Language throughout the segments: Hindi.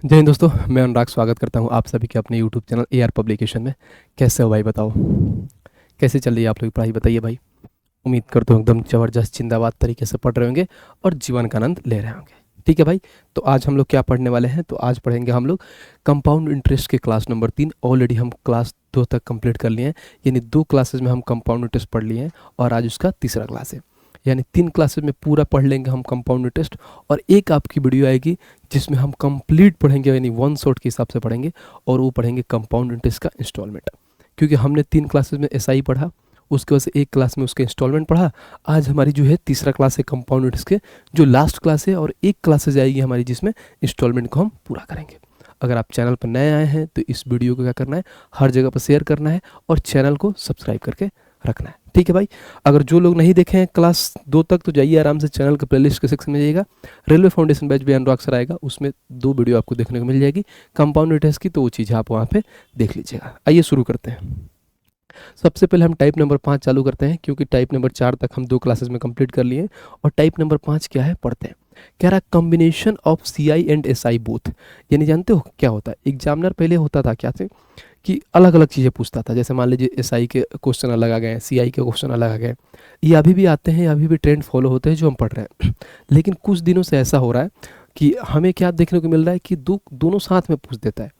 जय हिंद दोस्तों, मैं अनुराग स्वागत करता हूं आप सभी के अपने यूट्यूब चैनल एआर पब्लिकेशन में। कैसे हो भाई, बताओ कैसे चल रही है आप लोग की पढ़ाई, बताइए भाई। उम्मीद करता हूँ एकदम ज़बरदस्त जिंदाबाद तरीके से पढ़ रहे होंगे और जीवन का आनंद ले रहे होंगे। ठीक है भाई, तो आज हम लोग क्या पढ़ने वाले हैं? तो आज पढ़ेंगे हम लोग कंपाउंड इंटरेस्ट के क्लास नंबर 3। ऑलरेडी हम क्लास 2 तक कंप्लीट कर लिए हैं, यानी 2 क्लासेज में हम कंपाउंड इंटरेस्ट पढ़ लिए हैं और आज उसका तीसरा क्लास है। यानी 3 क्लासेज में पूरा पढ़ लेंगे हम कंपाउंड इंटरेस्ट, और एक आपकी वीडियो आएगी जिसमें हम कंप्लीट पढ़ेंगे, यानी वन शॉट के हिसाब से पढ़ेंगे, और वो पढ़ेंगे कंपाउंड इंटरेस्ट का इंस्टॉलमेंट। क्योंकि हमने 3 क्लासेज में एसआई पढ़ा, उसके बाद से एक क्लास में उसके इंस्टॉलमेंट पढ़ा। आज हमारी जो है तीसरा क्लास है कंपाउंड इंटरेस्ट के, जो लास्ट क्लास है, और एक क्लासेज आएगी हमारी जिसमें इंस्टॉलमेंट को हम पूरा करेंगे। अगर आप चैनल पर नए आए हैं तो इस वीडियो को क्या करना है, हर जगह पर शेयर करना है और चैनल को सब्सक्राइब करके रखना है। ठीक है भाई। अगर जो लोग नहीं देखे हैं क्लास 2 तक तो जाइए आराम से चैनल के प्लेलिस्ट के सेक्शन में जाइएगा। रेलवे फाउंडेशन बैच भी अनुराग सर आएगा, उसमें 2 वीडियो आपको देखने को मिल जाएगी कंपाउंड इंटरेस्ट की, तो वो चीज़ आप वहाँ पे देख लीजिएगा। आइए शुरू करते हैं। सबसे पहले हम टाइप नंबर 5 चालू करते हैं, क्योंकि टाइप नंबर 4 तक हम 2 क्लासेस में कंप्लीट कर लिए हैं। और टाइप नंबर 5 क्या है, पढ़ते हैं। कह रहा combination of C I and S I both. यानी जानते हो क्या होता है? एग्जामिनर पहले होता था क्या थे कि अलग अलग चीज़ें पूछता था। जैसे मान लीजिए एस आई के क्वेश्चन अलग आ गए, सी आई के क्वेश्चन अलग आ गए। ये अभी भी आते हैं, अभी भी ट्रेंड फॉलो होते हैं जो हम पढ़ रहे हैं। लेकिन कुछ दिनों से ऐसा हो रहा है कि हमें क्या देखने को मिल रहा है कि दोनों साथ में पूछ देता है।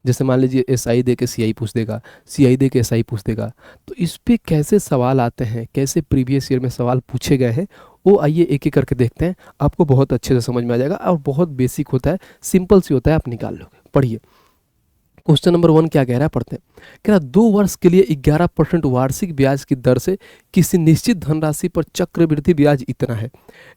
जैसे मान लीजिए एस आई दे के सी आई पूछ देगा, सी आई दे के एस आई पूछ देगा। तो इस पे कैसे सवाल आते हैं, कैसे प्रीवियस ईयर में सवाल पूछे गए हैं, वो आइए एक एक करके देखते हैं। आपको बहुत अच्छे से समझ में आ जाएगा और बहुत बेसिक होता है, सिंपल सी होता है, आप निकाल लोगे। पढ़िए क्वेश्चन नंबर 1 क्या कह रहा है, पढ़ते हैं। कह रहा 2 वर्ष के लिए 11% वार्षिक ब्याज की दर से किसी निश्चित धनराशि पर चक्रवृद्धि ब्याज इतना है।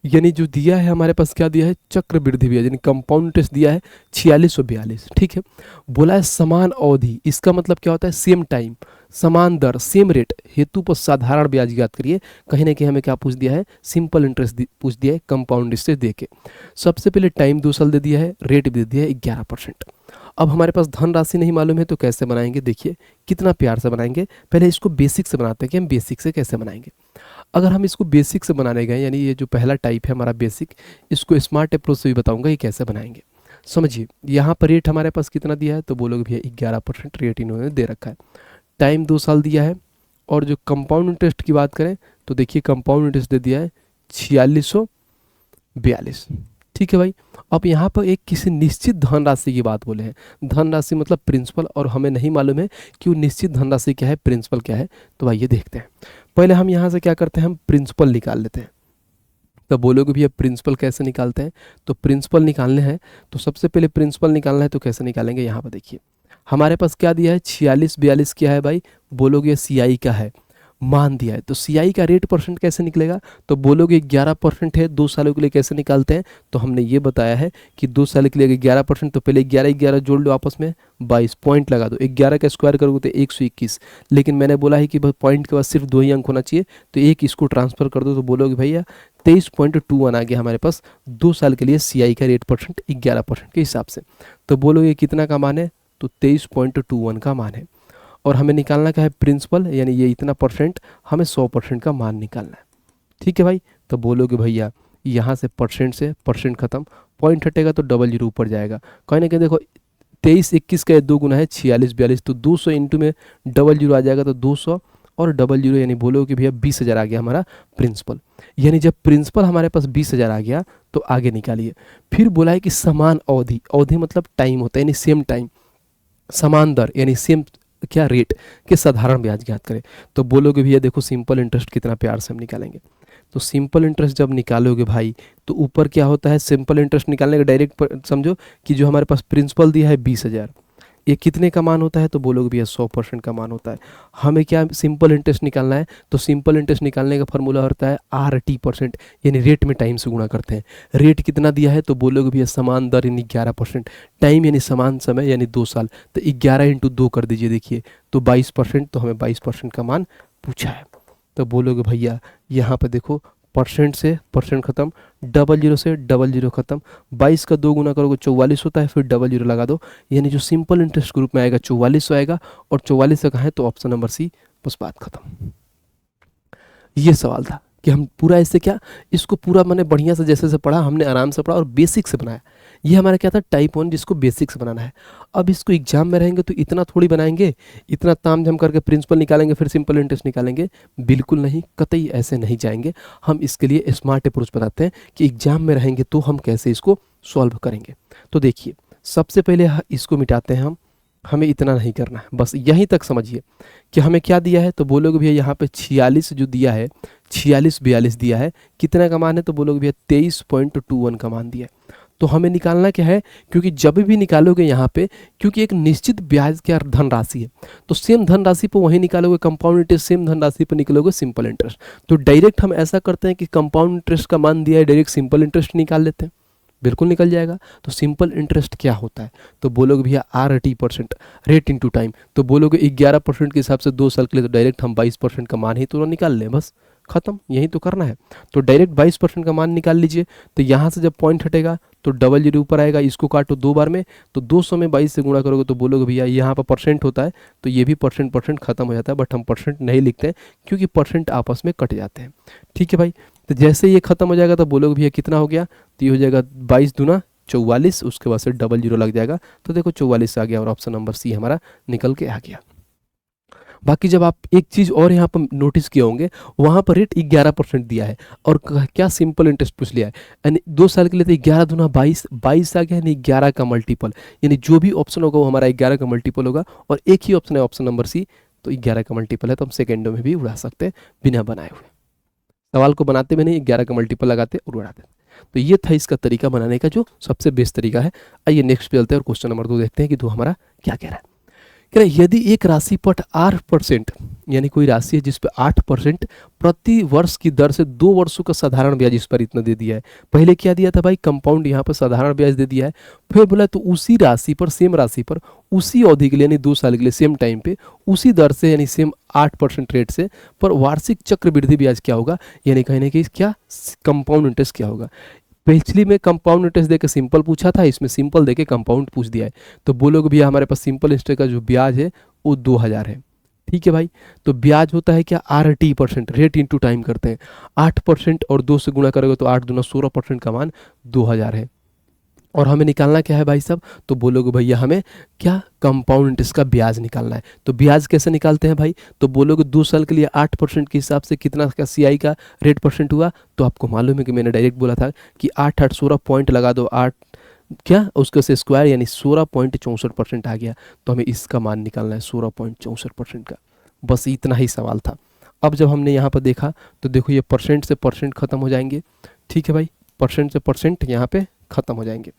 यानी जो दिया है हमारे पास, क्या दिया है, चक्रवृद्धि ब्याज, यानी कंपाउंड इंटरेस्ट दिया है 4642। ठीक है। बोला है समान अवधि, इसका मतलब क्या होता है, सेम टाइम, समान दर, सेम रेट हेतु पर साधारण ब्याज याद करिए। कहीं ना कहीं हमें क्या पूछ दिया है, सिंपल इंटरेस्ट पूछ दिया है कंपाउंड इंटरेस्ट दे के। सबसे पहले टाइम 2 साल दे दिया है, रेट भी दे दिया है 11%। अब हमारे पास धन राशि नहीं मालूम है तो कैसे बनाएंगे, देखिए कितना प्यार से बनाएंगे। पहले इसको बेसिक से बनाते हैं कि हम बेसिक से कैसे बनाएंगे। अगर हम इसको बेसिक से बनाने गए, यानी ये जो पहला टाइप है हमारा बेसिक, इसको स्मार्ट अप्रोच से भी बताऊंगा ये कैसे बनाएंगे। समझिए यहाँ पर रेट हमारे पास कितना दिया है, तो बोलोगे भैया 11% रेट इन्होंने दे रखा है। टाइम 2 साल दिया है, और जो कंपाउंड इंटरेस्ट की बात करें तो देखिए कंपाउंड इंटरेस्ट दे दिया है 4642। ठीक है भाई। अब यहाँ पर एक किसी निश्चित धनराशि की बात बोले हैं। धनराशि मतलब प्रिंसिपल, और हमें नहीं मालूम है कि वो निश्चित धनराशि क्या है, प्रिंसिपल क्या है। तो भाई ये देखते हैं। पहले हम यहाँ से क्या करते हैं, हम प्रिंसिपल निकाल लेते हैं। तो बोलोगे भैया प्रिंसिपल कैसे निकालते हैं? तो प्रिंसिपल निकालने हैं तो सबसे पहले प्रिंसिपल निकालना है, तो कैसे निकालेंगे, यहाँ पर देखिए हमारे पास क्या दिया है, 4642 क्या है भाई, बोलोगे सी आई का है, मान दिया है। तो सी आई का रेट परसेंट कैसे निकलेगा, तो बोलोगे 11% है, 2 सालों के लिए कैसे निकालते हैं, तो हमने ये बताया है कि 2 साल के लिए 11%, तो पहले 11 11 जोड़ लो आपस में, 22 पॉइंट लगा दो। 11 का स्क्वायर करोगे तो 121, लेकिन मैंने बोला है कि पॉइंट के बाद सिर्फ 2 ही अंक होना चाहिए, तो एक इसको ट्रांसफर कर दो, तो बोलोगे भैया 23.21 आ गया हमारे पास 2 साल के लिए सी आई का रेट परसेंट 11% के हिसाब से। तो बोलोगे कितना का मान है, तो 23.21 का मान है। और हमें निकालना क्या है, प्रिंसिपल, यानी ये इतना परसेंट, हमें 100% का मान निकालना है। ठीक है भाई। तो बोलोगे भैया यहाँ से परसेंट खत्म, पॉइंट हटेगा तो डबल जीरो ऊपर जाएगा। कहीं ना कहीं देखो 23 21 का 2 गुना है 46 42, तो 200 इंटू में डबल जीरो आ जाएगा, तो 200 और डबल जीरो, यानी बोलो कि भैया 20,000 आ गया हमारा प्रिंसिपल। यानी जब प्रिंसिपल हमारे पास 20,000 आ गया तो आगे निकालिए। फिर बोला है कि समान अवधि, अवधि मतलब टाइम होता है, यानी सेम टाइम, समान दर यानी सेम क्या रेट के साधारण ब्याज ज्ञात करें। तो बोलोगे भैया देखो सिंपल इंटरेस्ट कितना प्यार से हम निकालेंगे। तो सिंपल इंटरेस्ट जब निकालोगे भाई, तो ऊपर क्या होता है, सिंपल इंटरेस्ट निकालने का डायरेक्ट समझो कि जो हमारे पास प्रिंसिपल दिया है 20,000, ये कितने का मान होता है, तो बोलोगे भैया 100% का मान होता है। हमें क्या सिंपल इंटरेस्ट निकालना है, तो सिंपल इंटरेस्ट निकालने का फॉर्मूला होता है RT%, यानी रेट में टाइम से गुणा करते हैं। रेट कितना दिया है, तो बोलोगे भैया समान दर यानी 11%, टाइम यानी समान समय यानी 2 साल, तो 11 इंटू 2 कर दीजिए, देखिए तो 22%, तो हमें 22% का मान पूछा है। तो बोलोगे भैया यहाँ पर देखो परसेंट से परसेंट खत्म, डबल जीरो से डबल जीरो खत्म, 22 का 2 गुना करोगे 44 होता है, फिर डबल जीरो लगा दो, यानी जो सिंपल इंटरेस्ट ग्रुप में आएगा 4400 आएगा, और 44 का है तो ऑप्शन नंबर सी, बस बात खत्म। ये सवाल था कि हम पूरा ऐसे क्या, इसको पूरा मैंने बढ़िया से जैसे से पढ़ा, हमने आराम से पढ़ा और बेसिक से बनाया। ये हमारा क्या था, टाइप 1, जिसको बेसिक्स बनाना है। अब इसको एग्जाम में रहेंगे तो इतना थोड़ी बनाएंगे, इतना ताम झाम करके प्रिंसिपल निकालेंगे फिर सिंपल इंटरेस्ट निकालेंगे, बिल्कुल नहीं, कतई ऐसे नहीं जाएंगे। हम इसके लिए स्मार्ट अप्रोच बताते हैं कि एग्जाम में रहेंगे तो हम कैसे इसको सॉल्व करेंगे। तो देखिए, सबसे पहले इसको मिटाते हैं हम, हमें इतना नहीं करना है, बस यहीं तक समझिए कि हमें क्या दिया है। तो बोलोगे भैया यहाँ पे 46 जो दिया है, 46 42 दिया है, कितना का मान है, तो बोलोगे भैया 23.21 का मान दिया है। तो हमें निकालना क्या है, क्योंकि जब भी निकालोगे यहाँ पे, क्योंकि एक निश्चित ब्याज क्या धनराशि है, तो सेम धनराशि पर वहीं निकालोगे कंपाउंड इंटरेस्ट, सेम धनराशि पर निकालोगे सिंपल इंटरेस्ट। तो डायरेक्ट हम ऐसा करते हैं कि कंपाउंड इंटरेस्ट का मान दिया है, डायरेक्ट सिंपल इंटरेस्ट निकाल लेते हैं, बिल्कुल निकल जाएगा। तो सिंपल इंटरेस्ट क्या होता है, तो बोलोगे भैया RT%, रेट इनटू टाइम। तो बोलोगे 11% के हिसाब से 2 साल के लिए, तो डायरेक्ट हम 22% का मान ही तुरंत निकाल लें, बस खत्म, यही तो करना है। तो डायरेक्ट 22% का मान निकाल लीजिए। तो यहाँ से जब पॉइंट हटेगा तो डबल जीरो ऊपर आएगा, इसको काटो 2 बार में, तो 200 में 22 से गुणा करोगे तो बोलोगे भैया यहाँ पर परसेंट होता है, तो ये भी परसेंट खत्म हो जाता है, बट हम परसेंट नहीं लिखते हैं क्योंकि परसेंट आपस में कट जाते हैं। ठीक है भाई, तो जैसे ये खत्म हो जाएगा तो बोलोगे भैया कितना हो गया, तो ये हो जाएगा 22 दूना 44, उसके बाद से डबल जीरो लग जाएगा, तो देखो 44 आ गया और ऑप्शन नंबर सी हमारा निकल के आ गया। बाकी जब आप एक चीज़ और यहाँ पर नोटिस किए होंगे, वहाँ पर रेट 11% दिया है और क्या सिंपल इंटरेस्ट पूछ लिया है, यानी 2 साल के लिए तो 11 दूना 22, 22 आ गया, यानी 11 का मल्टीपल, यानी जो भी ऑप्शन होगा वो हमारा 11 का मल्टीपल होगा। और एक ही ऑप्शन है ऑप्शन नंबर सी, तो 11 का मल्टीपल है, तो हम सेकेंडों में भी उड़ा सकते हैं बिना बनाए हुए, सवाल को बनाते भी नहीं, 11 का मल्टीपल लगाते और उड़ाते। तो ये था इसका तरीका बनाने का, जो सबसे बेस्ट तरीका है। आइए नेक्स्ट पे चलते हैं और क्वेश्चन नंबर 2 देखते हैं कि 2 हमारा क्या कह रहा है। कह रहा है यदि एक राशि पर 8%, यानी कोई राशि है जिस पर 8% प्रति वर्ष की दर से 2 वर्षों का साधारण ब्याज इस पर इतना दे दिया है। पहले क्या दिया था भाई, कंपाउंड, यहाँ पर साधारण ब्याज दे दिया है। फिर बोला तो उसी राशि पर, सेम राशि पर उसी अवधि के लिए, यानी 2 साल के लिए सेम टाइम पे उसी दर से, यानी सेम 8% रेट से, पर वार्षिक चक्रवृद्धि ब्याज क्या होगा, यानी कहीं ना कहीं क्या कंपाउंड इंटरेस्ट क्या होगा। पिछली में कंपाउंड इंटरेस्ट देके सिंपल पूछा था, इसमें सिंपल देके कंपाउंड पूछ दिया है। तो बोलोगे भैया हमारे पास सिंपल इंटरेस्ट का जो ब्याज है वो 2000 है। ठीक है भाई, तो ब्याज होता है क्या, RT%, रेट इनटू टाइम करते हैं, 8% और 2 से गुणा करोगे तो 8 दूना 16% का मान 2000 है। और हमें निकालना क्या है भाई साहब, तो बोलोगे भैया हमें क्या, कंपाउंड इंटरेस्ट का ब्याज निकालना है। तो ब्याज कैसे निकालते हैं भाई, तो बोलोगे 2 साल के लिए 8% के हिसाब से कितना का CI का रेट परसेंट हुआ, तो आपको मालूम है कि मैंने डायरेक्ट बोला था कि 8 8 16 पॉइंट लगा दो, 8 क्या उसके से स्क्वायर, यानी 16.64% आ गया। तो हमें इसका मान निकालना है 16.64% का, बस इतना ही सवाल था। अब जब हमने यहाँ पर देखा तो देखो ये परसेंट से परसेंट खत्म हो जाएंगे। ठीक है भाई, परसेंट से परसेंट यहाँ पे खत्म हो जाएंगे।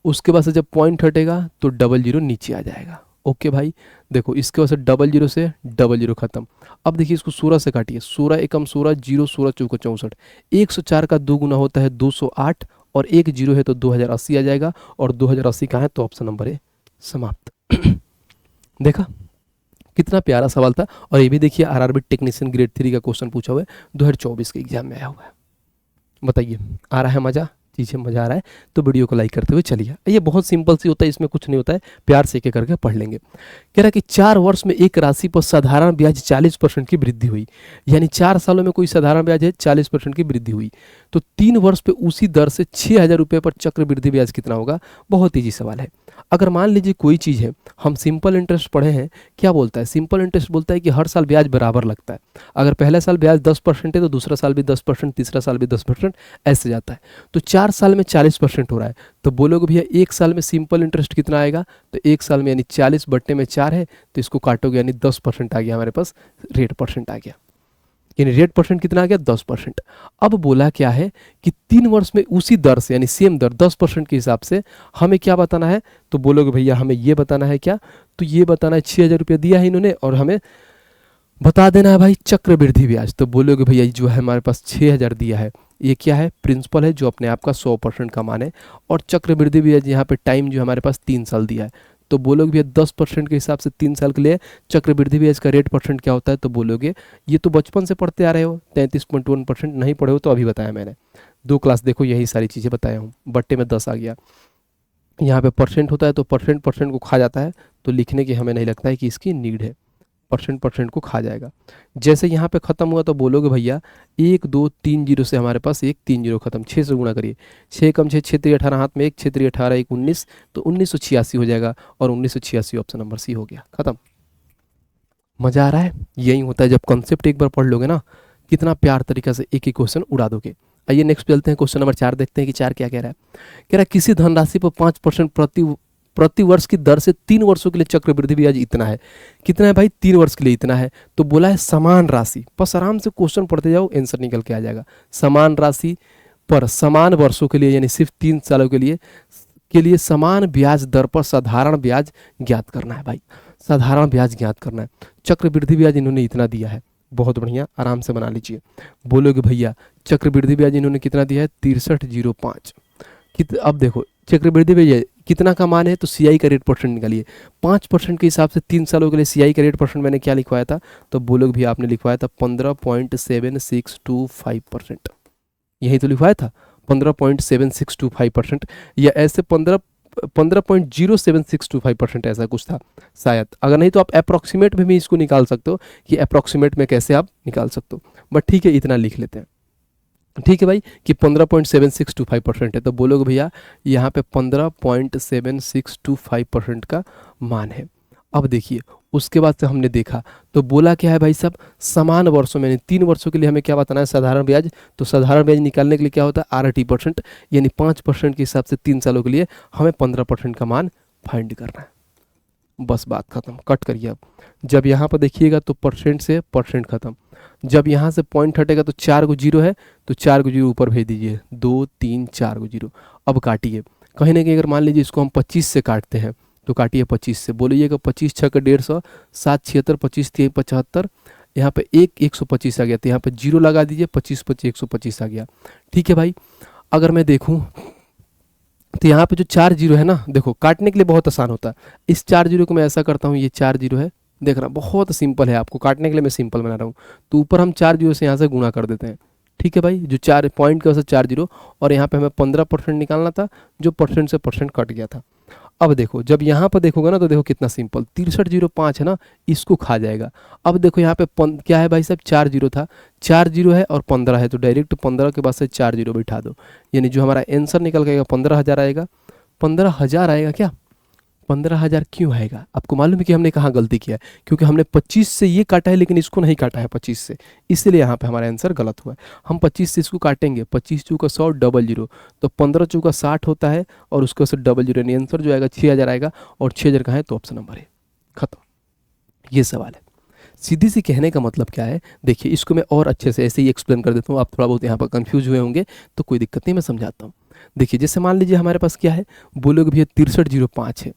उसके बाद से जब पॉइंट हटेगा तो डबल जीरो नीचे आ जाएगा। ओके भाई, देखो इसके बाद से डबल जीरो से डबल जीरो खत्म। अब देखिए इसको 16 से काटिए, 16 एकम 16, 0 16 चौका 64, 104 का 2 गुना होता है 208, और 1 जीरो है तो 2080 आ जाएगा, और 2080 कहाँ है, तो ऑप्शन नंबर है समाप्त। देखा कितना प्यारा सवाल था। और ये भी देखिए RRB टेक्नीशियन ग्रेड 3 का क्वेश्चन पूछा हुआ है, 2024 के एग्जाम में आया हुआ है। बताइए आ रहा है मज़ा, चीज़ें मज़ा आ रहा है तो वीडियो को लाइक करते हुए चलिए। ये बहुत सिंपल सी होता है, इसमें कुछ नहीं होता है, प्यार से एक करके पढ़ लेंगे। कह रहा है कि 4 वर्ष में एक राशि पर साधारण ब्याज 40% की वृद्धि हुई, यानी 4 सालों में कोई साधारण ब्याज है 40% की वृद्धि हुई, तो 3 वर्ष पे उसी दर से 6000 रुपये पर चक्रवृद्धि ब्याज कितना होगा। बहुत ईजी सवाल है। अगर मान लीजिए कोई चीज़ है, हम सिंपल इंटरेस्ट पढ़े हैं, क्या बोलता है सिंपल इंटरेस्ट, बोलता है कि हर साल ब्याज बराबर लगता है। अगर पहले साल ब्याज 10% है तो दूसरा साल भी 10%, तीसरा साल भी 10%, ऐसे जाता है। तो 4 साल में 40% हो रहा है, तो बोलोगे भैया 1 साल में सिंपल इंटरेस्ट कितना आएगा, तो 1 साल में यानी 40 बट्टे में 4 है, तो इसको काटोगे यानी 10% आ गया हमारे पास, रेट परसेंट आ गया, यानी रेट परसेंट कितना आ गया 10%। अब बोला क्या है कि 3 वर्ष में उसी दर से, यानी सेम दर 10% के हिसाब से हमें क्या बताना है, तो बोलोगे भैया हमें ये बताना है क्या, तो ये बताना है 6000 रुपये दिया है इन्होंने, और हमें बता देना है भाई चक्रवृद्धि ब्याज। तो बोलोगे भैया जो है हमारे पास 6000 दिया है, ये क्या है, प्रिंसिपल है जो अपने आप का 100% का मान है, और चक्रवृद्धि ब्याज यहाँ पे टाइम जो हमारे पास 3 साल दिया है। तो बोलोगे भैया 10% के हिसाब से 3 साल के लिए चक्रवृद्धि ब्याज का रेट परसेंट क्या होता है, तो बोलोगे ये तो बचपन से पढ़ते आ रहे हो, 33.1%, नहीं पढ़े हो तो अभी बताया मैंने, 2 क्लास देखो यही सारी चीज़ें बताया हूँ। बट्टे में 10 आ गया, यहाँ पे परसेंट होता है तो परसेंट को खा जाता है, तो लिखने की हमें नहीं लगता है कि इसकी नीड है। परसेंट को खा जाएगा। जैसे यहाँ पे ख़त्म हुआ तो बोलोगे भैया 1 2 3 जीरो से हमारे पास 1 3 जीरो खत्म, 6 से गुणा करिए, 6 कम 6 6 18 हाथ में 1 6 18 1 19, तो 1986 हो जाएगा और 1986 ऑप्शन नंबर सी हो गया, खत्म। मज़ा आ रहा है? यही होता है जब कॉन्सेप्ट एक बार पढ़ लोगे ना, कितना प्यार तरीका से एक एक क्वेश्चन उड़ा दोगे। आइए नेक्स्ट चलते हैं, क्वेश्चन नंबर 4 देखते हैं कि 4 क्या कह रहा है। कह रहा है किसी धनराशि पर 5% प्रति वर्ष की दर से 3 वर्षों के लिए चक्रवृद्धि ब्याज इतना है। कितना है भाई? 3 वर्ष के लिए इतना है। तो बोला है समान राशि, बस आराम से क्वेश्चन पढ़ते जाओ, आंसर निकल के आ जाएगा। समान राशि पर समान वर्षों के लिए, यानी सिर्फ 3 सालों के लिए समान ब्याज दर पर साधारण ब्याज ज्ञात करना है भाई, साधारण ब्याज ज्ञात करना है। चक्रवृद्धि ब्याज इन्होंने इतना दिया है, बहुत बढ़िया, आराम से बना लीजिए। बोलोगे भैया चक्रवृद्धि ब्याज इन्होंने कितना दिया है? 6305। अब देखो चक्रवृद्धि ब्याज कितना का मान है, तो सीआई का रेट परसेंट निकालिए। 5% के हिसाब से 3 सालों के लिए सीआई का रेट परसेंट मैंने क्या लिखवाया था? तो बोलोगे भैया आपने लिखवाया था 15.7625%, यही तो लिखवाया था 15.7625%, या ऐसे 15.07625% ऐसा कुछ था शायद। अगर नहीं तो आप अप्रॉक्सीमेट में भी इसको निकाल सकते हो कि अप्रॉक्सीमेट में कैसे आप निकाल सकते हो, बट ठीक है इतना लिख लेते हैं। ठीक है भाई कि 15.7625% है, तो बोलोगे भैया यहाँ पे 15.7625% का मान है। अब देखिए उसके बाद से हमने देखा तो बोला क्या है भाई साहब, समान वर्षों में, 3 वर्षों के लिए हमें क्या बताना है? साधारण ब्याज। तो साधारण ब्याज निकालने के लिए क्या होता है? RT%, यानी 5% के हिसाब से 3 सालों के लिए हमें 15% का मान फाइंड करना है। बस बात खत्म, कट करिए। अब जब यहाँ पर देखिएगा तो परसेंट से परसेंट खत्म, जब यहाँ से पॉइंट हटेगा तो 4 गो जीरो है, तो 4 गो जीरो ऊपर भेज दीजिए, 2 3 4 गो जीरो। अब काटिए, कहीं ना कहीं अगर मान लीजिए इसको हम 25 से काटते हैं तो काटिए 25 से, बोलिएगा 25 6 का 150, 7 76 25 3 75, यहाँ पे 125 आ गया, तो यहाँ पे जीरो लगा दीजिए, 25 25 125 आ गया। ठीक है भाई, अगर मैं देखूँ तो यहाँ पे जो 4 जीरो है ना, देखो काटने के लिए बहुत आसान होता है। इस 4 जीरो को मैं ऐसा करता हूँ, ये 4 जीरो है, देख रहा बहुत सिंपल है, आपको काटने के लिए मैं सिंपल बना रहा हूँ। तो ऊपर हम 4 जीरो से यहाँ से गुणा कर देते हैं। ठीक है भाई, जो 4 पॉइंट के वजह से 4 जीरो, और यहाँ पे हमें 15% निकालना था, जो परसेंट से परसेंट कट गया था। अब देखो जब यहाँ पर देखोगे ना तो देखो कितना सिंपल, 6305 है ना, इसको खा जाएगा। अब देखो यहाँ पे क्या है भाई साहब? 4 जीरो था, 4 जीरो है और 15 है, तो डायरेक्ट 15 के बाद से 4 जीरो बैठा दो, यानी जो हमारा आंसर निकल गएगा 15,000 आएगा। 15,000 आएगा क्या? 15,000 क्यों आएगा? आपको मालूम है कि हमने कहाँ गलती किया है? क्योंकि हमने 25 से ये काटा है लेकिन इसको नहीं काटा है 25 से, इसलिए यहाँ पे हमारा आंसर गलत हुआ है। हम 25 से इसको काटेंगे, 25 चौका 100 डबल जीरो, तो 15 चौका 60 होता है और उसके से डबल जीरो, यानी आंसर जो आएगा 6,000 आएगा, और 6,000 का है तो ऑप्शन नंबर है, खत्म। ये सवाल है। सीधी सी कहने का मतलब क्या है, देखिए इसको मैं और अच्छे से ऐसे ही एक्सप्लेन कर देता हूँ, आप थोड़ा बहुत यहाँ पर कंफ्यूज हुए होंगे तो कोई दिक्कत नहीं, मैं समझाता हूँ। देखिए जैसे मान लीजिए हमारे पास क्या है, बोलोगे भैया 6305 है।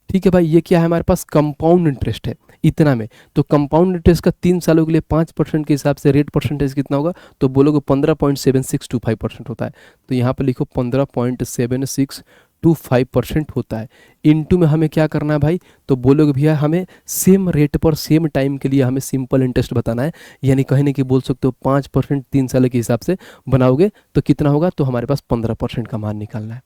ठीक है भाई, ये क्या है? हमारे पास कंपाउंड इंटरेस्ट है इतना में, तो कंपाउंड इंटरेस्ट का 3 सालों के लिए 5% के हिसाब से रेट परसेंटेज कितना होगा? तो बोलोगे 15.7625% होता है, तो यहाँ पर लिखो 15.7625% होता है। इनटू में हमें क्या करना है भाई? तो बोलोगे भैया हमें सेम रेट पर सेम टाइम के लिए हमें सिंपल इंटरेस्ट बताना है, यानी कहीं ना कहीं बोल सकते हो 5% 3 सालों के हिसाब से बनाओगे तो कितना होगा? तो हमारे पास 15% का मान निकालना है।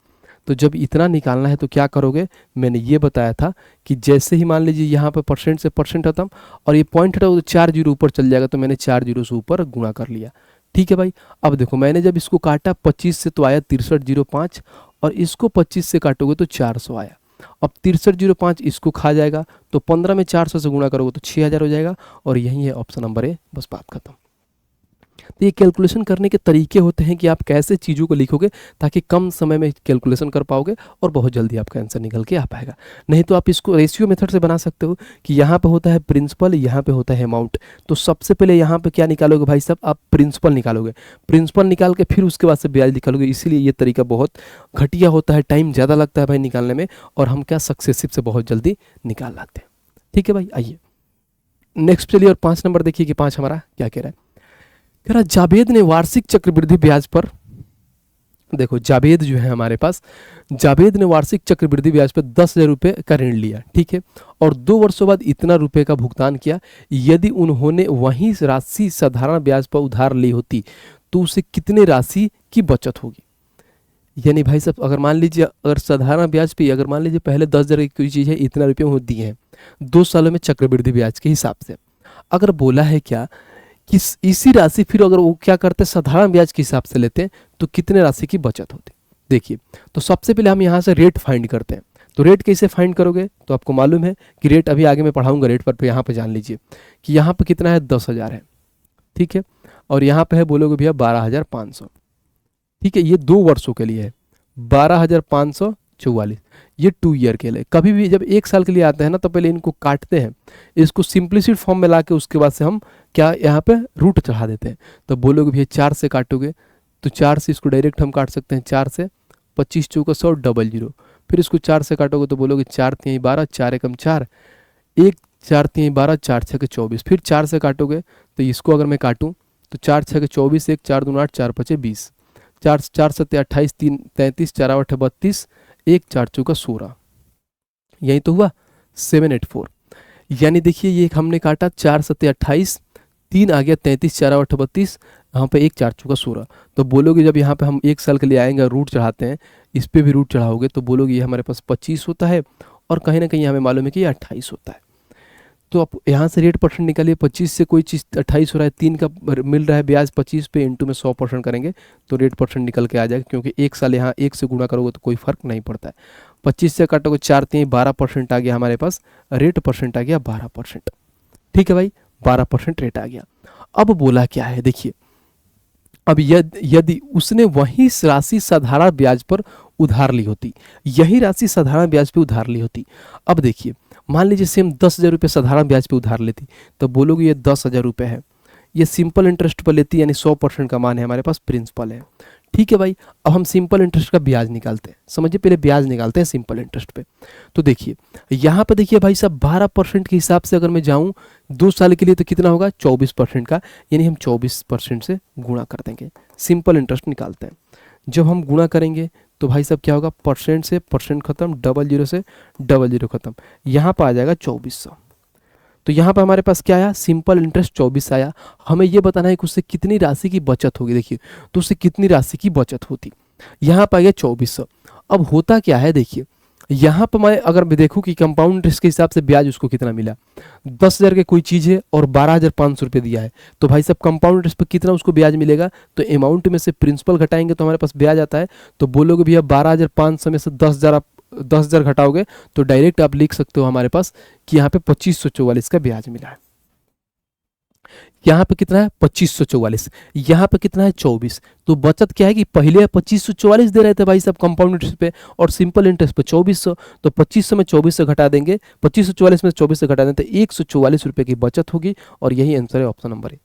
तो जब इतना निकालना है तो क्या करोगे? मैंने ये बताया था कि जैसे ही मान लीजिए यहाँ पे परसेंट से परसेंट खत्म और ये पॉइंट हटा तो 4 जीरो ऊपर चल जाएगा, तो मैंने 4 जीरो से ऊपर गुणा कर लिया। ठीक है भाई, अब देखो मैंने जब इसको काटा 25 से तो आया 6305, और इसको 25 से काटोगे तो 400 आया। अब 6305 इसको खा जाएगा, तो 15 में 400 से गुणा करोगे तो 6,000 हो जाएगा, और यही है ऑप्शन नंबर ए, बस बात खत्म। तो ये कैलकुलेशन करने के तरीके होते हैं कि आप कैसे चीज़ों को लिखोगे ताकि कम समय में कैलकुलेशन कर पाओगे और बहुत जल्दी आपका आंसर निकल के आ पाएगा। नहीं तो आप इसको रेशियो मेथड से बना सकते हो कि यहाँ पे होता है प्रिंसिपल, यहाँ पे होता है अमाउंट। तो सबसे पहले यहाँ पे क्या निकालोगे भाई साहब? आप प्रिंसिपल निकालोगे, प्रिंसिपल निकाल के फिर उसके बाद से ब्याज निकालोगे। इसीलिए ये तरीका बहुत घटिया होता है, टाइम ज़्यादा लगता है भाई निकालने में, और हम क्या सक्सेसिव से बहुत जल्दी निकाल लाते हैं। ठीक है भाई, आइए नेक्स्ट चलिए, और 5 नंबर देखिए कि 5 हमारा क्या कह रहा है। कह रहा जावेद ने वार्षिक चक्रवृद्धि ब्याज पर, देखो जावेद जो है हमारे पास, जावेद ने वार्षिक चक्रवृद्धि ब्याज पर 10,000 रुपये का ऋण लिया, ठीक है, और 2 वर्षों बाद इतना रुपए का भुगतान किया। यदि उन्होंने वही राशि साधारण ब्याज पर उधार ली होती तो उसे कितने राशि की बचत होगी? यानी भाई साहब अगर मान लीजिए, अगर साधारण ब्याज पे अगर मान लीजिए पहले 10,000 की कोई चीज़ है, इतना रुपये वो दिए हैं 2 सालों में चक्रवृद्धि ब्याज के हिसाब से, अगर बोला है क्या कि इसी राशि फिर अगर वो क्या करते हैं साधारण ब्याज के हिसाब से लेते हैं तो कितने राशि की बचत होती। देखिए, तो सबसे पहले हम यहाँ से रेट फाइंड करते हैं। तो रेट कैसे फाइंड करोगे, तो आपको मालूम है कि रेट अभी आगे मैं पढ़ाऊंगा रेट पर, तो यहाँ पे जान लीजिए कि यहाँ पे कितना है 10,000 है, ठीक है, और यहाँ पे है बोलोगे भैया 12,500, ठीक है, ये 2 वर्षों के लिए है 12,544, ये 2 ईयर के लिए। कभी भी जब 1 साल के लिए आते हैं ना तो पहले इनको काटते हैं, इसको सिंप्लिसिट फॉर्म में ला के उसके बाद से हम क्या यहाँ पे रूट चढ़ा देते हैं। तो बोलोगे भैया 4 से काटोगे तो 4 से इसको डायरेक्ट हम काट सकते हैं, 4 से 25 चौका 100 00, फिर इसको 4 से काटोगे तो बोलोगे 4 3 12, 4 एकम 4, 1 4 3 12, 4 6 24, फिर 4 से काटोगे तो इसको अगर मैं काटूँ तो 4 6 24, 1 4 2 8, 4 5 20, 4 4 7 28, 3 33, 4 8 32, 1 4 चौका 16, यही तो हुआ 784। यानी देखिए ये हमने काटा 4 7 28, 3 आ गया 33, 4 8 32, यहाँ पे 1 4 चौका 16। तो बोलोगे जब यहाँ पे हम 1 साल के लिए आएंगे रूट चढ़ाते हैं, इस पे भी रूट चढ़ाओगे तो बोलोगे ये हमारे पास 25 होता है और कहीं ना कहीं हमें मालूम है कि ये 28 होता है। तो आप यहाँ से रेट परसेंट निकालिए, 25 से कोई चीज़ 28 हो रहा है, 3 का मिल रहा है ब्याज 25 पे, इंटू में 100% करेंगे तो रेट परसेंट निकल के आ जाएगा, क्योंकि 1 साल यहाँ 1 से गुणा करोगे तो कोई फर्क नहीं पड़ता है। 25 से काटोगे 4 3 12% आ गया हमारे पास, रेट परसेंट आ गया 12%, ठीक है भाई, 12% रेट आ गया। अब बोला क्या है देखिए, अब यदि उसने वही राशि साधारण ब्याज पर उधार ली होती, यही राशि साधारण ब्याज पे उधार ली होती। अब देखिए मान लीजिए सेम 10,000 रुपये साधारण ब्याज पे उधार लेती, तो बोलोगे ये 10,000 रुपये है, ये सिंपल इंटरेस्ट पर लेती, यानी 100% का मान है हमारे पास, प्रिंसिपल है, ठीक है भाई। अब हम सिंपल इंटरेस्ट का ब्याज निकालते हैं, समझिए पहले ब्याज निकालते हैं सिंपल इंटरेस्ट पे। तो देखिए यहाँ पे देखिए भाई साहब 12% के हिसाब से अगर मैं जाऊँ 2 साल के लिए तो कितना होगा 24% का, यानी हम 24% से गुणा कर देंगे, सिंपल इंटरेस्ट निकालते हैं। जब हम गुणा करेंगे तो भाई साहब क्या होगा, परसेंट से परसेंट खत्म, 00 से 00 खत्म, यहाँ पर आ जाएगा 2400। तो यहाँ पर हमारे पास क्या आया, सिंपल इंटरेस्ट 24 आया। हमें ये बताना है कि उससे कितनी राशि की बचत होगी। देखिए तो उससे कितनी राशि की बचत होती, यहाँ पर आ गया 2400। अब होता क्या है देखिए, यहाँ पर मैं अगर मैं देखूँ कि कंपाउंड इंटरेस्ट के हिसाब से ब्याज उसको कितना मिला, 10,000 की कोई चीज़ है और 12,500 रुपये दिया है, तो भाई साहब कंपाउंड इंटरेस्ट पर कितना उसको ब्याज मिलेगा, तो अमाउंट में से प्रिंसिपल घटाएंगे तो हमारे पास ब्याज आता है। तो बोलोगे भैया 12,500 में से 10,000 आप 10,000 घटाओगे तो डायरेक्ट आप लिख सकते हो हमारे पास कि यहाँ पे 2544 का ब्याज मिला है। यहाँ पे कितना है 2544, यहाँ पे कितना है 24। तो बचत क्या है कि पहले 2544 दे रहे थे भाई साहब कंपाउंड इंटरेस्ट पे और सिंपल इंटरेस्ट पे 2400, तो 2500 में 2400 घटा देंगे, 2544 में 2400 घटा देंगे तो 144 रुपये की बचत होगी, और यही आंसर है ऑप्शन नंबर ए।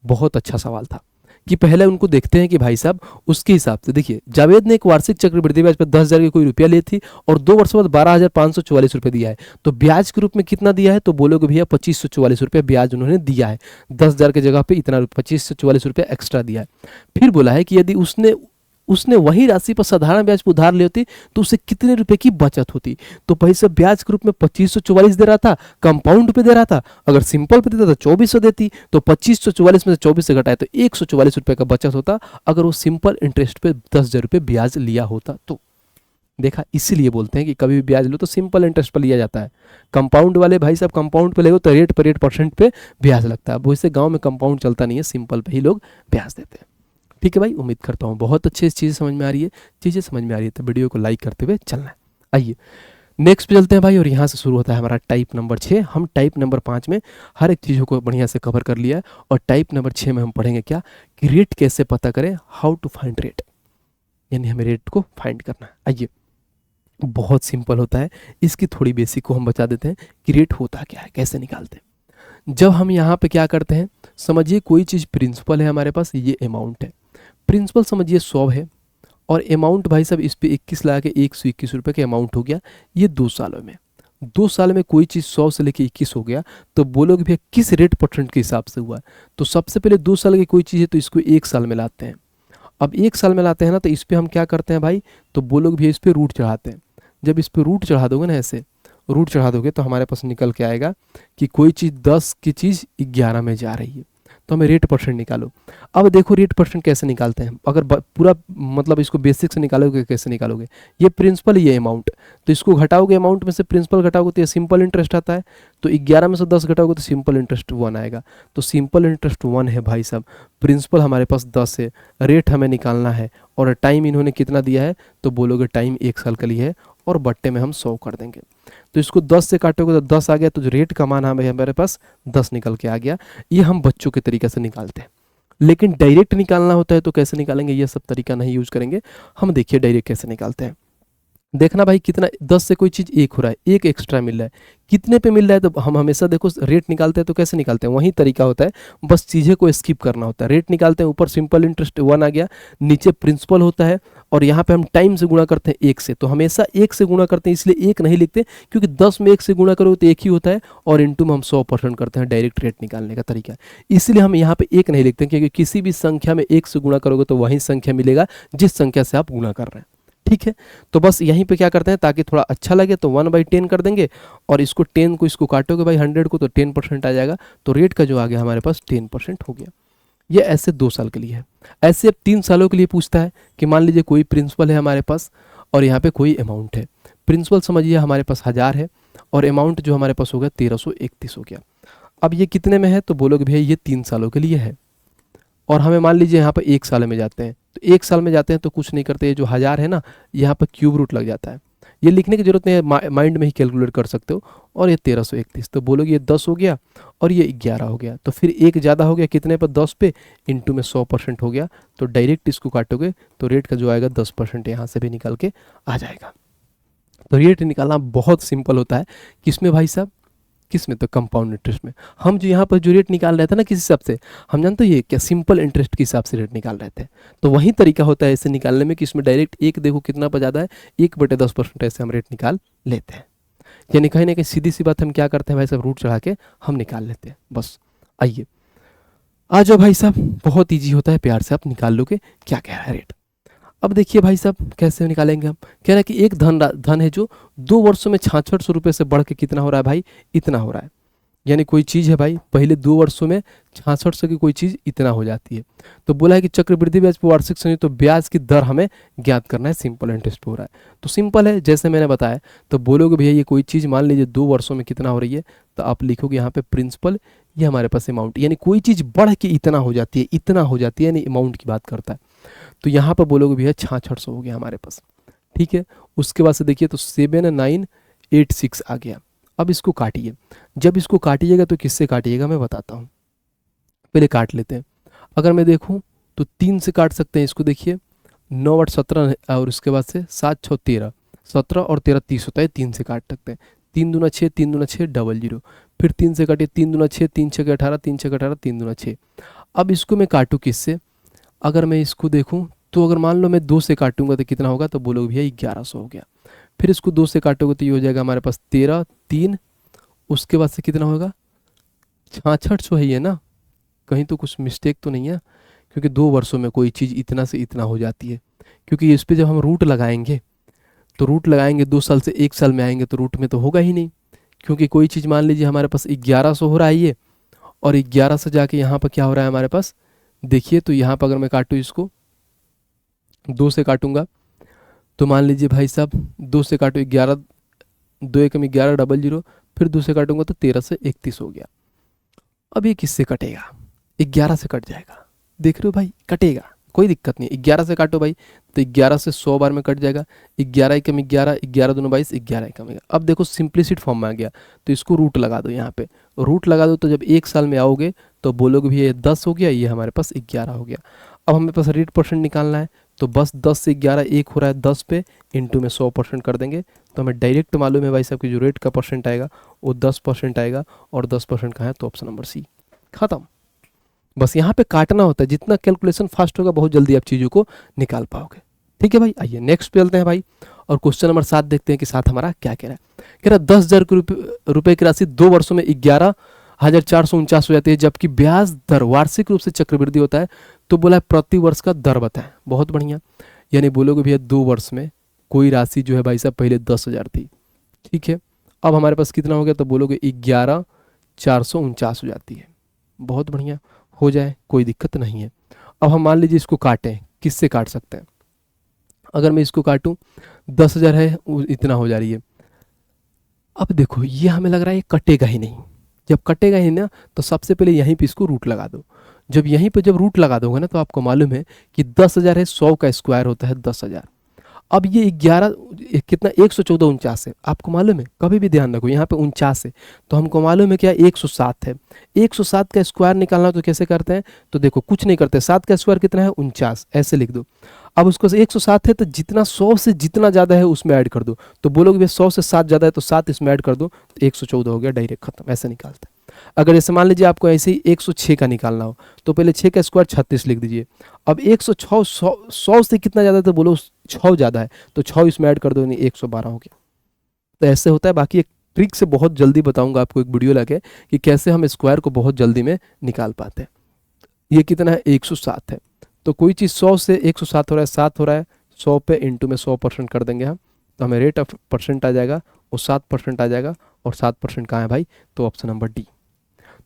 बहुत अच्छा सवाल था कि पहले उनको देखते हैं कि भाई साहब उसके हिसाब से। देखिए जावेद ने एक वार्षिक चक्रवृद्धि ब्याज पर 10,000 की कोई रुपया ली थी और 2 वर्षों बाद 12,544 रुपये दिया है, तो ब्याज के रूप में कितना दिया है, तो बोलोगे भैया 2544 रुपये ब्याज उन्होंने दिया है, 10,000 की जगह पे इतना 2544 रुपये एक्स्ट्रा दिया है। फिर बोला है कि यदि उसने वही राशि पर साधारण ब्याज पर उधार ली होती तो उसे कितने रुपए की बचत होती। तो भाई साहब ब्याज के रूप में 2544 दे रहा था, कंपाउंड पे दे रहा था, अगर सिंपल पे देता तो 2400 देती, तो 2544 में से 24 से घटाए तो 144 रुपए का बचत होता अगर वो सिंपल इंटरेस्ट पे 10,000 रुपये ब्याज लिया होता तो। देखा, इसीलिए बोलते हैं कि कभी भी ब्याज लो तो सिंपल इंटरेस्ट पर लिया जाता है। कंपाउंड वाले भाई साहब कंपाउंड पे ले तो रेट परसेंट पे ब्याज लगता है, वैसे गाँव में कंपाउंड चलता नहीं है, सिंपल पे ही लोग ब्याज देते हैं। ठीक है भाई, उम्मीद करता हूँ बहुत अच्छे से चीज़ें समझ में आ रही है। चीज़ें समझ में आ रही है तो वीडियो को लाइक करते हुए चलना है। आइए नेक्स्ट पे चलते हैं भाई, और यहाँ से शुरू होता है हमारा टाइप नंबर 6। हम टाइप नंबर 5 में हर एक चीज़ों को बढ़िया से कवर कर लिया है, और टाइप नंबर 6 में हम पढ़ेंगे क्या कि रेट कैसे पता करें, हाउ टू फाइंड रेट, यानी हमें रेट को फाइंड करना है। आइए, बहुत सिंपल होता है, इसकी थोड़ी बेसिक को हम बता देते हैं कि रेट होता क्या है, कैसे निकालते हैं। जब हम यहाँ पे क्या करते हैं, समझिए कोई चीज़ प्रिंसिपल है हमारे पास, ये अमाउंट है, प्रिंसिपल समझिए 100 है, और अमाउंट भाई साहब इस पे 21 लगा के 121 रुपये का अमाउंट हो गया। ये 2 सालों में, 2 साल में कोई चीज़ 100 से लेके 21 हो गया, तो बोलोगे भैया किस रेट परसेंट के हिसाब से हुआ है। तो सबसे पहले 2 साल की कोई चीज़ है तो इसको 1 साल में लाते हैं। अब 1 साल में लाते हैं ना, तो इस पर हम क्या करते हैं भाई, तो बोलोगे भैया इस पर रूट चढ़ाते हैं। जब इस पर रूट चढ़ा दोगे ना, ऐसे रूट चढ़ा दोगे तो हमारे पास निकल के आएगा कि कोई चीज़ 10 की चीज़ 11 में जा रही है, तो हमें रेट परसेंट निकालो। अब देखो रेट परसेंट कैसे निकालते हैं, अगर पूरा मतलब इसको बेसिक से निकालोगे कैसे निकालोगे, ये प्रिंसिपल ये अमाउंट, तो इसको घटाओगे अमाउंट में से प्रिंसिपल घटाओगे तो ये सिंपल इंटरेस्ट आता है, तो 11 में से 10 घटाओगे तो सिंपल इंटरेस्ट 1 आएगा। तो सिंपल इंटरेस्ट 1 है भाई साहब, प्रिंसिपल हमारे पास 10 है, रेट हमें निकालना है और टाइम इन्होंने कितना दिया है, तो बोलोगे टाइम 1 साल के लिए है और बट्टे में हम 100 कर देंगे। तो इसको 10 से काटोगे तो 10 आ गया, तो जो रेट का मान हमारे पास 10 निकल के आ गया। ये हम बच्चों के तरीके से निकालते हैं, लेकिन डायरेक्ट निकालना होता है तो कैसे निकालेंगे, ये सब तरीका नहीं यूज करेंगे हम। देखिए डायरेक्ट कैसे निकालते हैं, देखना भाई कितना 10 से कोई चीज़ 1 हो रहा है, 1 एक्स्ट्रा मिल रहा है, कितने पे मिल रहा है, तो हम हमेशा देखो रेट निकालते हैं तो कैसे निकालते हैं, वही तरीका होता है, बस चीज़ें को स्किप करना होता है। रेट निकालते हैं, ऊपर सिंपल इंटरेस्ट 1 आ गया, नीचे प्रिंसिपल होता है और यहाँ पे हम टाइम से गुणा करते हैं 1 से, तो हमेशा 1 से गुणा करते हैं, इसलिए 1 नहीं लिखते क्योंकि 10 में 1 से गुणा करोगे तो 1 ही होता है, और इंटू में हम 100% करते हैं, डायरेक्ट रेट निकालने का तरीका। इसलिए हम यहाँ पे 1 नहीं लिखते क्योंकि किसी भी संख्या में 1 से गुणा करोगे तो वही संख्या मिलेगा जिस संख्या से आप गुणा कर रहे हैं, ठीक है। तो बस यहीं पे क्या करते हैं, ताकि थोड़ा अच्छा लगे तो 1/10 कर देंगे, और इसको 10 को इसको काटोगे भाई 100 को तो 10% आ जाएगा, तो रेट का जो आ गया हमारे पास 10% हो गया। ये ऐसे 2 साल के लिए है। ऐसे अब 3 सालों के लिए पूछता है कि मान लीजिए कोई प्रिंसिपल है हमारे पास और यहाँ पे कोई अमाउंट है। प्रिंसिपल समझिए हमारे पास 1000 है और अमाउंट जो हमारे पास हो गया 1331 हो गया। अब ये कितने में है, तो बोलोगे भैया ये 3 सालों के लिए है, और हमें मान लीजिए यहाँ पर 1 साल में जाते हैं, तो 1 साल में जाते हैं तो कुछ नहीं करते, ये जो 1000 है ना यहाँ पर क्यूब रूट लग जाता है, ये लिखने की जरूरत नहीं है, माइंड में ही कैलकुलेट कर सकते हो। और ये 1331, तो बोलोगे ये 10 हो गया और ये 11 हो गया, तो फिर एक ज़्यादा हो गया कितने पर, 10 पे, इंटू में 100% हो गया, तो डायरेक्ट इसको काटोगे तो रेट का जो आएगा 10% यहाँ से भी निकल के आ जाएगा। तो रेट निकालना बहुत सिंपल होता है, किसमें भाई साहब, किसमें, तो कंपाउंड इंटरेस्ट में। हम जो यहाँ पर जो रेट निकाल रहे थे ना किस हिसाब से, हम जानते हो ये क्या सिंपल इंटरेस्ट के हिसाब से रेट निकाल रहे थे, तो वही तरीका होता है ऐसे निकालने में कि इसमें डायरेक्ट एक देखो कितना पर ज़्यादा है, 1/10% ऐसे हम रेट निकाल लेते हैं। यानी कहीं ना कहीं सीधी सी बात हम क्या करते हैं भाई साहब, रूट चढ़ा के हम निकाल लेते हैं बस। आइए आ जाओ भाई साहब, बहुत ईजी होता है, प्यार से आप निकाल लोगे क्या कह रहा है रेट। अब देखिए भाई साहब कैसे निकालेंगे हम, कह रहा है कि एक धन है जो 2 वर्षों में 6600 रुपये से बढ़ के कितना हो रहा है भाई, इतना हो रहा है। यानी कोई चीज़ है भाई पहले 2 वर्षों में 6600 की कोई चीज़ इतना हो जाती है, तो बोला है कि चक्रवृद्धि ब्याज पर वार्षिक समय, तो ब्याज की दर हमें ज्ञात करना है, सिंपल इंटरेस्ट हो रहा है। तो सिंपल है जैसे मैंने बताया, तो बोलोगे भैया ये कोई चीज़ मान लीजिए 2 वर्षों में कितना हो रही है, तो आप लिखोगे यहाँ पे प्रिंसिपल, ये हमारे पास अमाउंट, यानी कोई चीज़ बढ़ के इतना हो जाती है, इतना हो जाती है, यानी अमाउंट की बात करता है। तो यहाँ पर बोलोगे भैया 6600 हो गया हमारे पास, ठीक है। उसके बाद से देखिए तो 7986 आ गया। अब इसको काटिए, जब इसको काटिएगा तो किससे काटिएगा मैं बताता हूँ, पहले काट लेते हैं। अगर मैं देखूँ तो 3 से काट सकते हैं इसको, देखिए 9/8 17 और उसके बाद से 7 6 13, 17 और 13 30 होता है, 3 से काट सकते हैं। 3 दूना 6, 3 दूना 6 00, फिर 3 से काटिए, 3 दूना 6, 3 6 18, 3 6 18, 3 दूना 6। अब इसको मैं काटूँ किससे, अगर मैं इसको देखूं तो अगर मान लो मैं 2 से काटूंगा तो कितना होगा, तो बोलोगे भैया 1100 हो गया। फिर इसको 2 से काटोगे तो ये हो जाएगा हमारे पास 13 3, उसके बाद से कितना होगा 6600 है ये ना, कहीं तो कुछ मिस्टेक तो नहीं है, क्योंकि 2 वर्षों में कोई चीज़ इतना से इतना हो जाती है, क्योंकि इस पर जब हम रूट लगाएंगे तो रूट लगाएंगे 2 साल से 1 साल में आएंगे तो रूट में तो होगा ही नहीं, क्योंकि कोई चीज़ मान लीजिए हमारे पास 1100 हो रहा है ये, और 11 से जाके यहाँ पर क्या हो रहा है हमारे पास, देखिए तो यहाँ पर अगर मैं काटूँ इसको 2 से काटूंगा तो मान लीजिए भाई साहब 2 से काटो 11, 2 एकम 11 00, फिर 2 से काटूंगा तो 13 से 31 हो गया। अब ये किससे कटेगा, 11 से कट जाएगा, देख रहे हो भाई कटेगा, कोई दिक्कत नहीं, 11 से काटो भाई तो 11 से 100 बार में कट जाएगा, 11 एकम 11, 11 दूना 22, 11 एकम 11। अब देखो सिंप्लिसिट फॉर्म में आ गया, तो इसको रूट लगा दो, यहाँ पे रूट लगा दो, तो जब 1 साल में आओगे तो बोलोगे भी ये 10 हो गया, ये हमारे पास 11 हो गया। अब हमें पास रेट परसेंट निकालना है, तो बस 10 से 11 एक हो रहा है 10 पे, इंटू में 100% कर देंगे, तो हमें डायरेक्ट मालूम है भाई साहब की जो रेट का परसेंट आएगा वो 10% आएगा, और 10% कहाँ है, तो ऑप्शन नंबर सी, खत्म। बस यहाँ पे काटना होता है, जितना कैलकुलेशन फास्ट होगा बहुत जल्दी आप चीज़ों को निकाल पाओगे, ठीक है भाई। आइए नेक्स्ट पे चलते हैं भाई, और क्वेश्चन नंबर 7 देखते हैं कि 7 हमारा क्या कह रहा है। कह रहा है 10,000 रुपये की राशि 2 वर्षों में 11,449 हो जाती है, जबकि ब्याज दर वार्षिक रूप से चक्रवृद्धि होता है, तो बोला है प्रति वर्ष का दर बताएं। बहुत बढ़िया, यानी बोलोगे भैया 2 वर्ष में कोई राशि जो है भाई साहब पहले 10,000 थी, ठीक है, अब हमारे पास कितना हो गया, तो बोलोगे 11,449 हो जाती है। बहुत बढ़िया, हो जाए, कोई दिक्कत नहीं है। अब हम मान लीजिए इसको काटें, किससे काट सकते हैं? अगर मैं इसको काटूं, 10,000 है, इतना हो जा रही है। अब देखो ये हमें लग रहा है ये कटेगा ही नहीं। जब कटेगा ही ना, तो सबसे पहले यहीं पे इसको रूट लगा दो। जब यहीं पे जब रूट लगा दोगे ना, तो आपको मालूम है कि 10,000 है, 100 का स्क्वायर होता है 10,000। अब ये 11 कितना, 114 है, आपको मालूम है, कभी भी ध्यान रखो यहाँ पे 49 है, तो हमको मालूम है क्या, 107 है। 107 का स्क्वायर निकालना तो कैसे करते हैं? तो देखो कुछ नहीं करते, 7 का स्क्वायर कितना है, 49, ऐसे लिख दो। अब उसको 107 है, तो जितना 100 से जितना ज़्यादा है उसमें ऐड कर दो। तो बोलोगे भैया 100 से 7 ज़्यादा है, तो 7 इसमें ऐड कर दो, तो 114 हो गया, डायरेक्ट खत्म, ऐसे निकालते हैं। अगर जैसे मान लीजिए आपको ऐसे ही 106 का निकालना हो, तो पहले 6 का स्क्वायर 36 लिख दीजिए। अब 106 100 से कितना ज़्यादा है, तो बोलो 6 ज़्यादा है, तो 6 इसमें ऐड कर दो, नहीं 112 हो गया। तो ऐसे होता है। बाकी एक ट्रिक से बहुत जल्दी बताऊंगा आपको, एक वीडियो लगे कि कैसे हम स्क्वायर को बहुत जल्दी में निकाल पाते हैं। ये कितना है, 107 है। तो कोई चीज़ 100 से 107 हो रहा है, 7 हो रहा है, 100 पे इंटू में 100% कर देंगे हम, तो हमें रेट ऑफ परसेंट आ जाएगा, वो 7% आ जाएगा। और 7% कहाँ है भाई? तो ऑप्शन नंबर डी।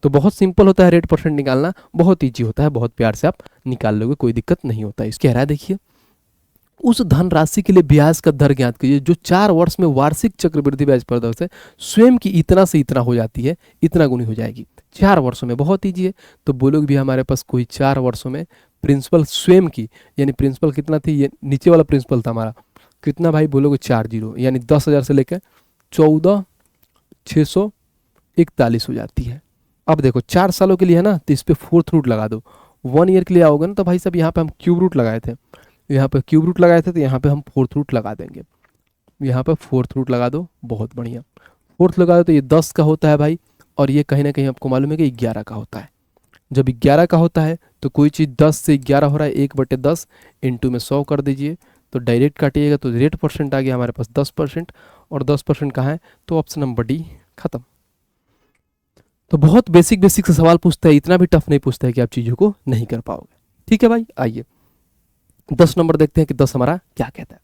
तो बहुत सिंपल होता है रेट परसेंट निकालना, बहुत ईजी होता है, बहुत प्यार से आप निकाल लोगे, कोई दिक्कत नहीं होता है। इसके कह रहा है देखिए, उस धन राशि के लिए ब्याज का दर ज्ञात कीजिए जो 4 वर्ष में वार्षिक चक्रवृद्धि ब्याज पर दर से स्वयं की इतना से इतना हो जाती है, इतना गुनी हो जाएगी 4 वर्षों में। बहुत ईजी है। तो बोलोगे भी हमारे पास कोई 4 वर्षों में प्रिंसिपल स्वयं की, यानी प्रिंसिपल कितना थी, ये नीचे वाला प्रिंसिपल था हमारा, कितना भाई? बोलोगे 4 जीरो, यानी 10,000 से लेकर 14,641 हो जाती है। अब देखो 4 सालों के लिए है ना, तो इस पर 4th रूट लगा दो। 1 ईयर के लिए आओगे ना, तो भाई साहब यहाँ पे हम क्यूब रूट लगाए थे, यहाँ पे क्यूब रूट लगाए थे, तो यहाँ पे हम 4th रूट लगा देंगे। यहाँ पे 4th रूट लगा दो, बहुत बढ़िया। 4th लगा दो तो ये 10 का होता है भाई, और ये कहीं ना कहीं आपको मालूम है कि 11 का होता है। जब 11 का होता है तो कोई चीज़ 10 से 11 हो रहा है, 1/10 इंटू में 100 कर दीजिए, तो डायरेक्ट काटिएगा, तो रेट परसेंट आ गया हमारे पास 10%। और 10% कहाँ है? तो ऑप्शन नंबर डी, खत्म। तो बहुत बेसिक बेसिक से सवाल पूछता है, इतना भी टफ नहीं पूछता है कि आप चीज़ों को नहीं कर पाओगे। ठीक है भाई, आइए 10 नंबर देखते हैं कि 10 हमारा क्या कहता है।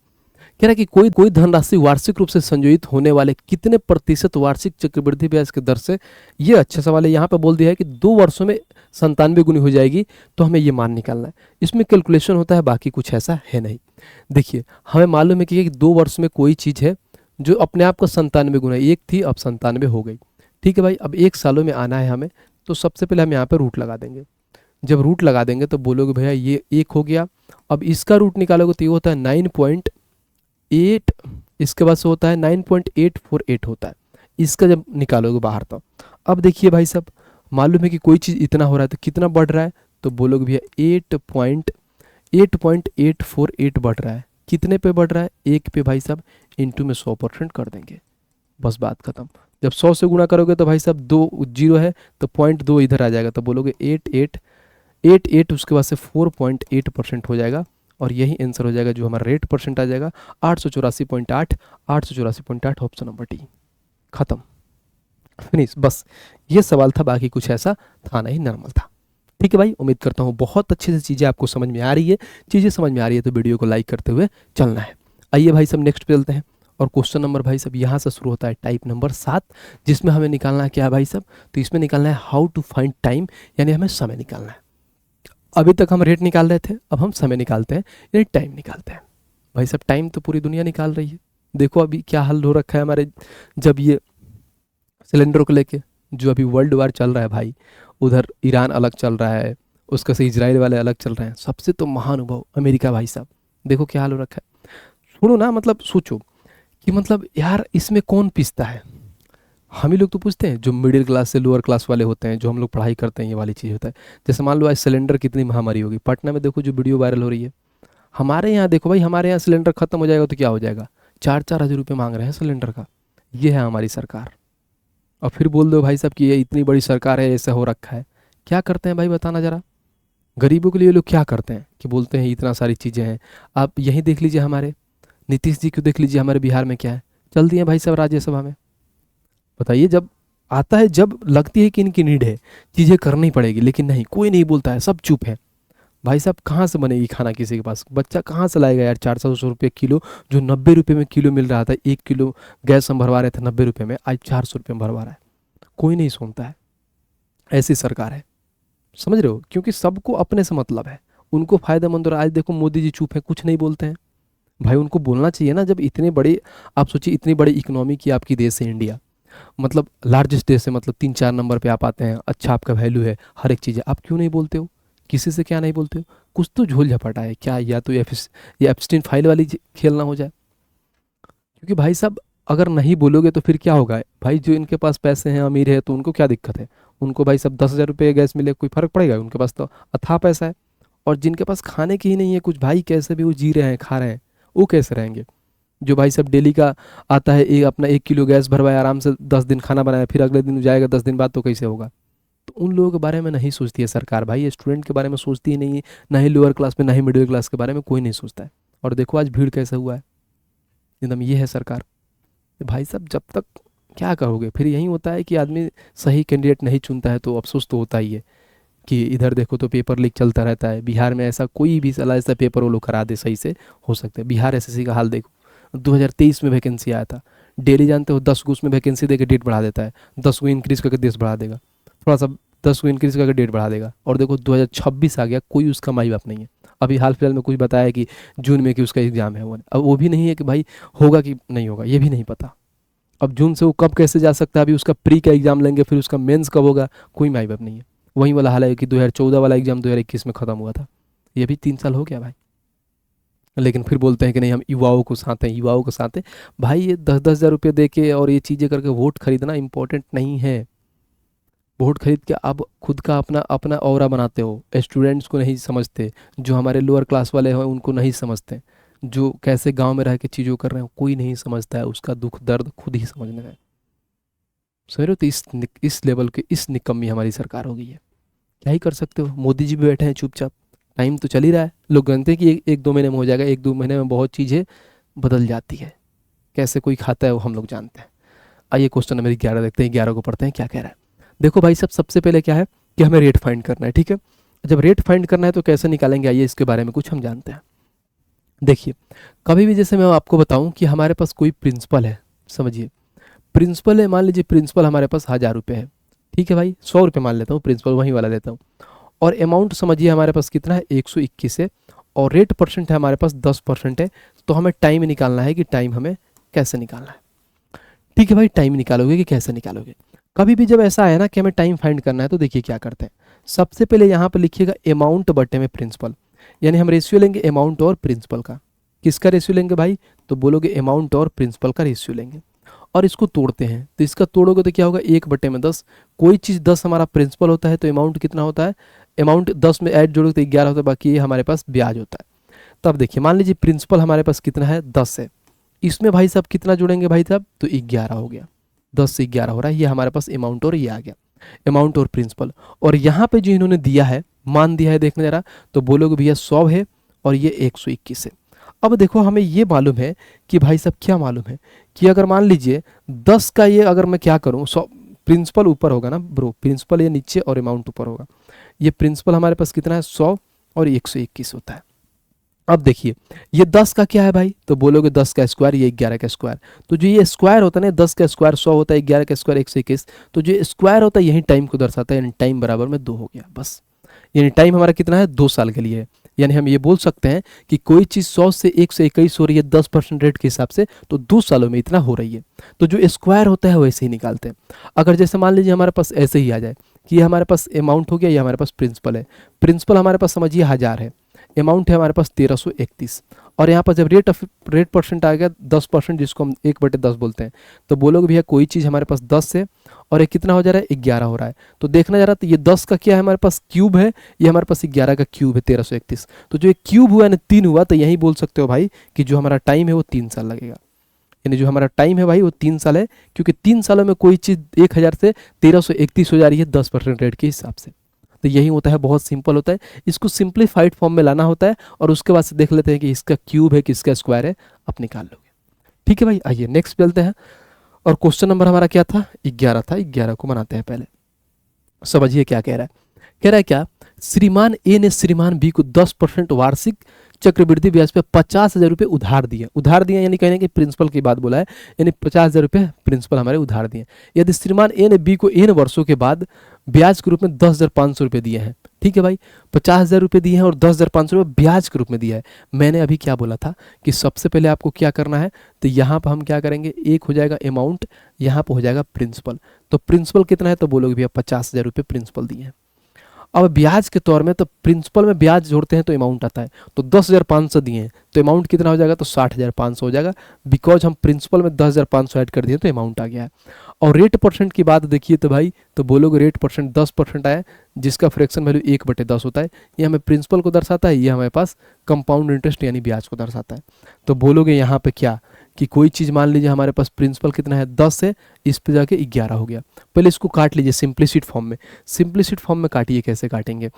कह रहा है कि कोई कोई धनराशि वार्षिक रूप से संयोजित होने वाले कितने प्रतिशत वार्षिक चक्रवृद्धि ब्याज की दर से, ये अच्छा सवाल है। यहाँ पे बोल दिया है कि 2 वर्षों में 97 गुनी हो जाएगी, तो हमें ये मान निकालना है। इसमें कैलकुलेशन होता है, बाकी कुछ ऐसा है नहीं। देखिए हमें मालूम है कि 2 वर्ष में कोई चीज़ है जो अपने आप को 97 गुना, एक थी अब 97 हो गई। ठीक है भाई, अब 1 सालों में आना है हमें, तो सबसे पहले हम यहाँ पर रूट लगा देंगे। जब रूट लगा देंगे तो बोलोगे भैया ये 1 हो गया। अब इसका रूट निकालोगे तो ये होता है 9.8, इसके बाद से होता है 9.848 होता है। इसका जब निकालोगे बाहर, तो अब देखिए भाई साहब, मालूम है कि कोई चीज़ इतना हो रहा है तो कितना बढ़ रहा है, तो बोलोगे भैया 8.848 बढ़ रहा है। कितने पे बढ़ रहा है? 1 पे भाई साहब, इंटू में 100% कर देंगे, बस बात खत्म। जब 100 से गुणा करोगे तो भाई साहब 2 जीरो है, तो 0.2 इधर आ जाएगा, तो बोलोगे 88, उसके बाद से 4.8% हो जाएगा, और यही आंसर हो जाएगा जो हमारा रेट परसेंट आ जाएगा 884.8, 884.8, ऑप्शन नंबर डी, खत्म, फिनिश। बस ये सवाल था, बाकी कुछ ऐसा था नहीं, नॉर्मल था। ठीक है भाई, उम्मीद करता हूँ बहुत अच्छे से चीज़ें आपको समझ में आ रही है। चीज़ें समझ में आ रही है तो वीडियो को लाइक करते हुए चलना है। आइए भाई सब नेक्स्ट पे चलते हैं, और क्वेश्चन नंबर भाई साहब यहाँ से शुरू होता है टाइप नंबर 7, जिसमें हमें निकालना है क्या है भाई साहब? तो इसमें निकालना है हाउ टू फाइंड टाइम, यानी हमें समय निकालना है। अभी तक हम रेट निकाल रहे थे, अब हम समय निकालते हैं, यानी टाइम निकालते हैं। भाई साहब टाइम तो पूरी दुनिया निकाल रही है। देखो अभी क्या हाल हो रखा है हमारे, जब ये सिलेंडर को लेके जो अभी वर्ल्ड वार चल रहा है भाई, उधर ईरान अलग चल रहा है, उसका से इजराइल वाले अलग चल रहे हैं, सबसे तो महानुभाव अमेरिका भाई साहब, देखो क्या हाल हो रखा है। सुनो ना, मतलब सोचो कि मतलब यार इसमें कौन पिसता है? हम ही लोग तो पूछते हैं, जो मिडिल क्लास से लोअर क्लास वाले होते हैं, जो हम लोग पढ़ाई करते हैं, ये वाली चीज़ होता है। जैसे मान लो आज सिलेंडर कितनी महामारी होगी, पटना में देखो जो वीडियो वायरल हो रही है। हमारे यहाँ देखो भाई, हमारे यहाँ सिलेंडर खत्म हो जाएगा तो क्या हो जाएगा, 4-4 हज़ार रुपये मांग रहे हैं सिलेंडर का। ये है हमारी सरकार। और फिर बोल दो भाई साहब कि ये इतनी बड़ी सरकार है, ऐसा हो रखा है। क्या करते हैं भाई, बताना ज़रा। गरीबों के लिए लोग क्या करते हैं कि बोलते हैं इतना सारी चीज़ें हैं। आप यहीं देख लीजिए, हमारे नीतीश जी को देख लीजिए, हमारे बिहार में क्या है, चल दिए भाई साहब राज्यसभा में। बताइए, जब आता है, जब लगती है कि इनकी नीड है, चीज़ें करनी पड़ेगी, लेकिन नहीं, कोई नहीं बोलता है, सब चुप है। भाई साहब कहाँ से बनेगी खाना किसी के पास? बच्चा कहाँ से लाएगा यार 400 रुपये किलो, जो 90 रुपये में किलो मिल रहा था। 1 किलो गैस हम भरवा रहे थे 90 रुपये में, आज 400 रुपये में भरवा रहा है। कोई नहीं सुनता है, ऐसी सरकार है। समझ रहे हो, क्योंकि सबको अपने से मतलब है, उनको फायदेमंद हो रहा है। आज देखो मोदी जी चुप है, कुछ नहीं बोलते हैं। भाई उनको बोलना चाहिए ना, जब इतने बड़े, आप सोचिए इतनी बड़ी इकोनॉमी की आपकी देश है इंडिया, मतलब लार्जेस्ट देश है, मतलब 3-4 नंबर पे आप आते हैं, अच्छा आपका वैल्यू है, हर एक चीज़ है, आप क्यों नहीं बोलते हो? किसी से क्या नहीं बोलते हो? कुछ तो झोल झपाटा है क्या, या तो ये एप्स्टीन फाइल वाली खेलना हो जाए। क्योंकि भाई साहब अगर नहीं बोलोगे तो फिर क्या होगा भाई, जो इनके पास पैसे हैं, अमीर है, तो उनको क्या दिक्कत है? उनको भाई सब 10,000 रुपये गैस मिले, कोई फर्क पड़ेगा? उनके पास तो अथाह पैसा है। और जिनके पास खाने की ही नहीं है कुछ, भाई कैसे भी वो जी रहे हैं, खा रहे हैं, वो कैसे रहेंगे? जो भाई सब डेली का आता है, एक अपना 1 किलो गैस भरवाए, आराम से 10 दिन खाना बनाया, फिर अगले दिन जाएगा 10 दिन बाद, तो कैसे होगा? तो उन लोगों के बारे में नहीं सोचती है सरकार भाई, स्टूडेंट के बारे में सोचती ही नहीं है, ना ही लोअर क्लास में, ना ही मिडिल क्लास के बारे में कोई नहीं सोचता है। और देखो आज भीड़ कैसे हुआ है, एकदम ये है सरकार। तो भाई साहब जब तक क्या करोगे? फिर यही होता है कि आदमी सही कैंडिडेट नहीं चुनता है, तो अफसोस तो होता ही है कि इधर देखो तो पेपर लीक चलता रहता है। बिहार में ऐसा कोई भी साला ऐसा पेपर वो लोग करा दे सही से, हो सकता है। बिहार एसएससी का हाल देखो, 2023 में वैकेंसी आया था, डेली जानते हो 10 को उसमें वैकेंसी देकर डेट बढ़ा देता है, 10 को इंक्रीज करके देश बढ़ा देगा, थोड़ा सा 10 को इंक्रीज करके डेट बढ़ा देगा। और देखो 2026 आ गया, कोई उसका माई बाप नहीं है। अभी हाल फिलहाल में कुछ बताया कि जून में कि उसका एग्जाम है, वो अब वो भी नहीं है कि भाई होगा कि नहीं होगा, ये भी नहीं पता। अब जून से वो कब कैसे जा सकता है, अभी उसका प्री का एग्जाम लेंगे, फिर उसका मेंस कब होगा, कोई माई बाप नहीं है। वही वाला हाल है कि 2014 वाला एग्जाम 2021 में ख़त्म हुआ था, ये भी 3 साल हो गया भाई। लेकिन फिर बोलते हैं कि नहीं हम युवाओं को साथ हैं, युवाओं के साथ हैं। भाई ये 10-10 हज़ार रुपये दे के और ये चीज़ें करके वोट खरीदना इंपॉर्टेंट नहीं है। वोट खरीद के आप खुद का अपना अपना ऑरा बनाते हो, स्टूडेंट्स को नहीं समझते, जो हमारे लोअर क्लास वाले हैं उनको नहीं समझते, जो कैसे गांव में रह के चीज़ों कर रहे हैं कोई नहीं समझता है, उसका दुख दर्द खुद ही समझना है। समझ रहे हो? तो इस लेवल के इस निकम्मी हमारी सरकार हो गई है। क्या ही कर सकते हो, मोदी जी भी बैठे हैं चुपचाप, टाइम तो चल ही रहा है। लोग जानते हैं कि 1-2 महीने में हो जाएगा, 1-2 महीने में बहुत चीज़ें बदल जाती है। कैसे कोई खाता है वो हम लोग जानते हैं। आइए क्वेश्चन नंबर 11 देखते हैं, 11 को पढ़ते हैं क्या कह रहा है। देखो भाई सब सबसे पहले क्या है कि हमें रेट फाइंड करना है, ठीक है। जब रेट फाइंड करना है तो कैसे निकालेंगे, आइए इसके बारे में कुछ हम जानते हैं। देखिए कभी भी जैसे मैं आपको बताऊं कि हमारे पास कोई प्रिंसिपल है, समझिए प्रिंसिपल है, मान लीजिए प्रिंसिपल हमारे पास 1,000 रुपये है, ठीक है भाई, 100 रुपये मान लेता हूँ, प्रिंसिपल वही वाला लेता हूँ। और अमाउंट समझिए हमारे पास कितना है, 121 है, और रेट परसेंट है हमारे पास 10% है। तो हमें टाइम निकालना है कि टाइम हमें कैसे निकालना है। ठीक है भाई, टाइम निकालोगे कि कैसे निकालोगे? कभी भी जब ऐसा आया ना कि हमें टाइम फाइंड करना है, तो देखिए क्या करते हैं। सबसे पहले यहाँ पर लिखिएगा अमाउंट बटे में प्रिंसिपल, यानी हम रेशियो लेंगे अमाउंट और प्रिंसिपल का। किसका रेशियो लेंगे भाई? तो बोलोगे अमाउंट और प्रिंसिपल का रेशियो लेंगे। और इसको तोड़ते हैं, तो इसका तोड़ोगे तो क्या होगा, 1/10। कोई चीज़ 10 हमारा प्रिंसिपल होता है तो अमाउंट कितना होता है, अमाउंट 10 में ऐड जोड़ोगे तो 11 होता है, बाकी ये हमारे पास ब्याज होता है। तब देखिए मान लीजिए प्रिंसिपल हमारे पास कितना है, 10 है, इसमें भाई साहब कितना जोड़ेंगे भाई साहब, तो 11 हो गया, 10 से 11 हो रहा है, ये हमारे पास अमाउंट और ये आ गया अमाउंट और प्रिंसिपल। और यहाँ पे जो इन्होंने दिया है, मान दिया है, देखने जरा, तो बोलोगे भैया 100 है और ये 121 है। अब देखो हमें ये मालूम है कि भाई साहब क्या मालूम है कि अगर मान लीजिए 10 का ये अगर मैं क्या करूँ, 100 प्रिंसिपल ऊपर होगा ना ब्रो, प्रिंसिपल ये नीचे और अमाउंट ऊपर होगा। ये प्रिंसिपल हमारे पास कितना है, 100 और 121 होता है। अब देखिए ये 10 का क्या है भाई, तो बोलोगे 10 का स्क्वायर, ये 11 का स्क्वायर। तो जो ये स्क्वायर होता है ना, 10 का स्क्वायर 100 होता है, 11 का स्क्वायर 121, तो जो स्क्वायर होता है यही टाइम को दर्शाता है, यानी टाइम बराबर में 2 हो गया बस। यानी टाइम हमारा कितना है, 2 साल के लिए है। यानी हम ये बोल सकते हैं कि कोई चीज़ 100 से 121 हो रही है 10% रेट के हिसाब से, तो 2 सालों में इतना हो रही है। तो जो स्क्वायर होता है वैसे ही निकालते हैं। अगर जैसे मान लीजिए हमारे पास ऐसे ही आ जाए कि ये हमारे पास अमाउंट हो गया, ये हमारे पास प्रिंसिपल है, प्रिंसिपल हमारे पास समझिए 1000 है, अमाउंट है हमारे पास 1331, और यहाँ पर जब रेट परसेंट आ गया 10%, जिसको हम 1/10 बोलते हैं, तो बोलोगे भैया कोई चीज़ हमारे पास 10 है और ये कितना हो जा रहा है, 11 हो रहा है। तो देखना जा रहा है, तो ये 10 का क्या है हमारे पास, क्यूब है, ये हमारे पास 11 का क्यूब है 1331। तो जो ये क्यूब हुआ ना 3 हुआ, तो यही बोल सकते हो भाई कि जो हमारा टाइम है वो 3 साल लगेगा। यानी जो हमारा टाइम है भाई वो 3 साल है, क्योंकि 3 सालों में कोई चीज़ 1000 से 1331 हो जा रही है 10% रेट के हिसाब से। तो यही होता है, बहुत सिंपल होता है, इसको सिंप्लीफाइड फॉर्म में लाना होता है, और उसके बाद से देख लेते हैं कि इसका क्यूब है किसका स्क्वायर है, आप निकाल लोगे। ठीक है भाई, आइए नेक्स्ट चलते हैं। और क्वेश्चन नंबर हमारा क्या था, 11 था, 11 को बनाते हैं पहले। समझिए क्या कह रहा है, कह रहा है क्या श्रीमान ए ने श्रीमान बी को 10% वार्षिक चक्रवृद्धि ब्याज पे 50,000 रुपये उधार दिए यानी कहने कि प्रिंसिपल की बात बोला है, यानी 50,000 रुपये प्रिंसिपल हमारे उधार दिए। यदि श्रीमान ए ने बी को इन वर्षों के बाद ब्याज के रूप में 10,500 रुपये दिए हैं, ठीक है भाई, 50,000 रुपये दिए हैं और 10,500 रुपये ब्याज के रूप में दिया है। मैंने अभी क्या बोला था कि सबसे पहले आपको क्या करना है, तो यहाँ पर हम क्या करेंगे, एक हो जाएगा अमाउंट, यहाँ पर हो जाएगा प्रिंसिपल। तो प्रिंसिपल कितना है, तो बोलोगे भैया 50,000 रुपये प्रिंसिपल दिए हैं। अब ब्याज के तौर में तो प्रिंसिपल में ब्याज जोड़ते हैं तो अमाउंट आता है, तो 10,500 दिए हैं तो अमाउंट कितना हो जाएगा, तो 60,500 हो जाएगा, बिकॉज हम प्रिंसिपल में 10,500 ऐड कर दिए तो अमाउंट आ गया है। और रेट परसेंट की बात देखिए तो भाई, तो बोलोगे रेट परसेंट 10% आया, जिसका फ्रैक्शन वैल्यू 1/10 होता है। ये हमें प्रिंसिपल को दर्शाता है, ये हमारे पास कंपाउंड इंटरेस्ट यानी ब्याज को दर्शाता है। तो बोलोगे यहाँ पे क्या कि कोई चीज़ मान लीजिए हमारे पास प्रिंसिपल कितना है 10 है, इस पे जाके 11 हो गया। पहले इसको काट लीजिए सिंप्लिसिट फॉर्म में, सिंप्लिसिट फॉर्म में काटिए, कैसे काटेंगे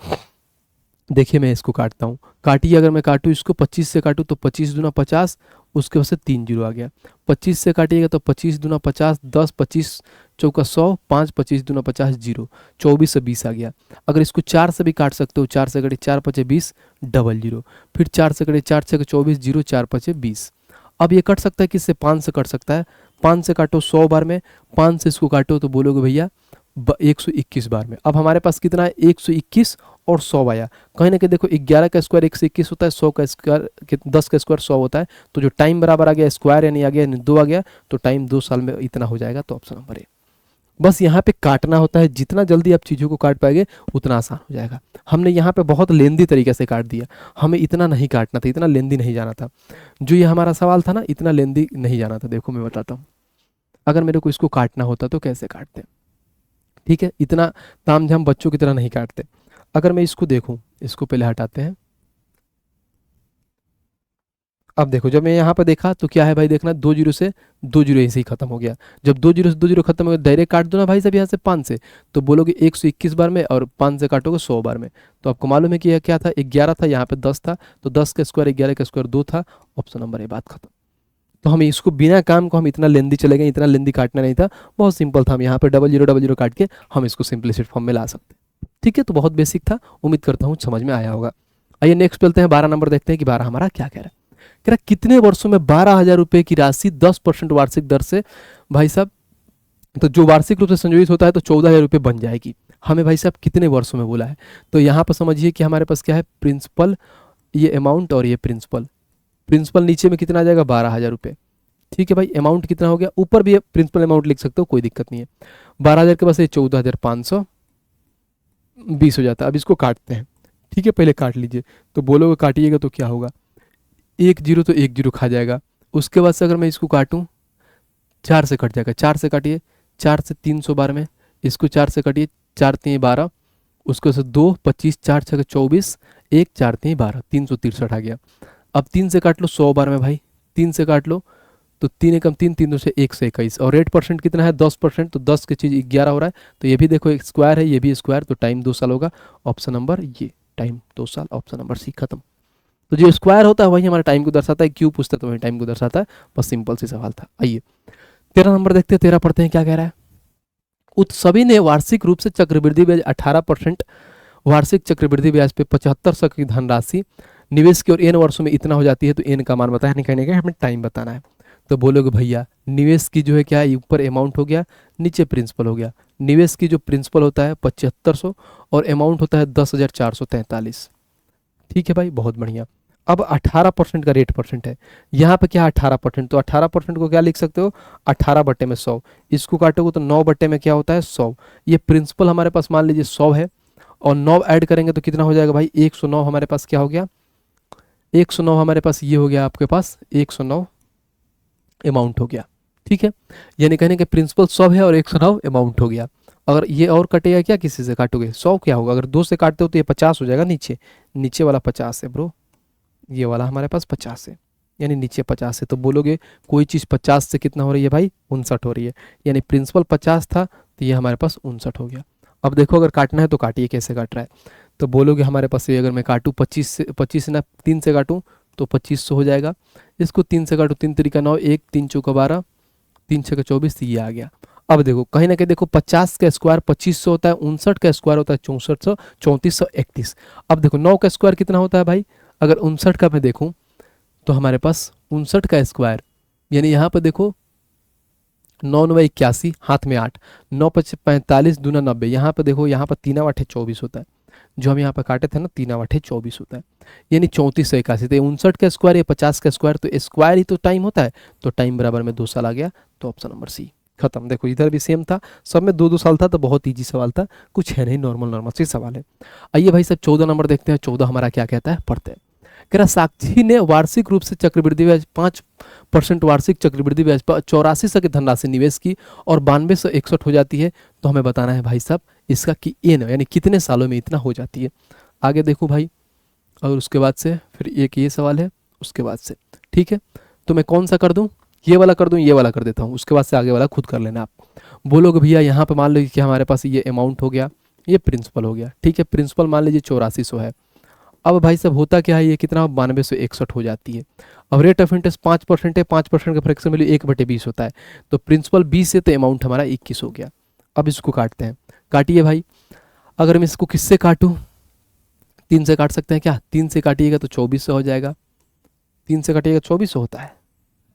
देखिए, मैं इसको काटता हूँ, काटिए। अगर मैं काटूँ इसको 25 से काटूँ तो 25 दूना 50, उसके बाद से 3 जीरो आ गया। 25 से काटिएगा तो 25 दूना 50, 10 25 चौका 100, 5 25 दूना 50 जीरो, 24 से 20 आ गया। अगर इसको 4 से भी काट सकते हो, 4 से कटे 4 5 20 डबल जीरो, फिर 4 से कटे 4 6 24 जीरो, 4 5 20। अब ये कट सकता है किससे, 5 से कट सकता है, 5 से काटो 100 बार में, 5 से इसको काटो तो बोलोगे भैया 121 बार में। अब हमारे पास कितना है, 121 और 100 आया। कहीं ना कहीं देखो 11 का स्क्वायर 121 होता है, 100 का स्क्वायर 10 का स्क्वायर 100 होता है, तो जो टाइम बराबर आ गया स्क्वायर यानी आ गया 2 आ गया, तो टाइम 2 साल में इतना हो जाएगा। तो ऑप्शन नंबर ए। बस यहाँ पे काटना होता है, जितना जल्दी आप चीज़ों को काट पाएंगे उतना आसान हो जाएगा। हमने यहाँ पे बहुत लेंदी तरीके से काट दिया, हमें इतना नहीं काटना था, इतना लेंदी नहीं जाना था। जो ये हमारा सवाल था ना, इतना लेंदी नहीं जाना था। देखो मैं बताता हूँ, अगर मेरे को इसको काटना होता तो कैसे काटते, ठीक है, इतना तामझाम बच्चों की तरह नहीं काटते। अगर मैं इसको देखूं, इसको पहले हटाते हैं। अब देखो जब मैं यहाँ पर देखा तो क्या है भाई, देखना 2 जीरो से 2 जीरो ऐसे ही खत्म हो गया। जब 2 जीरो से 2 जीरो खत्म हो गया, डायरेक्ट काट दो ना भाई साहब यहाँ से 5 से, तो बोलोगे 121 बार में, और 5 से काटोगे 100 बार में। तो आपको मालूम है कि यह क्या था, 11 था, यहाँ पे 10 था, तो 10 का स्क्वायर 11 का स्क्वायर 2 था। ऑप्शन नंबर ए, बात खत्म। तो हम इसको बिना काम को हम इतना लेंदी चले गए, इतना लेंदी काटना नहीं था, बहुत सिंपल था। हम यहाँ पे डबल जीरो काट के हम इसको सिंपलिसिट फॉर्म में ला सकते, ठीक है। तो बहुत बेसिक था, उम्मीद करता हूँ समझ में आया होगा। आइए नेक्स्ट चलते हैं, 12 नंबर देखते हैं कि 12 हमारा क्या कह रहा है। कह रहा कितने वर्षों में 12,000 रुपये की राशि 10% वार्षिक दर से, भाई साहब तो जो वार्षिक रूप से संयोजित होता है तो 14,000 रुपये बन जाएगी। हमें भाई साहब कितने वर्षों में बोला है, तो यहाँ पर समझिए कि हमारे पास क्या है, प्रिंसिपल, ये अमाउंट और ये प्रिंसिपल। प्रिंसिपल नीचे में कितना आ जाएगा, 12,000 रुपये, ठीक है भाई। अमाउंट कितना हो गया, ऊपर भी प्रिंसिपल अमाउंट लिख सकते हो, कोई दिक्कत नहीं है। 12,000 के पास ये 14,520 हो जाता है। अब इसको काटते हैं, ठीक है, पहले काट लीजिए। तो बोलोगे काटिएगा तो क्या होगा, 1 जीरो तो 1 जीरो खा जाएगा। उसके बाद से अगर मैं इसको काटूं, 4 से कट जाएगा, 4 से काटिए, 4 से 300 बार में, इसको 4 से काटिए, 4 3 12, उसको से 2 25, 4 6 24, 1 4 3 12, 363 आ गया। अब 3 से काट लो 100 बार में भाई, 3 से काट लो तो 3 एकम 3, 3 से 121, और रेट परसेंट कितना है 10%, तो 10 की चीज़ 11 हो रहा है। तो ये भी देखो एक स्क्वायर है, ये भी स्क्वायर, तो टाइम 2 साल होगा। ऑप्शन नंबर ये, टाइम 2 साल, ऑप्शन नंबर सी खत्म। तो जो स्क्वायर होता है वही हमारा टाइम को दर्शाता है, क्यों पूछता है तो वही टाइम को दर्शाता है, बस सिंपल सी सवाल था। आइए 13 नंबर देखते हैं, 13 पढ़ते हैं क्या कह रहा है। सभी ने वार्षिक रूप से चक्रवृद्धि ब्याज 18%, वार्षिक चक्रवृद्धि ब्याज पे 75 की धनराशि निवेश की और एन वर्षों में इतना हो जाती है, तो एन का मान बताया नहीं, कहने का हमें टाइम बताना है। तो बोलोगे भैया निवेश की जो है क्या है, ऊपर अमाउंट हो गया, नीचे प्रिंसिपल हो गया। निवेश की जो प्रिंसिपल होता है 7500 और अमाउंट होता है 10,443, ठीक है भाई, बहुत बढ़िया। अब 18% का रेट परसेंट है, यहाँ पे क्या 18%, तो 18% को क्या लिख सकते हो, 18/100। इसको काटोगे तो 9 में क्या होता है 100। ये प्रिंसिपल हमारे पास मान लीजिए 100 है, और 9 ऐड करेंगे तो कितना हो जाएगा भाई, 109 हमारे पास क्या हो गया, 109 हमारे पास ये हो गया, आपके पास 109 अमाउंट हो गया, ठीक है। यानी कहने के प्रिंसिपल 100 है और 109 अमाउंट हो गया। अगर ये और कटेगा क्या, किसी से काटोगे 100 क्या होगा, अगर 2 से काटते हो तो ये 50 हो जाएगा, नीचे वाला 50 है ब्रो, ये वाला हमारे पास 50 है, यानी नीचे 50 है। तो बोलोगे कोई चीज़ 50 से कितना हो रही है भाई, 59 हो रही है, यानी प्रिंसिपल 50 था तो ये हमारे पास 59 हो गया। अब देखो अगर काटना है तो काटिए, कैसे काट रहा है, तो बोलोगे हमारे पास ये अगर मैं काटूँ 25 से ना 3 से काटूँ तो 2500 हो जाएगा। इसको 3 से काटो, 3 तरीका 9, 1 3 चौका 12, 3 6 24, ये आ गया। अब देखो कहीं ना कहीं देखो 50 का स्क्वायर 2500 होता है, 59 का स्क्वायर होता है 6400, 3431। अब देखो 9 का स्क्वायर कितना होता है भाई, अगर 59 का मैं देखूं तो हमारे पास 59 का स्क्वायर, यानी यहाँ पर देखो 9 9 81, हाथ में 8, 9 5 45 दूना 90, यहाँ पर देखो यहाँ पर 3 8 24 होता है, जो हम यहाँ पर काटे थे ना 3 8 24 होता है, यानी 3481। तो 59 का स्क्वायर या 50 का स्क्वायर, तो स्क्वायर ही तो टाइम होता है, तो टाइम बराबर में 2 साल आ गया, तो ऑप्शन नंबर सी खत्म। देखो इधर भी सेम था, सब में 2 2 साल था, तो बहुत ईजी सवाल था, कुछ है नहीं, नॉर्मल नॉर्मल सी सवाल है। आइए भाई सब 14 नंबर देखते हैं, 14 हमारा क्या कहता है, पढ़ते हैं। कह रहा साक्षी ने वार्षिक रूप से चक्रवृद्धि ब्याज 5% वार्षिक चक्रवृद्धि ब्याज पर 84 की धनराशि निवेश की और 9261 हो जाती है, तो हमें बताना है भाई साहब इसका कि एन यानी कितने सालों में इतना हो जाती है। आगे देखो भाई, और उसके बाद से फिर एक ये सवाल है, उसके बाद से ठीक है, तो मैं कौन सा कर दूं, ये वाला कर दूं, ये वाला कर देता हूँ, उसके बाद से आगे वाला खुद कर लेना आप। बोलोगे भैया यहाँ पे मान लो कि हमारे पास ये अमाउंट हो गया, ये प्रिंसिपल हो गया, ठीक है, प्रिंसिपल मान लीजिए 8400 है। अब भाई साहब होता क्या है, ये कितना 9261 हो जाती है। अब रेट ऑफ इंटरेस्ट 5% है, 5% का फ्रैक्शन वैल्यू 1/20 होता है, तो प्रिंसिपल 20 है, तो अमाउंट हमारा 21 हो गया। अब इसको काटते हैं, काटिए भाई। अगर मैं इसको किससे काटूँ, 3 से काट सकते हैं क्या, 3 से काटिएगा तो 2400 हो जाएगा, 3 से काटिएगा 2400 होता है,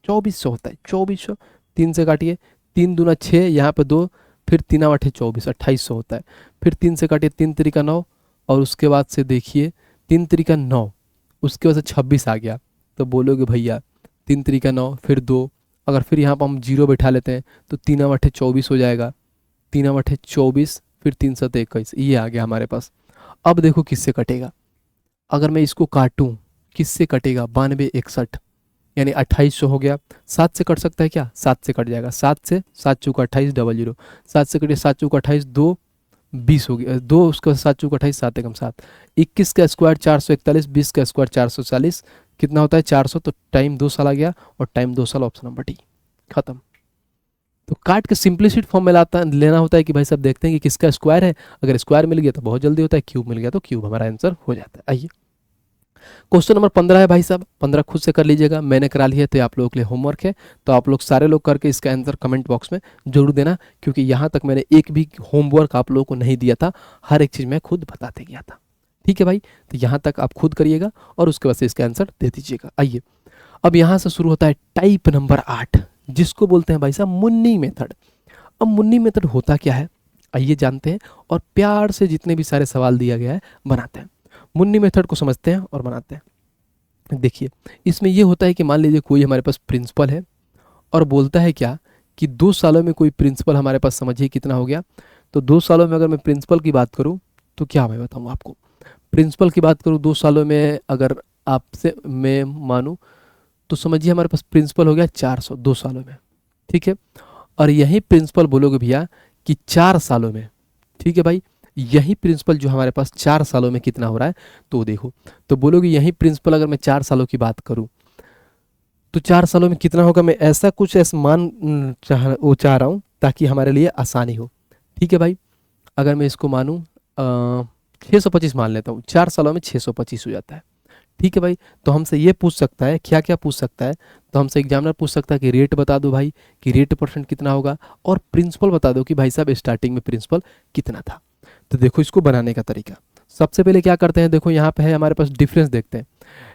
2400 होता है, 2400। 3 से काटिए, 3 दूना 6, यहाँ पे 2, फिर 3 8 24, 2800 होता है। फिर 3 से काटिए, 3 3 9, और उसके बाद से देखिए 3 3 9, उसके बाद से 26 आ गया, तो बोलोगे भैया 3 3 9 फिर 2, अगर फिर यहाँ पर हम जीरो बैठा लेते हैं तो 3 8 24 हो जाएगा, 3 8 24, फिर 3 7 21, ये आ गया हमारे पास। अब देखो किससे कटेगा, अगर मैं इसको काटूं किससे कटेगा, 9261, यानी 2800 हो गया। 7 से कट सकता है क्या, 7 से कट जाएगा, 7 से 7 चौका 28 00, 7 से कटिए, 7 चौका 28, 2 20 हो गया, 2 उसका 7 चौका 28, 7 एकम 7, 21 का स्क्वायर 441, 20 का स्क्वायर 440, कितना होता है 400, तो टाइम 2 साल आ गया, और टाइम 2 साल, ऑप्शन नंबर डी खत्म। तो काट के सिंपलिसिटी फॉर्म में लेना होता है कि भाई साहब देखते हैं कि किसका स्क्वायर है, अगर स्क्वायर मिल गया तो बहुत जल्दी होता है, क्यूब मिल गया तो क्यूब हमारा आंसर हो जाता है। आइए क्वेश्चन नंबर 15 है भाई साहब, 15 खुद से कर लीजिएगा, मैंने करा लिया है, तो आप लोगों के लिए होमवर्क है, तो आप लोग सारे लोग करके इसका आंसर कमेंट बॉक्स में जरूर देना, क्योंकि यहाँ तक मैंने एक भी होमवर्क आप लोगों को नहीं दिया था, हर एक चीज़ मैं खुद बताते गया था। ठीक है भाई, तो यहाँ तक आप खुद करिएगा और उसके बाद से इसका आंसर दे दीजिएगा। आइए अब यहाँ से शुरू होता है टाइप नंबर 8, जिसको बोलते हैं भाई साहब मुन्नी मेथड। अब मुन्नी मेथड होता क्या है, आइए जानते हैं, और प्यार से जितने भी सारे सवाल दिया गया है बनाते हैं। मुन्नी मेथड को समझते हैं और बनाते हैं। देखिए इसमें यह होता है कि मान लीजिए कोई हमारे पास प्रिंसिपल है और बोलता है क्या कि 2 सालों में कोई प्रिंसिपल हमारे पास, समझिए कितना हो गया, तो 2 सालों में अगर मैं प्रिंसिपल की बात करूं तो क्या मैं बताऊं आपको, प्रिंसिपल की बात करूं 2 सालों में अगर आपसे मैं मानूं तो समझिए हमारे पास प्रिंसिपल हो गया 400 2 सालों में, ठीक है, और यही प्रिंसिपल बोलोगे भैया कि 4 सालों में, ठीक है भाई, यही प्रिंसिपल जो हमारे पास 4 सालों में कितना हो रहा है, तो देखो, तो बोलोगे यही प्रिंसिपल अगर मैं 4 सालों की बात करूं तो 4 सालों में कितना होगा, मैं ऐसा कुछ ऐसा मान चाह रहा हूं ताकि हमारे लिए आसानी हो। ठीक है भाई, अगर मैं इसको मानूं 625 मान लेता हूँ, 4 सालों में 625 हो जाता है। ठीक है भाई, तो हमसे ये पूछ सकता है, क्या क्या पूछ सकता है, तो हमसे एग्जामिनर पूछ सकता है कि रेट बता दो भाई, कि रेट परसेंट कितना होगा, और प्रिंसिपल बता दो कि भाई साहब स्टार्टिंग में प्रिंसिपल कितना था। तो देखो इसको बनाने का तरीका, सबसे पहले क्या करते हैं, देखो यहाँ पे है हमारे पास डिफरेंस, देखते हैं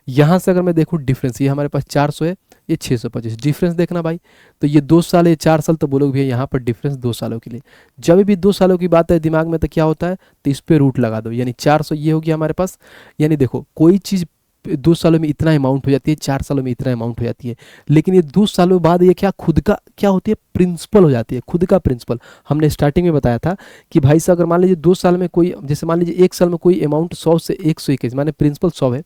यहाँ से अगर मैं देखूँ डिफरेंस, ये हमारे पास 400 है, ये 625, डिफरेंस देखना भाई, तो ये 2 साल ये 4 साल, तो बोलोगे भैया यहाँ पर डिफरेंस 2 सालों के लिए, जब भी 2 सालों की बात है दिमाग में तो क्या होता है, तो इस पे रूट लगा दो, यानी 400 ये हो गया हमारे पास, यानी देखो कोई चीज़ 2 सालों में इतना अमाउंट हो जाती है, 4 सालों में इतना अमाउंट हो जाती है, लेकिन ये 2 सालों बाद ये क्या खुद का क्या होती है, प्रिंसिपल हो जाती है, खुद का प्रिंसिपल। हमने स्टार्टिंग में बताया था कि भाई साहब अगर मान लीजिए 2 साल में कोई, जैसे मान लीजिए 1 साल में कोई अमाउंट 100 से 121, माने प्रिंसिपल 100 है,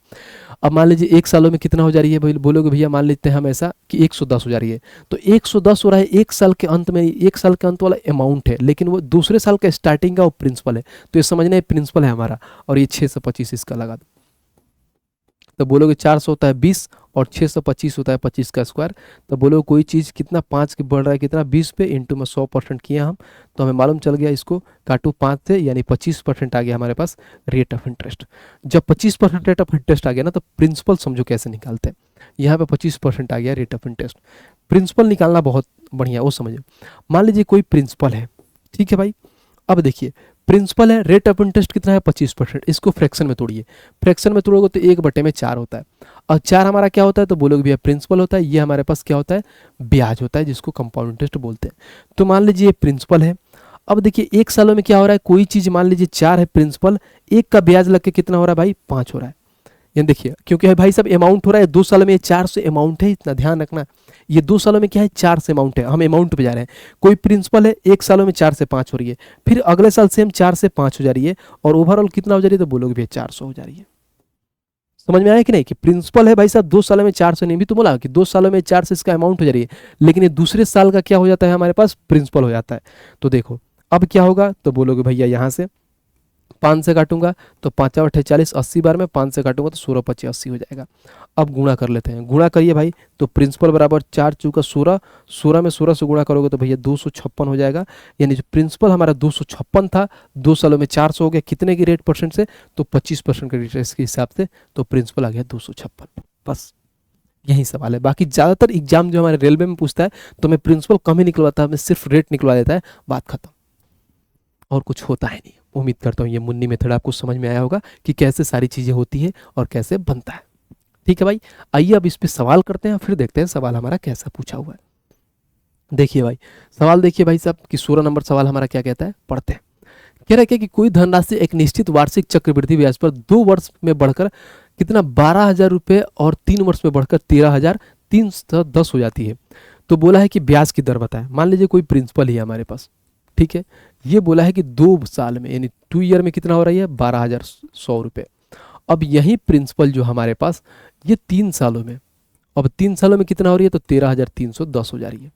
अब मान लीजिए 1 सालों में कितना हो जा रही है, बोलोगे भैया मान लेते हैं हम ऐसा कि 110 हो जा रही है, तो 110 हो रहा है 1 साल के अंत में, 1 साल के अंत वाला अमाउंट है, लेकिन वो दूसरे साल का स्टार्टिंग का वो प्रिंसिपल है, तो ये समझना है प्रिंसिपल है हमारा, और ये 625 इसका लगा दो, तो बोलोगे 400 होता है 20 और 625 होता है 25 का स्क्वायर, तो बोलोगे कोई चीज़ कितना 5 की बढ़ रहा है, कितना 20 पे, इंटू में 100% किया हम, तो हमें मालूम चल गया, इसको काटू 5 से, यानी 25% आ गया हमारे पास रेट ऑफ इंटरेस्ट। जब 25% रेट ऑफ इंटरेस्ट आ गया ना, तो प्रिंसिपल समझो कैसे निकालते हैं, यहाँ पे 25% आ गया रेट ऑफ इंटरेस्ट। प्रिंसिपल निकालना बहुत बढ़िया, वो समझो। मान लीजिए कोई प्रिंसिपल है, ठीक है भाई। अब देखिए प्रिंसिपल है, रेट ऑफ इंटरेस्ट कितना है 25%। इसको फ्रैक्शन में तोड़िए, फ्रैक्शन में तोड़ोगे तो 1/4 होता है। और 4 हमारा क्या होता है, तो बोलोगे भैया प्रिंसिपल होता है, ये हमारे पास क्या होता है, ब्याज होता है, जिसको कंपाउंड इंटरेस्ट बोलते हैं। तो मान लीजिए ये प्रिंसिपल है। अब देखिए 1 सालों में क्या हो रहा है, कोई चीज़ मान लीजिए 4 है प्रिंसिपल, 1 का ब्याज लग के कितना हो रहा है भाई, 5 हो रहा है। ये देखिए क्योंकि भाई सब अमाउंट हो रहा है 2 सालों में, ये 4 से अमाउंट है, इतना ध्यान रखना। ये 2 सालों में क्या है, 4 से अमाउंट है, हम अमाउंट पे जा रहे हैं। कोई प्रिंसिपल है 1 सालों में 4 से 5 हो रही है, फिर अगले साल सेम 4 से 5 हो जा रही है, और ओवरऑल कितना हो जा रही है, तो बोलोगे भैया 400 हो जा रही है। समझ में आया कि नहीं, कि प्रिंसिपल है भाई साहब 2 सालों में 400 नहीं, भी तो बोला कि 2 सालों में 4 से इसका अमाउंट हो जा रही है, लेकिन ये दूसरे साल का क्या हो जाता है, हमारे पास प्रिंसिपल हो जाता है। तो देखो अब क्या होगा, तो बोलोगे भैया यहाँ से 5 से काटूंगा तो 5 और 40, 80 बार में 5 से काटूंगा तो 16 25 80 हो जाएगा। अब गुणा कर लेते हैं, गुणा करिए भाई, तो प्रिंसिपल बराबर 4 चौका 16, 16 में 16 से गुणा करोगे तो भैया 256 हो जाएगा। यानी जो प्रिंसिपल हमारा 256 था, 2 सालों में 400 हो गया, कितने की रेट परसेंट से, तो 25% के इंटरेस्ट के हिसाब से, तो प्रिंसिपल आ गया 256। बस यही सवाल है। बाकी ज़्यादातर एग्जाम जो हमारे रेलवे में पूछता है तो मैं प्रिंसिपल कम ही निकलवाता है, हमें सिर्फ रेट निकलवा देता है, बात खत्म, और कुछ होता है नहीं। उम्मीद करता हूँ ये मुन्नी मेथड आपको समझ में आया होगा कि कैसे सारी चीज़ें होती है और कैसे बनता है। ठीक है भाई, आइए अब इस पे सवाल करते हैं, फिर देखते हैं सवाल हमारा कैसा पूछा हुआ है। देखिए भाई सवाल, देखिए भाई साहब कि 16 नंबर सवाल हमारा क्या कहता है, पढ़ते हैं। कह रहा है कि कोई धनराशि एक निश्चित वार्षिक चक्रवृद्धि ब्याज पर 2 वर्ष में बढ़कर कितना 12,000 रुपये और 3 वर्ष में बढ़कर 13,310 हो जाती है। तो बोला है कि ब्याज की दर बताएं। मान लीजिए कोई प्रिंसिपल ही है हमारे पास, ठीक है, ये बोला है कि 2 साल में यानी 2 ईयर में कितना हो रही है, 12,100 रुपये। अब यही प्रिंसिपल जो हमारे पास ये 3 सालों में, अब 3 सालों में कितना हो रही है, तो 13,310 हो जा रही है।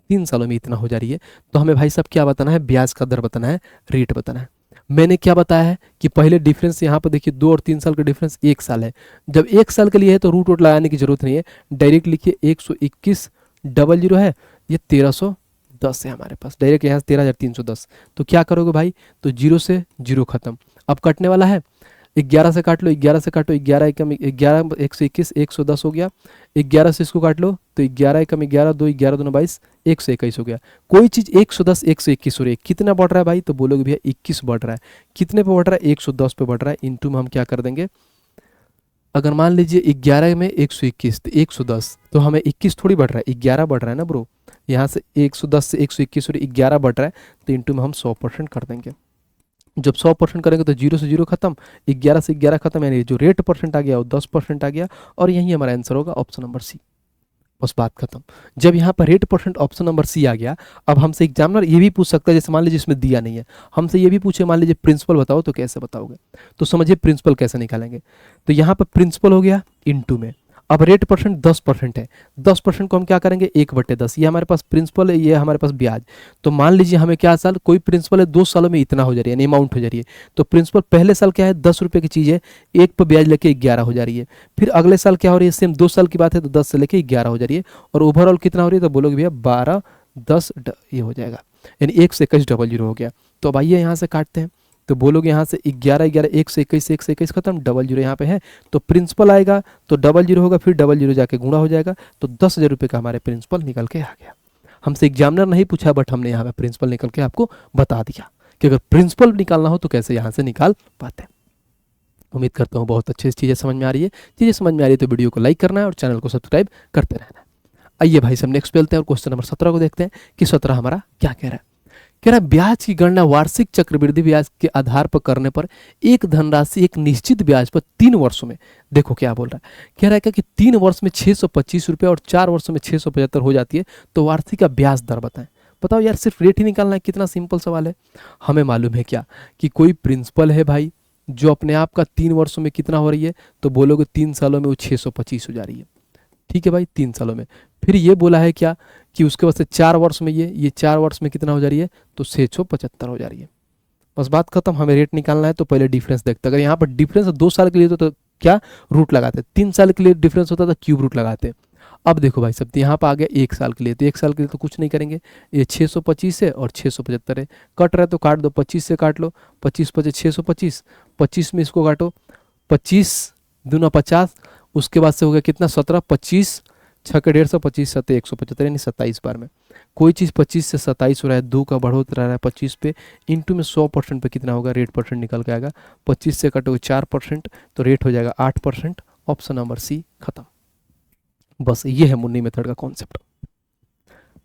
3 सालों में इतना हो जा रही है। तो हमें भाई साहब क्या बताना है, ब्याज का दर बताना है, रेट बताना है। मैंने क्या बताया है कि पहले डिफरेंस यहाँ पर देखिए 2 और 3 साल का डिफरेंस 1 साल है। जब 1 साल के लिए है तो रूट वोट लगाने की जरूरत नहीं है, डायरेक्ट लिखिए 121 डबल जीरो है, ये 1310 है हमारे पास, डायरेक्ट यहाँ से 13,310। तो क्या करोगे भाई, तो 0 से 0 खत्म। अब कटने वाला है, 11 से काट लो, 11 से काटो, 11 एकम 11, 121, 110 हो गया। 11 से इसको काट लो तो 11 एकम 11, 2 11 2 22, 121 हो गया। कोई चीज़ 110 121 हो रही है, कितना बढ़ रहा है भाई, तो बोलोगे भैया 21 बढ़ रहा है। कितने पे बढ़ रहा है, 110 पे बढ़ रहा है। इंटू में हम क्या कर देंगे, अगर मान लीजिए 11 में 121 तो 110, तो हमें 21 थोड़ी बढ़ रहा है, 11 बढ़ रहा है ना ब्रो। यहाँ से 110 से 121 और 11 बढ़ रहा है, तो इंटू में हम 100% कर देंगे। जब 100% करेंगे तो 0 से 0 खत्म, 11 से 11 खत्म, यानी जो रेट परसेंट आ गया वो 10% आ गया, और यही हमारा आंसर होगा ऑप्शन नंबर सी। बस बात खत्म। जब यहाँ पर rate percent option number C आ गया, अब हमसे एग्जामिनर ये भी पूछ सकता है, जैसे मान लीजिए इसमें दिया नहीं है, हमसे ये भी पूछे मान लीजिए प्रिंसिपल बताओ, तो कैसे बताओगे। तो समझिए प्रिंसिपल कैसे निकालेंगे। तो यहाँ पर प्रिंसिपल हो गया इंटू में, अब रेट परसेंट 10% है, 10% को हम क्या करेंगे 1/10, ये हमारे पास प्रिंसिपल है, ये हमारे पास ब्याज। तो मान लीजिए हमें क्या साल, कोई प्रिंसिपल है 2 सालों में इतना हो जा रही है, यानी अमाउंट हो जा रही है। तो प्रिंसिपल पहले साल क्या है 10 रुपये की चीज़ है, 1 पर ब्याज लेके 11 हो जा रही है। फिर अगले साल क्या हो रही है, सेम 2 साल की बात है तो 10 से लेके 11 हो जा रही है, और ओवरऑल कितना हो रही है, तो बोलोगे भैया 12 10 ये हो जाएगा, यानी 1 से 21 डबल जीरो हो गया। तो अब आइए यहाँ से काटते हैं, तो बोलोगे यहाँ से 11 11 1 से 21 1 से 21 खत्म, डबल जीरो यहाँ पे है, तो प्रिंसिपल आएगा तो डबल जीरो होगा, फिर डबल जीरो जाके गुणा हो जाएगा, तो 10,000 रुपये का हमारे प्रिंसिपल निकल के आ गया। हमसे एग्जामिनर नहीं पूछा, बट हमने यहाँ पे प्रिंसिपल निकल के आपको बता दिया कि अगर प्रिंसिपल निकालना हो तो कैसे यहाँ से निकाल पाते हैं। उम्मीद करता हूँ बहुत अच्छी चीज़ें समझ में आ रही है। चीज़ें समझ में आ रही है तो वीडियो को लाइक करना है और चैनल को सब्सक्राइब करते रहना है। आइए भाई हम नेक्स्ट चलते हैं और क्वेश्चन नंबर 17 को देखते हैं कि 17 हमारा क्या कह रहा है। कह रहा है ब्याज की गणना वार्षिक चक्रवृद्धि ब्याज के आधार पर करने पर एक धनराशि एक निश्चित ब्याज पर 3 वर्षों में, देखो क्या बोल रहा है, कह रहा है कि 3 वर्ष में 625 रुपये और 4 वर्षों में 675 हो जाती है, तो वार्षिक का ब्याज दर बताएं। बताओ यार, सिर्फ रेट ही निकालना है, कितना सिंपल सवाल है। हमें मालूम है क्या कि कोई प्रिंसिपल है भाई जो अपने आप का 3 वर्षों में कितना हो रही है, तो बोलोगे 3 सालों में वो 625 हो जा रही है। ठीक है भाई, 3 सालों में। फिर ये बोला है क्या कि उसके बाद से 4 वर्ष में ये 4 वर्ष में कितना हो जा रही है, तो 675 हो जा रही है। बस बात खत्म। हमें रेट निकालना है तो पहले डिफरेंस देखते। अगर यहाँ पर डिफरेंस 2 साल के लिए तो क्या रूट लगाते, 3 साल के लिए डिफरेंस होता था क्यूब रूट लगाते। अब देखो भाई सब, यहाँ पर आ गया 1 साल के लिए, तो 1 साल के लिए तो कुछ नहीं करेंगे, ये 625 है और 675 है, कट रहा है तो काट दो, 25 से काट लो, 25 25 625, 25 में इसको काटो, 25 दूना 50, उसके बाद से हो गया कितना 17, 25 6 के 150, 25 सत्ते 175 यानी 27 बार में। कोई चीज़ 25 से 27 हो रहा है, 2 का बढ़ोतरा रहा है 25 पे, इंटू में 100% पे कितना होगा, रेट परसेंट निकल के आएगा। 25 से कटोगे 4% तो रेट हो जाएगा 8%। ऑप्शन नंबर सी खत्म। बस ये है मुन्नी मेथड का कॉन्सेप्ट।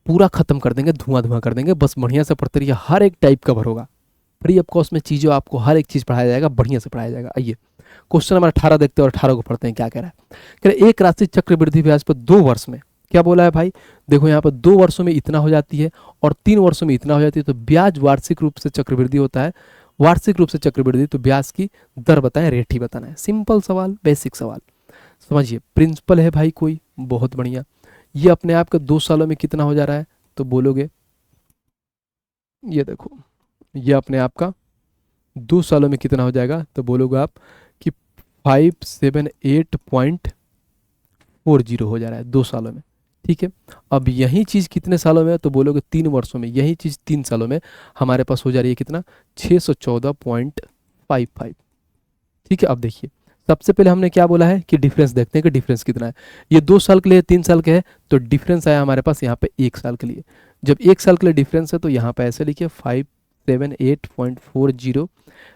पूरा खत्म कर देंगे, धुआं धुआं कर देंगे। बस बढ़िया से पढ़ते रहिए, हर एक टाइप कवर होगा। फ्री ऑफ कॉस्ट में चीज़ों आपको हर एक चीज़ पढ़ाया जाएगा, बढ़िया से पढ़ाया जाएगा। आइए क्वेश्चन नंबर 18 देखते हैं और 18 को पढ़ते हैं क्या कह रहा है। कह रहा है एक राशि चक्रवृद्धि ब्याज पर 2 वर्ष में, क्या बोला है भाई, देखो यहाँ पर 2 वर्षों में इतना हो जाती है और 3 वर्षों में इतना हो जाती है, तो ब्याज वार्षिक रूप से चक्रवृद्धि होता है। वार्षिक रूप से चक्रवृद्धि, तो ब्याज की दर बताएं, रेट ही बताना है। सिंपल सवाल, बेसिक सवाल, समझिए। प्रिंसिपल है भाई कोई, बहुत बढ़िया। ये अपने आप का 2 सालों में कितना हो जा रहा है, तो बोलोगे, ये देखो ये अपने आप का 2 सालों में कितना हो जाएगा, तो बोलोगे आप कि 578.40 हो जा रहा है 2 सालों में। ठीक है, अब यही चीज़ कितने सालों में है, तो बोलोगे 3 वर्षों में। यही चीज़ 3 सालों में हमारे पास हो जा रही है कितना, 614.55। ठीक है, अब देखिए सबसे पहले हमने क्या बोला है कि डिफरेंस देखते हैं कि डिफरेंस कितना है। ये 2 साल के लिए 3 साल के है, तो डिफरेंस आया हमारे पास यहाँ पे 1 साल के लिए। जब 1 साल के लिए डिफरेंस है तो यहाँ पे ऐसे लिखिए 578.40,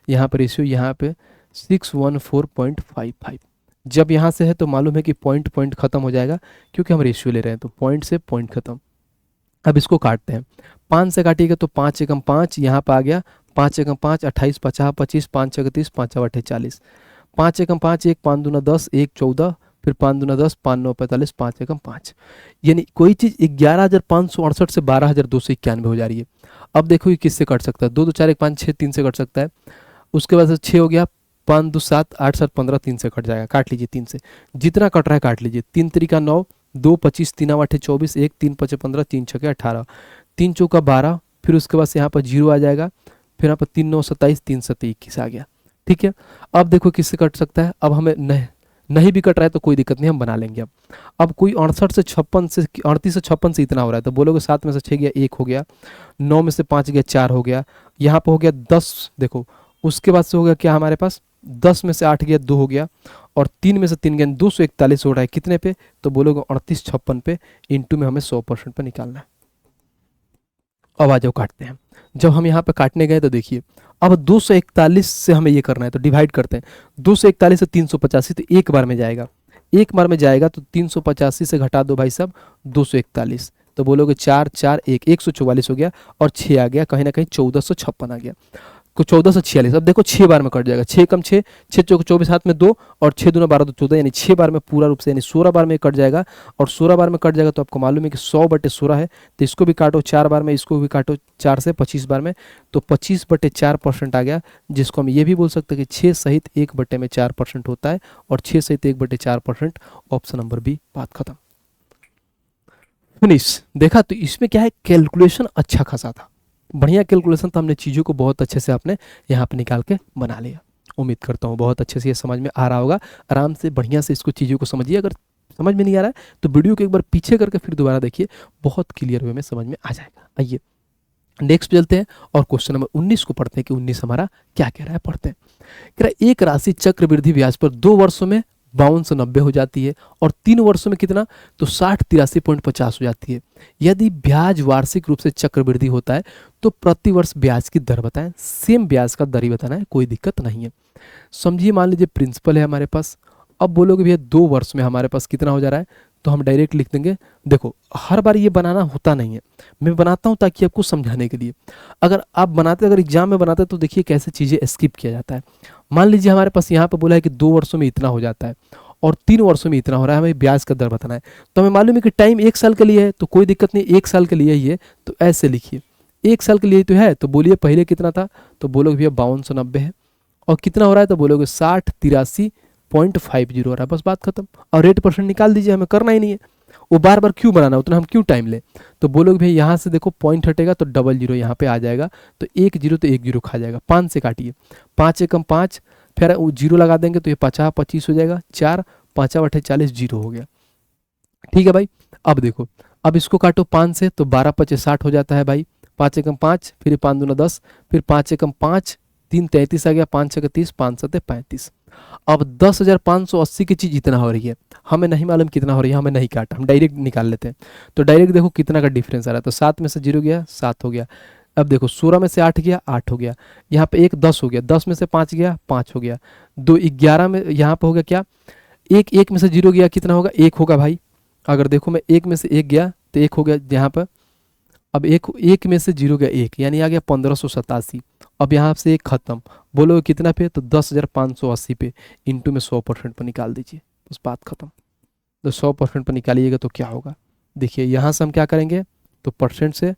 यहाँ पर रेशियो यहाँ पे 614.55। जब यहाँ से है तो मालूम है कि पॉइंट पॉइंट खत्म हो जाएगा, क्योंकि हम रेशियो ले रहे हैं, तो पॉइंट से पॉइंट खत्म। अब इसको काटते हैं, 5 से काटिएगा तो 5 एकम 5 यहाँ पर आ गया, 5 एकम 5 28 50 25 5 31 5 8 40, 5 एकम 5 1 5 दूना 10 1 14, फिर 5 दूना 10 5 9 45 5 एकम 5, यानी कोई चीज़ 11,568 से 12,291 हो जा रही है। अब देखो ये किससे कट सकता है, 2 2 4 1 5 6 3 से कट सकता है। उसके बाद से 6 हो गया, 5 2 7 8 7 15 3 से कट जाएगा, काट लीजिए 3 से, जितना कट रहा है काट लीजिए। 3 तरीका 9, 2 25 3 8 24 1 3 5 15 3 6 18, 3 चौका 12, फिर उसके बाद से यहाँ पर 0 आ जाएगा, फिर यहाँ पर 3 9 27 3 7 21 आ गया। ठीक है, अब देखो किससे कट सकता है। अब हमें नहीं भी कट रहा है तो कोई दिक्कत नहीं, हम बना लेंगे। अब कोई 68 से 56 से 38 से 56 से इतना हो रहा है, तो बोलोगे 7 में से 6 गया 1 हो गया, 9 में से 5 गया 4 हो गया, यहाँ पर हो गया 10। देखो उसके बाद से हो गया क्या हमारे पास, 10 में से 8 गया 2 हो गया, और 3 में से 3 गया 241 हो रहा है कितने पे, तो बोलोगे 38 56 पे, इंटू में हमें 100% पे निकालना है। अब आ जाओ काटते हैं। जब हम यहाँ पे काटने गए तो देखिए अब 241 से हमें ये करना है, तो डिवाइड करते हैं। 241 से 385, तो एक बार में जाएगा, एक बार में जाएगा, तो 385 से घटा दो भाई साहब 241, तो बोलोगे 4 4 1 144 हो गया, और 6 आ गया, कहीं ना कहीं 1456 आ गया, को 1446। अब देखो 6 बार में कट जाएगा, 6 कम 6 6 चौक 24 हाथ में 2, और 6 दूना 12 तो 14, यानी 6 बार में पूरा रूप से, यानी 16 बार में कट जाएगा। और 16 बार में कट जाएगा तो आपको मालूम है कि 100/16 है, तो इसको भी काटो 4 बार में, इसको भी काटो 4 से 25 बार में, तो 25/4% आ गया, जिसको हम ये भी बोल सकते हैं कि 6 सहित 1/4% होता है, और 6 सहित 1/4%। ऑप्शन नंबर बी, बात खत्म, फिनिश। देखा, तो इसमें क्या है, कैलकुलेशन अच्छा खासा था, बढ़िया कैलकुलेशन था, हमने चीज़ों को बहुत अच्छे से आपने यहाँ पे निकाल के बना लिया। उम्मीद करता हूँ बहुत अच्छे से ये समझ में आ रहा होगा। आराम से बढ़िया से इसको चीज़ों को समझिए। अगर समझ में नहीं आ रहा है तो वीडियो को एक बार पीछे करके फिर दोबारा देखिए, बहुत क्लियर वे में समझ में आ जाएगा। आइए नेक्स्ट पे चलते हैं और क्वेश्चन नंबर 19 को पढ़ते हैं कि 19 हमारा क्या कह रहा है, पढ़ते हैं। कह रहा है एक राशि चक्रवृद्धि ब्याज पर 2 वर्षों में 5290 हो जाती है, और 3 वर्षों में कितना, तो 6083.50 हो जाती है। यदि ब्याज वार्षिक रूप से चक्रवृद्धि होता है तो प्रति वर्ष ब्याज की दर बताएं। सेम ब्याज का दर ही बताना है, कोई दिक्कत नहीं है। समझिए, मान लीजिए प्रिंसिपल है हमारे पास। अब बोलोगे भैया 2 वर्ष में हमारे पास कितना हो जा रहा है, तो हम डायरेक्ट लिख देंगे। देखो हर बार ये बनाना होता नहीं है, मैं बनाता हूँ ताकि आपको समझाने के लिए। अगर आप बनाते, अगर एग्जाम में बनाते तो देखिए कैसे चीज़ें स्किप किया जाता है। मान लीजिए हमारे पास यहाँ पे बोला है कि 2 वर्षों में इतना हो जाता है और 3 वर्षों में इतना हो रहा है, हमें ब्याज का दर बताना है। तो हमें मालूम है कि टाइम 1 साल के लिए है, तो कोई दिक्कत नहीं, 1 साल के लिए ही है, तो ऐसे लिखिए 1 साल के लिए तो है। तो बोलिए पहले कितना था, तो बोलोगे भैया 5290 है, और कितना हो रहा है, तो बोलोगे 6083.50 हो रहा है, बस बात खत्म। और रेट परसेंट निकाल दीजिए, हमें करना ही नहीं है, वो बार बार क्यों बनाना, उतना हम क्यों टाइम लें। तो बोलोगे भैया यहाँ से देखो पॉइंट हटेगा तो 00 यहाँ पे आ जाएगा, तो 1 0 तो 1 0 खा जाएगा। 5 से काटिए, 5 एकम 5, फिर वो 0 लगा देंगे तो ये 50 25 हो जाएगा, 4 5 8 40 0 हो गया। ठीक है भाई, अब देखो, अब इसको काटो 5 से, तो 12 5 60 हो जाता है भाई। 5 एकम 5, फिर 5 दूना 10, फिर 5 एकम 5 3 33 आ गया, 5 6 30, 5 7 35। अब 10,580 की चीज़ इतना हो रही है, हमें नहीं मालूम कितना हो रही है, हमें नहीं काटा, हम डायरेक्ट निकाल लेते हैं। तो डायरेक्ट देखो कितना का डिफरेंस आ रहा है, तो 7 में से 0 गया 7 हो गया। अब देखो 16 में से 8 गया 8 हो गया, यहाँ पे एक 10 हो गया, 10 में से 5 गया 5 हो गया, 2 11 में यहाँ पे हो गया क्या, एक में से 0 गया कितना होगा, 1 होगा भाई। अगर देखो मैं 1 में से 1 गया तो 1 हो गया यहाँ पर। अब एक में से 0 गया 1, यानी आ गया 1587। अब यहाँ से एक खत्म, बोलो कितना पे, तो 10,580 पे, इंटू में 100% पर निकाल दीजिए, बस बात खत्म। तो 100% पर निकालिएगा तो क्या होगा, देखिए यहाँ से हम क्या करेंगे, तो परसेंट से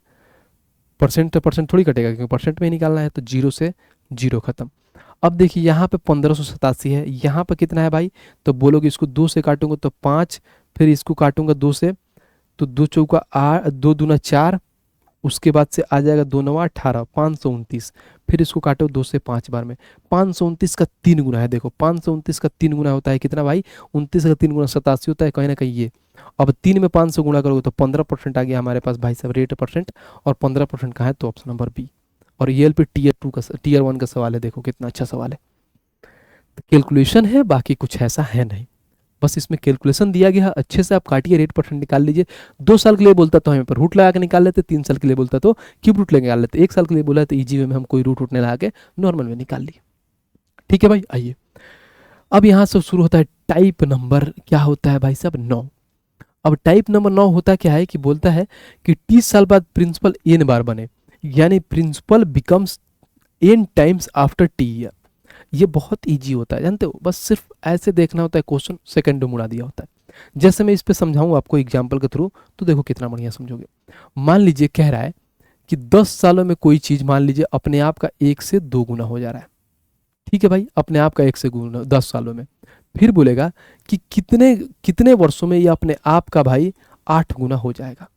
परसेंट तो परसेंट थोड़ी कटेगा, क्योंकि परसेंट में ही निकालना है, तो 0 से 0 खत्म। अब देखिए यहाँ पे 1587 है, यहाँ पे कितना है भाई, तो बोलोगे इसको 2 से काटूंगा तो 5, फिर इसको काटूंगा 2 से, तो 2 चौका 8, 2 दूना 4, उसके बाद से आ जाएगा 2 9 18, 529, फिर इसको काटो 2 से 5 बार में, 529 का 3 गुना है। देखो 529 का 3 गुना होता है कितना भाई, 29 का 3 गुना 87 होता है, कहीं ना कहीं ये। अब 3 में 500 गुणा करोगे तो 15% आ गया हमारे पास भाई साहब रेट परसेंट, और 15% का है तो ऑप्शन नंबर बी। और ये पे टीयर 1 का सवाल है, देखो कितना अच्छा सवाल है। कैलकुलेशन है, बाकी कुछ ऐसा है नहीं, बस इसमें कैलकुलेशन दिया गया है, अच्छे से आप काटिए, रेट परसेंट निकाल लीजिए। 2 साल के लिए बोलता तो हमें पर रूट लगा के निकाल लेते, 3 साल के लिए बोलता तो क्यूब रूट लगा निकाल लेते, 1 साल के लिए बोला तो इजी वे में हम कोई रूट उठने लगा के नॉर्मल में निकाल लिए। ठीक है भाई, आइए अब यहाँ से शुरू होता है टाइप नंबर, क्या होता है भाई साहब 9। अब टाइप नंबर 9 होता क्या है कि बोलता है कि 30 साल बाद प्रिंसिपल n बार बने, यानी principal becomes n times after T year. ये बहुत इजी होता है, जानते हो, बस सिर्फ ऐसे देखना होता है, क्वेश्चन सेकंड में मुड़ा दिया होता है। जैसे मैं इस पे समझाऊं आपको एग्जांपल के थ्रू, तो देखो कितना बढ़िया समझोगे। मान लीजिए कह रहा है कि 10 सालों में कोई चीज मान लीजिए अपने आप का 1 से 2 गुना हो जा रहा है। ठीक है भाई, अपने आप का 1 से गुना 10 सालों में। फिर बोलेगा कि कितने कितने वर्षों में ये अपने आप का भाई 8 गुना हो जाएगा,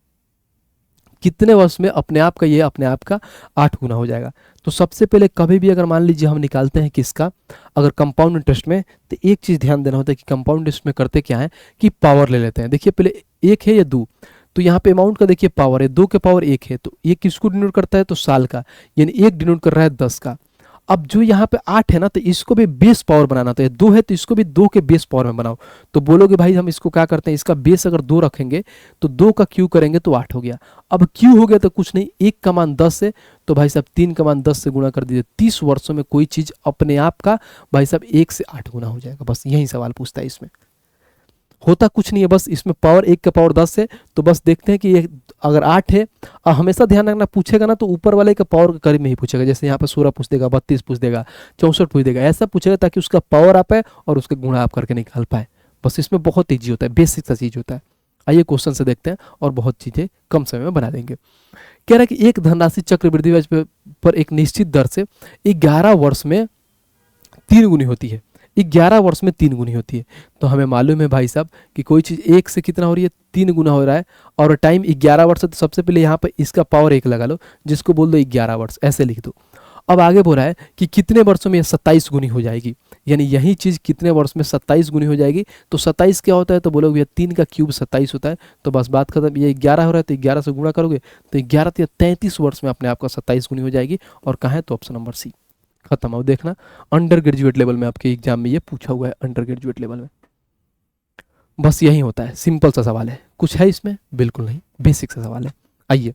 कितने वर्ष में अपने आप का ये अपने आप का 8 गुना हो जाएगा। तो सबसे पहले कभी भी अगर मान लीजिए हम निकालते हैं किसका, अगर कंपाउंड इंटरेस्ट में, तो एक चीज ध्यान देना होता है कि कंपाउंड इंटरेस्ट में करते क्या है कि पावर ले लेते हैं। देखिए पहले 1 है या 2, तो यहाँ पे अमाउंट का देखिए पावर है, 2 के पावर 1 है, तो ये किसको डिनोट करता है, तो साल का, यानी 1 डिनोट कर रहा है 10 का। अब जो यहाँ पे 8 है ना, तो इसको भी बेस पावर बनाना, तो ये 2 है तो इसको भी 2 के बेस पावर में बनाओ। तो बोलोगे भाई हम इसको क्या करते हैं, इसका बेस अगर 2 रखेंगे तो 2 का क्यू करेंगे तो 8 हो गया। अब क्यू हो गया तो कुछ नहीं, 1 का मान 10 है, तो भाई साहब 3 का मान 10 से गुणा कर दीजिए। 30 वर्षों में कोई चीज अपने आप का भाई साहब 1 से 8 गुना हो जाएगा। बस यही सवाल पूछता है, इसमें होता कुछ नहीं है, बस इसमें पावर 1 का पावर 10 है, तो बस देखते हैं कि ये अगर 8 है, और हमेशा ध्यान रखना पूछेगा ना तो ऊपर वाले का पावर के करीब में ही पूछेगा। जैसे यहाँ पे 16 पूछ देगा, 32 पूछ देगा, 64 पूछ देगा, ऐसा पूछेगा ताकि उसका पावर आ पाए और उसके गुणा आप करके निकाल पाए। बस इसमें बहुत ईजी होता है, बेसिक सा चीज होता है। आइए क्वेश्चन से देखते हैं और बहुत चीजें कम समय में बना देंगे। कह रहा है कि एक धनराशि चक्रवृद्धि ब्याज पर एक निश्चित दर से 11 वर्ष में 3 गुनी होती है, 11 वर्ष में 3 गुनी होती है। तो हमें मालूम है भाई साहब कि कोई चीज़ 1 से कितना हो रही है, 3 गुना हो रहा है, और टाइम 11 वर्ष है, तो सबसे पहले यहाँ पे इसका पावर 1 लगा लो, जिसको बोल दो 11 वर्ष, ऐसे लिख दो। अब आगे बोल रहा है कि कितने वर्षों में यह 27 गुनी हो जाएगी, यानी यही चीज़ कितने वर्ष में 27 गुनी हो जाएगी। तो 27 क्या होता है, तो बोलोगे 3 का क्यूब 27 होता है, तो बस बात खत्म। ये 11 हो रहा है तो 11 से गुणा करोगे तो 11 या 33 वर्ष में अपने आप का 27 गुनी हो जाएगी। और कहाँ है, तो ऑप्शन नंबर सी, खत्म। अब देखना अंडर ग्रेजुएट लेवल में आपके एग्जाम में ये पूछा हुआ है, अंडर ग्रेजुएट लेवल में बस यही होता है। सिंपल सा सवाल है, कुछ है इसमें, बिल्कुल नहीं, बेसिक सा सवाल है। आइए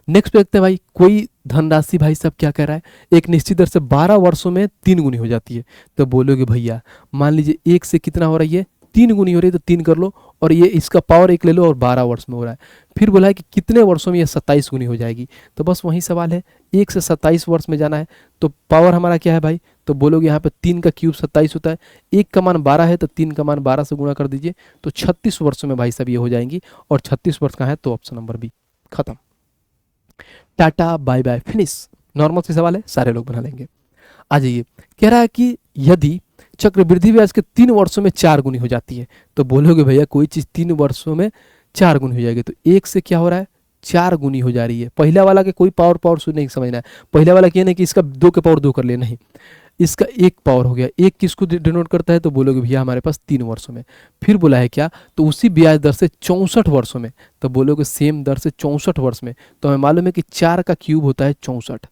नेक्स्ट पे देखते हैं भाई। कोई धनराशि भाई साहब क्या कह रहा है, एक निश्चित दर से 12 वर्षों में 3 गुनी हो जाती है। तो बोलोगे भैया मान लीजिए 1 से कितना हो रही है, 3 गुनी हो रही है, तो 3 कर लो, और ये इसका पावर 1 ले लो, और 12 वर्ष में हो रहा है। फिर बोला है कि कितने वर्षों में ये 27 गुनी हो जाएगी। तो बस वही सवाल है, 1 से 27 वर्ष में जाना है। तो पावर हमारा क्या है भाई, तो बोलोगे यहाँ पे 3 का क्यूब 27 होता है, 1 का मान 12 है, तो 3 का मान 12 से गुणा कर दीजिए, तो 36 वर्षों में भाई साहब ये हो जाएंगी। और 36 वर्ष का है तो ऑप्शन नंबर बी, खत्म। Tata bye bye finish. Normal सी सवाल है, सारे लोग बना लेंगे। आ जाइए, कह रहा है कि यदि चक्रवृद्धि ब्याज के 3 वर्षों में 4 गुनी हो जाती है। तो बोलोगे भैया कोई चीज 3 वर्षों में 4 गुनी हो जाएगी, तो 1 से क्या हो रहा है, 4 गुनी हो जा रही है। पहला वाला के कोई पावर से नहीं समझना है, पहला वाला क्या नहीं कि इसका 2 के पावर 2 कर लिया, नहीं, इसका 1 पावर हो गया। 1 किसको डिनोट करता है, तो बोलोगे भैया हमारे पास 3 वर्षों में। फिर बोला है क्या, तो उसी ब्याज दर से 64 वर्षों में। तो बोलोगे सेम दर से 64 वर्ष में। तो हमें मालूम है कि 4 का क्यूब होता है 64,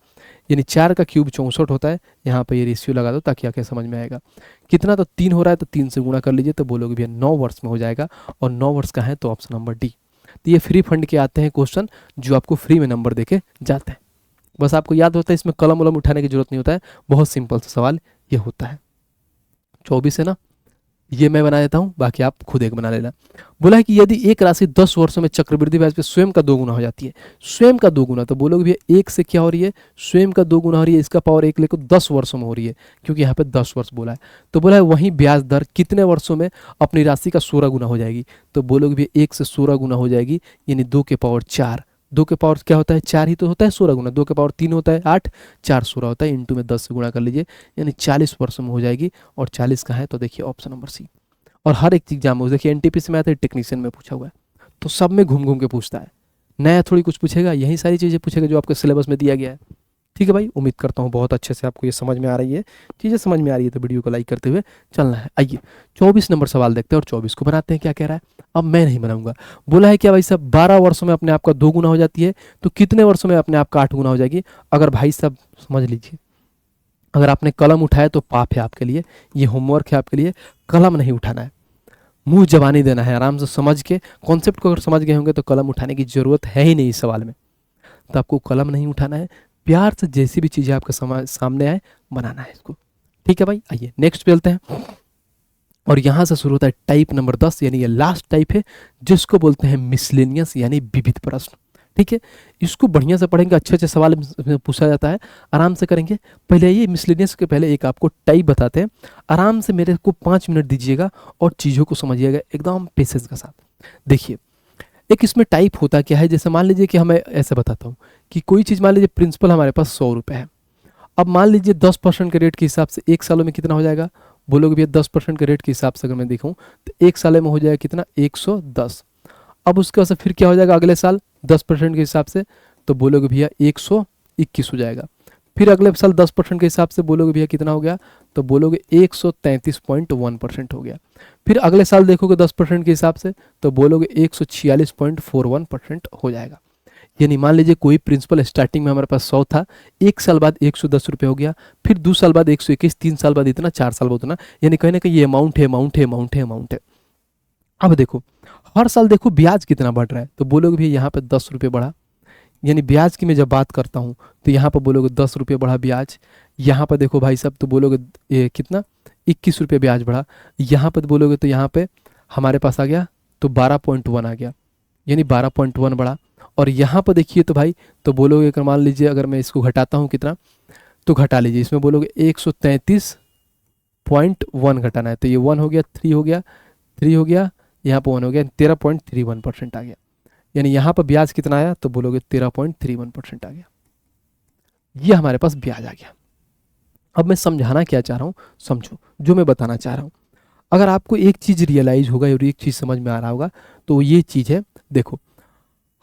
यानी 4 का क्यूब 64 होता है। यहाँ पे ये रेशियो लगा दो ताकि आके समझ में आएगा। कितना, तो 3 हो रहा है तो 3 से गुणा कर लीजिए, तो बोलोगे भैया 9 वर्ष में हो जाएगा। और 9 वर्ष का है तो ऑप्शन नंबर डी। तो ये फ्री फंड के आते हैं क्वेश्चन जो आपको फ्री में नंबर देके जाते हैं। बस आपको याद होता है, इसमें कलम वलम उठाने की जरूरत नहीं होता है, बहुत सिंपल सा सवाल ये होता है। 24 है ना, ये मैं बना देता हूँ, बाकी आप खुद एक बना लेना। बोला है कि यदि एक राशि 10 वर्षों में चक्रवृद्धि ब्याज पे स्वयं का 2 गुना हो जाती है, स्वयं का 2 गुना, तो बोलोगे भैया 1 से क्या हो रही है, स्वयं का 2 गुना हो रही है, इसका पावर 1 लेकर 10 वर्षों में हो रही है, क्योंकि यहाँ पे 10 वर्ष बोला है। तो बोला है वहीं ब्याज दर कितने वर्षों में अपनी राशि का 16 गुना हो जाएगी, तो बोलोगे भैया 1 से 16 गुना हो जाएगी, यानी 2 के पावर 4। 2 के पावर क्या होता है, 4 ही तो होता है 16 गुना, 2 के पावर 3 होता है 8, 4 16 होता है, इंटू में 10 से गुणा कर लीजिए, यानी 40 वर्षों में हो जाएगी। और 40 का है तो देखिए ऑप्शन नंबर सी। और हर एक एग्जाम में देखिए एनटीपीसी में आता है, टेक्नीशियन में पूछा हुआ है, तो सब में घूम घूम के पूछता है, नया थोड़ी कुछ पूछेगा, यही सारी चीज़ें पूछेगा जो आपके सिलेबस में दिया गया है। ठीक है भाई, उम्मीद करता हूँ बहुत अच्छे से आपको ये समझ में आ रही है, चीज़ें समझ में आ रही है, तो वीडियो को लाइक करते हुए चलना है। आइए 24 नंबर सवाल देखते हैं और 24 को बनाते हैं। क्या कह रहा है, अब मैं नहीं बनाऊंगा। बोला है क्या भाई साहब, 12 वर्षों में अपने आप का 2 गुना हो जाती है, तो कितने वर्षों में अपने आप का 8 गुना हो जाएगी। अगर भाई साहब समझ लीजिए, अगर आपने कलम उठाया तो पाप है आपके लिए, ये होमवर्क है आपके लिए, कलम नहीं उठाना है, मुंह जबानी देना है, आराम से समझ के कॉन्सेप्ट को अगर समझ गए होंगे तो कलम उठाने की जरूरत है ही नहीं इस सवाल में। तो आपको कलम नहीं उठाना है, प्यार से जैसी भी चीज़ें आपके सामने आए बनाना है इसको। ठीक है भाई, आइए नेक्स्ट पे चलते हैं। और यहाँ से शुरू होता है टाइप नंबर 10, यानी ये लास्ट टाइप है, जिसको बोलते हैं मिसलेनियस यानी विविध प्रश्न। ठीक है, इसको बढ़िया से पढ़ेंगे, अच्छे अच्छे सवाल पूछा जाता है, आराम से करेंगे। पहले ये मिसलेनियस के पहले एक आपको टाइप बताते हैं, आराम से मेरे को 5 मिनट दीजिएगा और चीज़ों को समझिएगा एकदम पेशेंस के साथ। देखिए एक इसमें टाइप होता क्या है, जैसे मान लीजिए कि हमें ऐसे बताता हूँ कि कोई चीज़, मान लीजिए प्रिंसिपल हमारे पास 100 रुपये है। अब मान लीजिए 10% के रेट के हिसाब से 1 सालों में कितना हो जाएगा, बोलोगे भैया 10% के रेट के हिसाब से अगर मैं देखूँ तो 1 साल में हो जाएगा कितना, 110। अब उसके बाद फिर क्या हो जाएगा अगले साल 10% के हिसाब से, तो बोलोगे भैया 121 हो जाएगा। फिर अगले साल 10% के हिसाब से बोलोगे भैया कितना हो गया, तो बोलोगे 133.1% हो गया। फिर अगले साल देखोगे 10% के हिसाब से, तो बोलोगे 146.41% हो जाएगा। यानी मान लीजिए कोई प्रिंसिपल स्टार्टिंग में हमारे पास 100 था, 1 साल बाद 110 रुपये हो गया, फिर 2 साल बाद 121, 3 साल बाद इतना, 4 साल बाद उतना, यानी कहीं ना कहीं ये अमाउंट है, अमाउंट है, अमाउंट है, अमाउंट है। अब देखो हर साल देखो ब्याज कितना बढ़ रहा है, तो बोलोगे भैया यहाँ पे 10 रुपये बढ़ा, यानी ब्याज की मैं जब बात करता हूँ तो यहाँ पर बोलोगे 10 रुपये बढ़ा ब्याज। यहाँ पर देखो भाई साहब तो बोलोगे कितना, 21 रुपये ब्याज बढ़ा। यहाँ पर बोलोगे तो यहाँ पे हमारे पास आ गया तो 12.1 आ गया, यानी 12.1 बढ़ा। और यहाँ पर देखिए तो भाई तो बोलोगे अगर मान लीजिए अगर मैं इसको घटाता हूँ कितना, तो घटा लीजिए, इसमें बोलोगे 133.1 घटाना है, तो ये 1 हो गया, 3 हो गया, 3 हो गया, यहाँ पर 1 हो गया, 13.31% आ गया। यानी यहाँ पर ब्याज कितना आया, तो बोलोगे 13.31% आ गया। ये हमारे पास ब्याज आ गया। अब मैं समझाना क्या चाह रहा हूँ, समझो जो मैं बताना चाह रहा हूँ। अगर आपको एक चीज़ रियलाइज होगा और एक चीज़ समझ में आ रहा होगा तो ये चीज़ है, देखो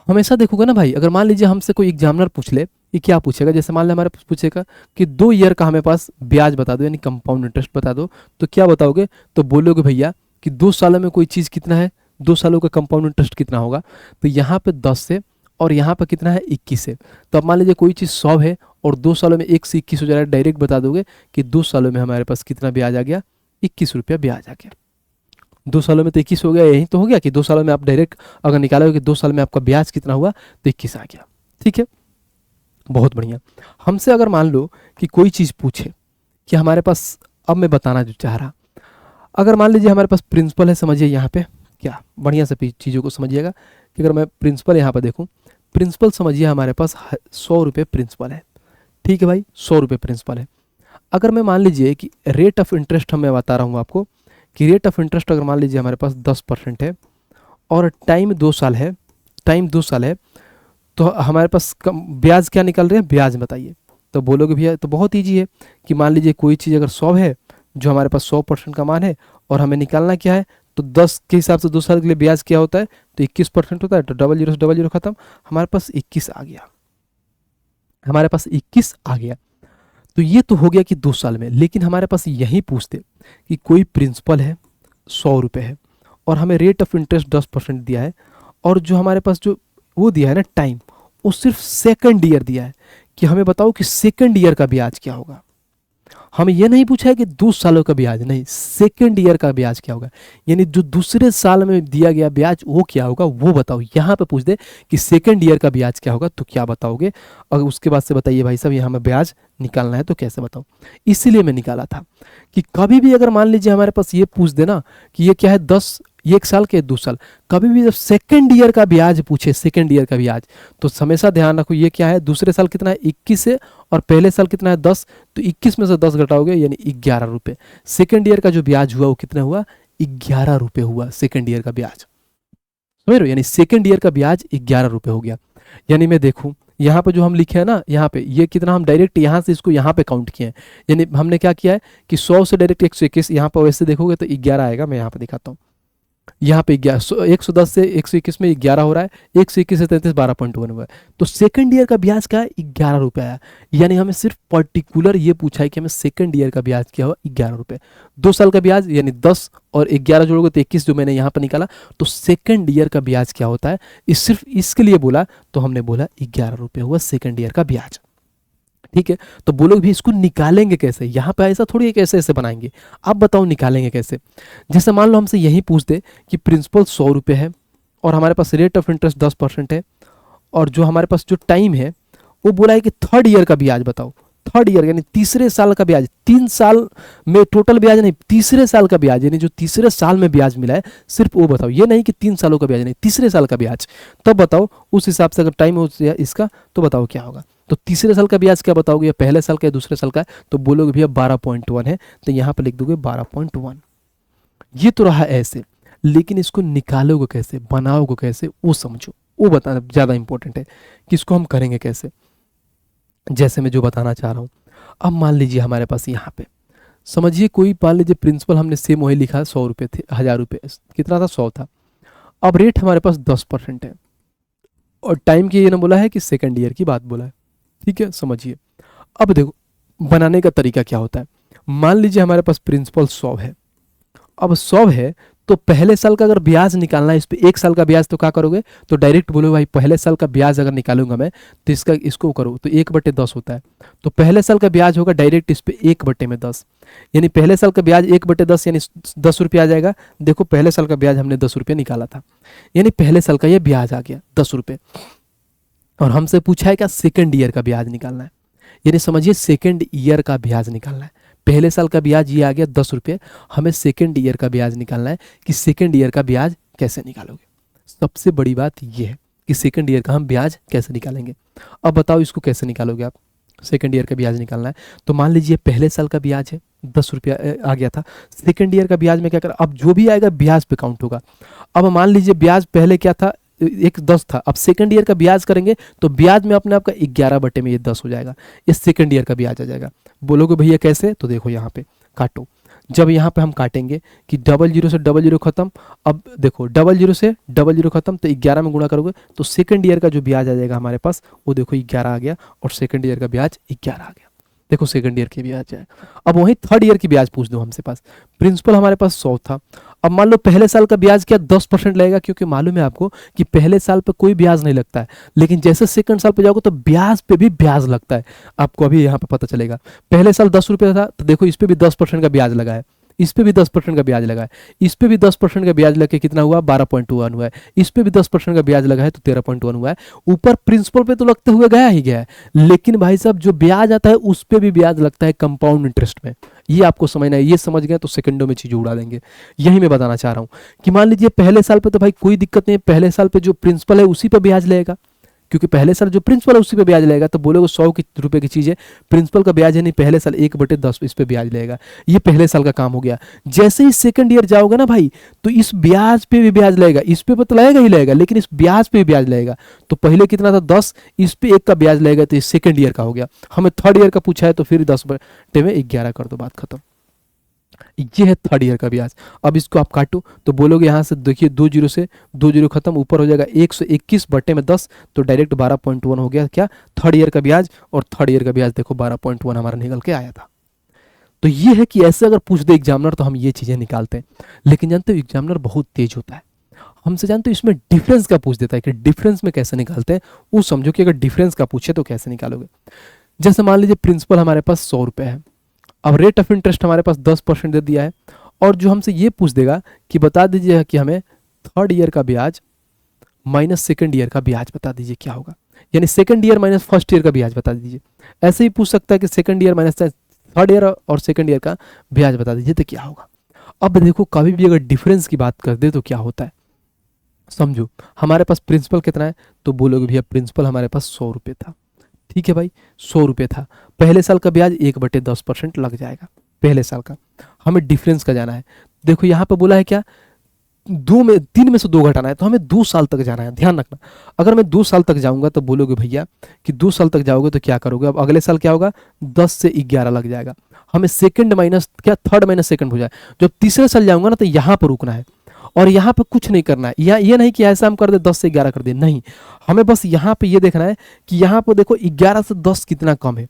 हमेशा देखोगे ना भाई, अगर मान लीजिए हमसे कोई एग्जामिनर पूछ ले, ये क्या पूछेगा, जैसे मान लीजिए हमारे पास पूछेगा कि 2 ईयर का हमें पास ब्याज बता दो, यानी कंपाउंड इंटरेस्ट बता दो, तो क्या बताओगे, तो बोलोगे भैया कि 2 सालों में कोई चीज़ कितना है, 2 सालों का कंपाउंड इंटरेस्ट कितना होगा, तो यहाँ पे 10 से और यहाँ पर कितना है 21 से। तो अब मान लीजिए कोई चीज़ 100 है और 2 सालों में 1 से 21 हो जा रहा है, डायरेक्ट बता दोगे कि 2 सालों में हमारे पास कितना ब्याज आ गया, 21 रुपया ब्याज आ गया। 2 सालों में तो 21 हो गया, यही तो हो गया कि 2 सालों में आप डायरेक्ट अगर निकालोगे कि 2 साल में आपका ब्याज कितना हुआ, तो 21 आ गया। ठीक है, बहुत बढ़िया। हमसे अगर मान लो कि कोई चीज़ पूछे कि हमारे पास, अब मैं बताना जो चाह रहा, अगर मान लीजिए हमारे पास प्रिंसिपल है, समझिए यहाँ पे क्या, बढ़िया से चीज़ों को समझिएगा कि अगर मैं प्रिंसिपल यहाँ पर देखूँ, प्रिंसिपल समझिए हमारे पास 100 रुपये प्रिंसिपल है। ठीक है भाई, 100 रुपये प्रिंसिपल है। अगर मैं मान लीजिए कि रेट ऑफ इंटरेस्ट मैं बता रहा हूँ आपको कि रेट ऑफ इंटरेस्ट अगर मान लीजिए हमारे पास 10% है और टाइम 2 साल है, टाइम 2 साल है, तो हमारे पास ब्याज क्या निकल रहे हैं, ब्याज बताइए। तो बोलोगे भैया तो बहुत ईजी है कि मान लीजिए कोई चीज़ अगर 100 है, जो हमारे पास 100% का मान है, और हमें निकालना क्या है, तो 10 के हिसाब से 2 साल के लिए ब्याज क्या होता है, तो 21% होता है, तो 00 से 00 खत्म, हमारे पास 21 आ गया, हमारे पास 21 आ गया। तो ये तो हो गया कि 2 साल में, लेकिन हमारे पास यही पूछते कि कोई प्रिंसिपल है 100 रुपये है और हमें रेट ऑफ इंटरेस्ट 10% दिया है, और जो हमारे पास जो वो दिया है ना टाइम, वो सिर्फ सेकंड ईयर दिया है, कि हमें बताओ कि सेकंड ईयर का ब्याज क्या होगा। हमें यह नहीं पूछा है कि 2 सालों का ब्याज, नहीं, सेकंड ईयर का ब्याज क्या होगा, यानी जो दूसरे साल में दिया गया ब्याज वो क्या होगा वो बताओ। यहाँ पे पूछ दे कि सेकंड ईयर का ब्याज क्या होगा तो क्या बताओगे, और उसके बाद से बताइए भाई साहब यहाँ हमें ब्याज निकालना है तो कैसे बताओ। इसीलिए मैं निकाला था कि कभी भी अगर मान लीजिए हमारे पास ये पूछ देना कि ये क्या है 10, ये 1 साल के 2 साल, कभी भी जब सेकंड ईयर का ब्याज पूछे, सेकंड ईयर का ब्याज, तो हमेशा ध्यान रखो ये क्या है, दूसरे साल कितना है 21 है और पहले साल कितना है 10, तो 21 में से 10 घटाओगे यानी 11 रुपये। सेकंड ईयर का जो ब्याज हुआ वो कितना हुआ, 11 रुपये हुआ सेकंड ईयर का ब्याज, समझ रहे हो, यानी सेकंड ईयर का ब्याज 11 रुपये हो गया। यानी मैं देखूं यहाँ पे जो हम लिखे हैं ना, यहाँ पे ये कितना हम डायरेक्ट यहाँ से इसको यहाँ पे काउंट किए हैं, यानी हमने क्या किया है कि 100 से डायरेक्ट 121, यहाँ पर वैसे देखोगे तो 11 आएगा। मैं यहाँ पे दिखाता हूँ, यहाँ पे 110 से 121 में 11 हो रहा है, 121 से 33 12.1 हुआ है, तो सेकंड ईयर का ब्याज क्या है 11 रुपये आया। यानी हमें सिर्फ पर्टिकुलर ये पूछा है कि हमें सेकंड ईयर का ब्याज क्या हुआ 11 रुपये। 2 साल का ब्याज यानी 10 और 11 जोड़ोगे तो 21 जो मैंने यहाँ पर निकाला, तो सेकंड ईयर का ब्याज क्या होता है, इस सिर्फ इसके लिए बोला तो हमने बोला 11 रुपये हुआ सेकंड ईयर का ब्याज। ठीक है, तो बोलोगे भी इसको निकालेंगे कैसे, यहाँ पे ऐसा थोड़ी है कैसे ऐसे बनाएंगे, आप बताओ निकालेंगे कैसे। जैसे मान लो हमसे यही पूछ दे कि प्रिंसिपल 100 रुपये है और हमारे पास रेट ऑफ इंटरेस्ट 10% है, और जो हमारे पास जो टाइम है वो बोला है कि थर्ड ईयर का ब्याज बताओ, थर्ड ईयर यानी तीसरे साल का ब्याज, 3 साल में टोटल ब्याज नहीं, तीसरे साल का ब्याज, यानी जो तीसरे साल में ब्याज मिला है सिर्फ वो बताओ, ये नहीं कि 3 सालों का ब्याज नहीं, तीसरे साल का ब्याज, तब बताओ उस हिसाब से अगर टाइम हो इसका तो बताओ क्या होगा। तो तीसरे साल का ब्याज क्या बताओगे, या पहले साल का या दूसरे साल का, तो बोलोगे भैया 12.1 है, तो यहाँ पर लिख दोगे 12.1। ये तो रहा ऐसे, लेकिन इसको निकालोगे कैसे, बनाओगे कैसे वो समझो, वो बताना ज़्यादा इंपॉर्टेंट है कि इसको हम करेंगे कैसे। जैसे मैं जो बताना चाह रहा हूँ, अब मान लीजिए हमारे पास यहाँ पे समझिए कोई मान लीजिए प्रिंसिपल हमने सेम वही लिखा 100 रुपये थे, 1000 रुपये कितना था 100 था, अब रेट हमारे पास 10% है और टाइम की ये ना बोला है कि सेकंड ईयर की बात बोला है। ठीक है, समझिए अब देखो बनाने का तरीका क्या होता है। मान लीजिए हमारे पास प्रिंसिपल 100 है, अब 100 है तो पहले साल का अगर ब्याज निकालना है, इस पे 1 साल का ब्याज, तो क्या करोगे, तो डायरेक्ट बोलो भाई पहले साल का ब्याज अगर निकालूंगा मैं तो इसको करो तो 1/10 होता है, तो पहले साल का ब्याज होगा डायरेक्ट इस पे 1/10, यानी पहले साल का ब्याज 1/10 यानी 10 रुपये आ जाएगा। देखो पहले साल का ब्याज हमने 10 रुपये निकाला था, यानी पहले साल का ये ब्याज आ गया 10 रुपये, और हमसे पूछा है क्या सेकंड ईयर का ब्याज निकालना है, यानी समझिए सेकंड ईयर का ब्याज निकालना है। पहले साल का ब्याज ये आ गया 10 रुपये, हमें सेकंड ईयर का ब्याज निकालना है कि सेकंड ईयर का ब्याज कैसे निकालोगे। सबसे बड़ी बात ये है कि सेकंड ईयर का हम ब्याज कैसे निकालेंगे। अब बताओ इसको कैसे निकालोगे आप, सेकंड ईयर का ब्याज निकालना है तो मान लीजिए पहले साल का ब्याज है 10 रुपया आ गया था, सेकंड ईयर का ब्याज में क्या करें, अब जो भी आएगा ब्याज पे काउंट होगा। अब मान लीजिए ब्याज पहले क्या था 10 था, अब सेकंड ईयर का ब्याज करेंगे तो ब्याज में अपने आपका 11 बटे में ये 10 हो जाएगा, ये सेकंड ईयर का ब्याज आ जाएगा। बोलोगे भैया कैसे, तो देखो यहाँ पे काटो, जब यहाँ पे हम काटेंगे कि 00 से 00 खत्म, अब देखो 00 से 00 खत्म तो 11 में गुणा करोगे तो सेकंड ईयर का जो ब्याज आ जाएगा हमारे पास वो देखो 11 आ गया, और सेकंड ईयर का ब्याज 11 आ गया। देखो सेकंड ईयर की ब्याज है। अब वहीं थर्ड ईयर की ब्याज पूछ दो हमसे पास, प्रिंसिपल हमारे पास 100 था, अब मान लो पहले साल का ब्याज क्या 10% लगेगा, क्योंकि मालूम है आपको कि पहले साल पे कोई ब्याज नहीं लगता है, लेकिन जैसे सेकंड साल पे जाओगे तो ब्याज पे भी ब्याज लगता है, आपको अभी यहाँ पे पता चलेगा। पहले साल 10 रुपये था तो देखो इस पे भी 10% का ब्याज लगा है, इस पे भी 10% का ब्याज लगा है, इस पे भी 10% का ब्याज लग के कितना हुआ 12.1 हुआ है, इस पे भी 10% का ब्याज लगा है तो 13.1 हुआ है। ऊपर प्रिंसिपल पे तो लगते हुए गया ही गया है, लेकिन भाई साहब जो ब्याज आता है उस पे भी ब्याज लगता है कंपाउंड इंटरेस्ट में, ये आपको समझना है। ये समझ गए तो सेकंडों में चीज़ उड़ा देंगे। यही मैं बताना चाह रहा हूँ कि मान लीजिए पहले साल पे तो भाई कोई दिक्कत नहीं है, पहले साल पे जो प्रिंसिपल है उसी पे ब्याज लगेगा, क्योंकि पहले साल जो प्रिंसिपल है उसी पे ब्याज लगेगा। तो बोलोगे 100 रुपए की चीज़ है, प्रिंसिपल का ब्याज है नहीं, पहले साल 1/10 इस पे ब्याज लगेगा, ये पहले साल का काम हो गया। जैसे ही सेकंड ईयर जाओगे ना भाई तो इस ब्याज पे भी ब्याज लगेगा, इस पे तो लगेगा ही लगेगा, लेकिन इस ब्याज पे भी ब्याज लगेगा। तो पहले कितना था 10, इस पे 1 का ब्याज लगेगा, तो ये सेकंड ईयर का हो गया। हमें थर्ड ईयर का पूछा है तो फिर 10 बटे में 11 कर दो, बात खत्म। ये है थर्ड ईयर का ब्याज। अब इसको आप काटो तो बोलोगे यहाँ से देखिए 20 से 20 खत्म, ऊपर हो जाएगा 121 बटे में 10, तो डायरेक्ट 12.1 हो गया क्या थर्ड ईयर का ब्याज। और थर्ड ईयर का ब्याज देखो 12.1 हमारा निकल के आया था। तो ये है कि ऐसे अगर पूछ दे एग्जामिनर तो हम ये चीज़ें निकालते हैं, लेकिन जानते हो एग्जामिनर बहुत तेज होता है, हमसे जानते हो इसमें डिफरेंस का पूछ देता है कि डिफरेंस में कैसे निकालते हैं, वो समझो कि अगर डिफरेंस का पूछे तो कैसे निकालोगे। जैसे मान लीजिए प्रिंसिपल हमारे पास 100 रुपये है, अब रेट ऑफ इंटरेस्ट हमारे पास 10% दे दिया है, और जो हमसे ये पूछ देगा कि बता दीजिए कि हमें थर्ड ईयर का ब्याज माइनस सेकंड ईयर का ब्याज बता दीजिए क्या होगा, यानी second year minus first year का ब्याज बता दीजिए। ऐसे ही पूछ सकता है कि second year minus third year और सेकंड ईयर का ब्याज बता दीजिए तो क्या होगा। अब देखो कभी भी अगर डिफरेंस की बात कर दे तो क्या होता है, समझो हमारे पास प्रिंसिपल कितना है, तो बोलोगे भैया प्रिंसिपल हमारे पास 100 रुपये था, ठीक है भाई 100 रुपये था, पहले साल का ब्याज 1/10% लग जाएगा पहले साल का, हमें डिफरेंस का जाना है। देखो यहाँ पे बोला है क्या, 3 में से 2 घटाना है, तो हमें 2 साल तक जाना है, ध्यान रखना। अगर मैं 2 साल तक जाऊंगा तो बोलोगे भैया कि 2 साल तक जाओगे तो क्या करोगे, अब अगले साल क्या होगा, 10 से 11 लग जाएगा, हमें सेकंड माइनस क्या थर्ड माइनस सेकंड हो जाए। जब तीसरे साल जाऊंगा ना तो यहाँ पर रुकना है और यहाँ पे कुछ नहीं करना है, या ये नहीं कि ऐसा हम कर दे 10 से 11 कर दे, नहीं, हमें बस यहाँ पे ये देखना है कि यहाँ पे देखो 11 से 10 कितना कम है,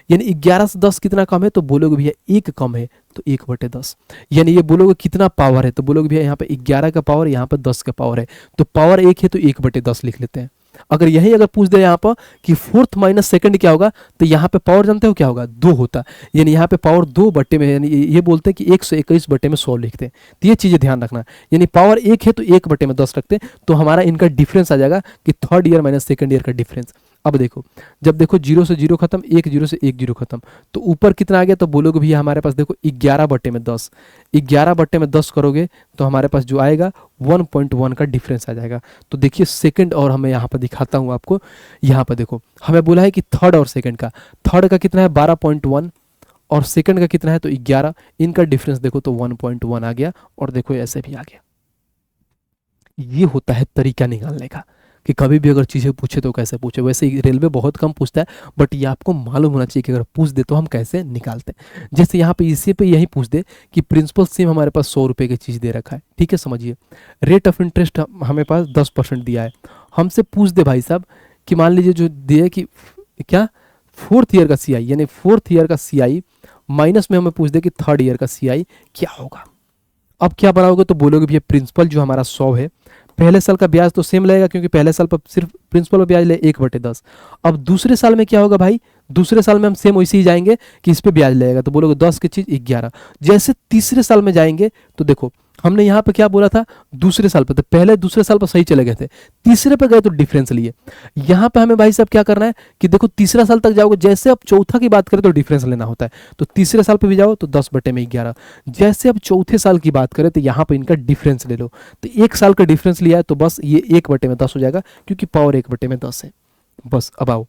यानी 11 से 10 कितना कम है, तो बोलोगे भैया 1 कम है तो 1/10, यानी ये बोलोगे कितना पावर है, तो बोलोगे भैया यहाँ पे 11 का पावर, यहाँ पे 10 का पावर है, तो पावर 1 है तो 1/10 लिख लेते हैं। अगर यही अगर पूछ दे यहाँ पर कि फोर्थ माइनस सेकंड क्या होगा, तो यहाँ पे पावर जानते हो क्या होगा, 2 होता, यानी यहाँ पे पावर 2 बट्टे में, यानी ये बोलते हैं कि 121 बट्टे में 100 लिखते हैं, तो ये चीज़ें ध्यान रखना, यानी पावर 1 है तो 1/10 रखते हैं, तो हमारा इनका डिफरेंस आ जाएगा कि third year minus second year का डिफरेंस। अब देखो जब देखो 0 से 0 खत्म, 1 0 से 1 0 खत्म, तो ऊपर कितना आ गया, तो बोलोगे भैया हमारे पास देखो 11/10, 11/10 करोगे तो हमारे पास जो आएगा 1.1 का डिफरेंस आ जाएगा। तो देखिए सेकंड, और हमें यहाँ पर दिखाता हूँ आपको, यहाँ पर देखो हमें बोला है कि थर्ड और सेकंड का, थर्ड का कितना है 12.1 और सेकंड का कितना है तो 11, इनका डिफरेंस देखो तो 1.1 आ गया, और देखो ऐसे भी आ गया। ये होता है तरीका निकालने का कि कभी भी अगर चीज़ें पूछे तो कैसे पूछे। वैसे रेलवे बहुत कम पूछता है, बट ये आपको मालूम होना चाहिए कि अगर पूछ दे तो हम कैसे निकालते हैं। जैसे यहाँ पे इसी पे यही पूछ दे कि प्रिंसिपल सेम हमारे पास 100 रुपये की चीज़ दे रखा है, ठीक है, समझिए रेट ऑफ इंटरेस्ट हमें पास 10% दिया है, हमसे पूछ दे भाई साहब कि मान लीजिए जो दिए कि क्या फोर्थ ईयर का CI, यानी फोर्थ ईयर का CI माइनस में हमें पूछ दे कि थर्ड ईयर का CI क्या होगा। अब क्या बनाओगे, तो बोलोगे भैया प्रिंसिपल जो हमारा 100 है, पहले साल का ब्याज तो सेम लगेगा क्योंकि पहले साल पर सिर्फ प्रिंसिपल पर ब्याज ले 1/10। अब दूसरे साल में क्या होगा भाई, दूसरे साल में हम सेम वैसे ही जाएंगे कि इस पे ब्याज लगेगा, तो बोलोगे 10 की चीज 11। जैसे तीसरे साल में जाएंगे तो देखो हमने यहाँ पे क्या बोला था, दूसरे साल पे, तो पहले दूसरे साल पर सही चले गए थे, तीसरे पे गए तो डिफरेंस लिए। यहाँ पे हमें भाई साहब क्या करना है कि देखो तीसरा साल तक जाओगे, जैसे अब चौथा की बात करें तो डिफरेंस लेना होता है, तो तीसरे साल पे भी जाओ तो 10/11। जैसे अब चौथे साल की बात करें तो यहाँ पे इनका डिफरेंस ले लो, तो 1 साल का डिफरेंस लिया है तो बस ये 1/10 हो जाएगा क्योंकि पावर 1/10 है। बस अब आओ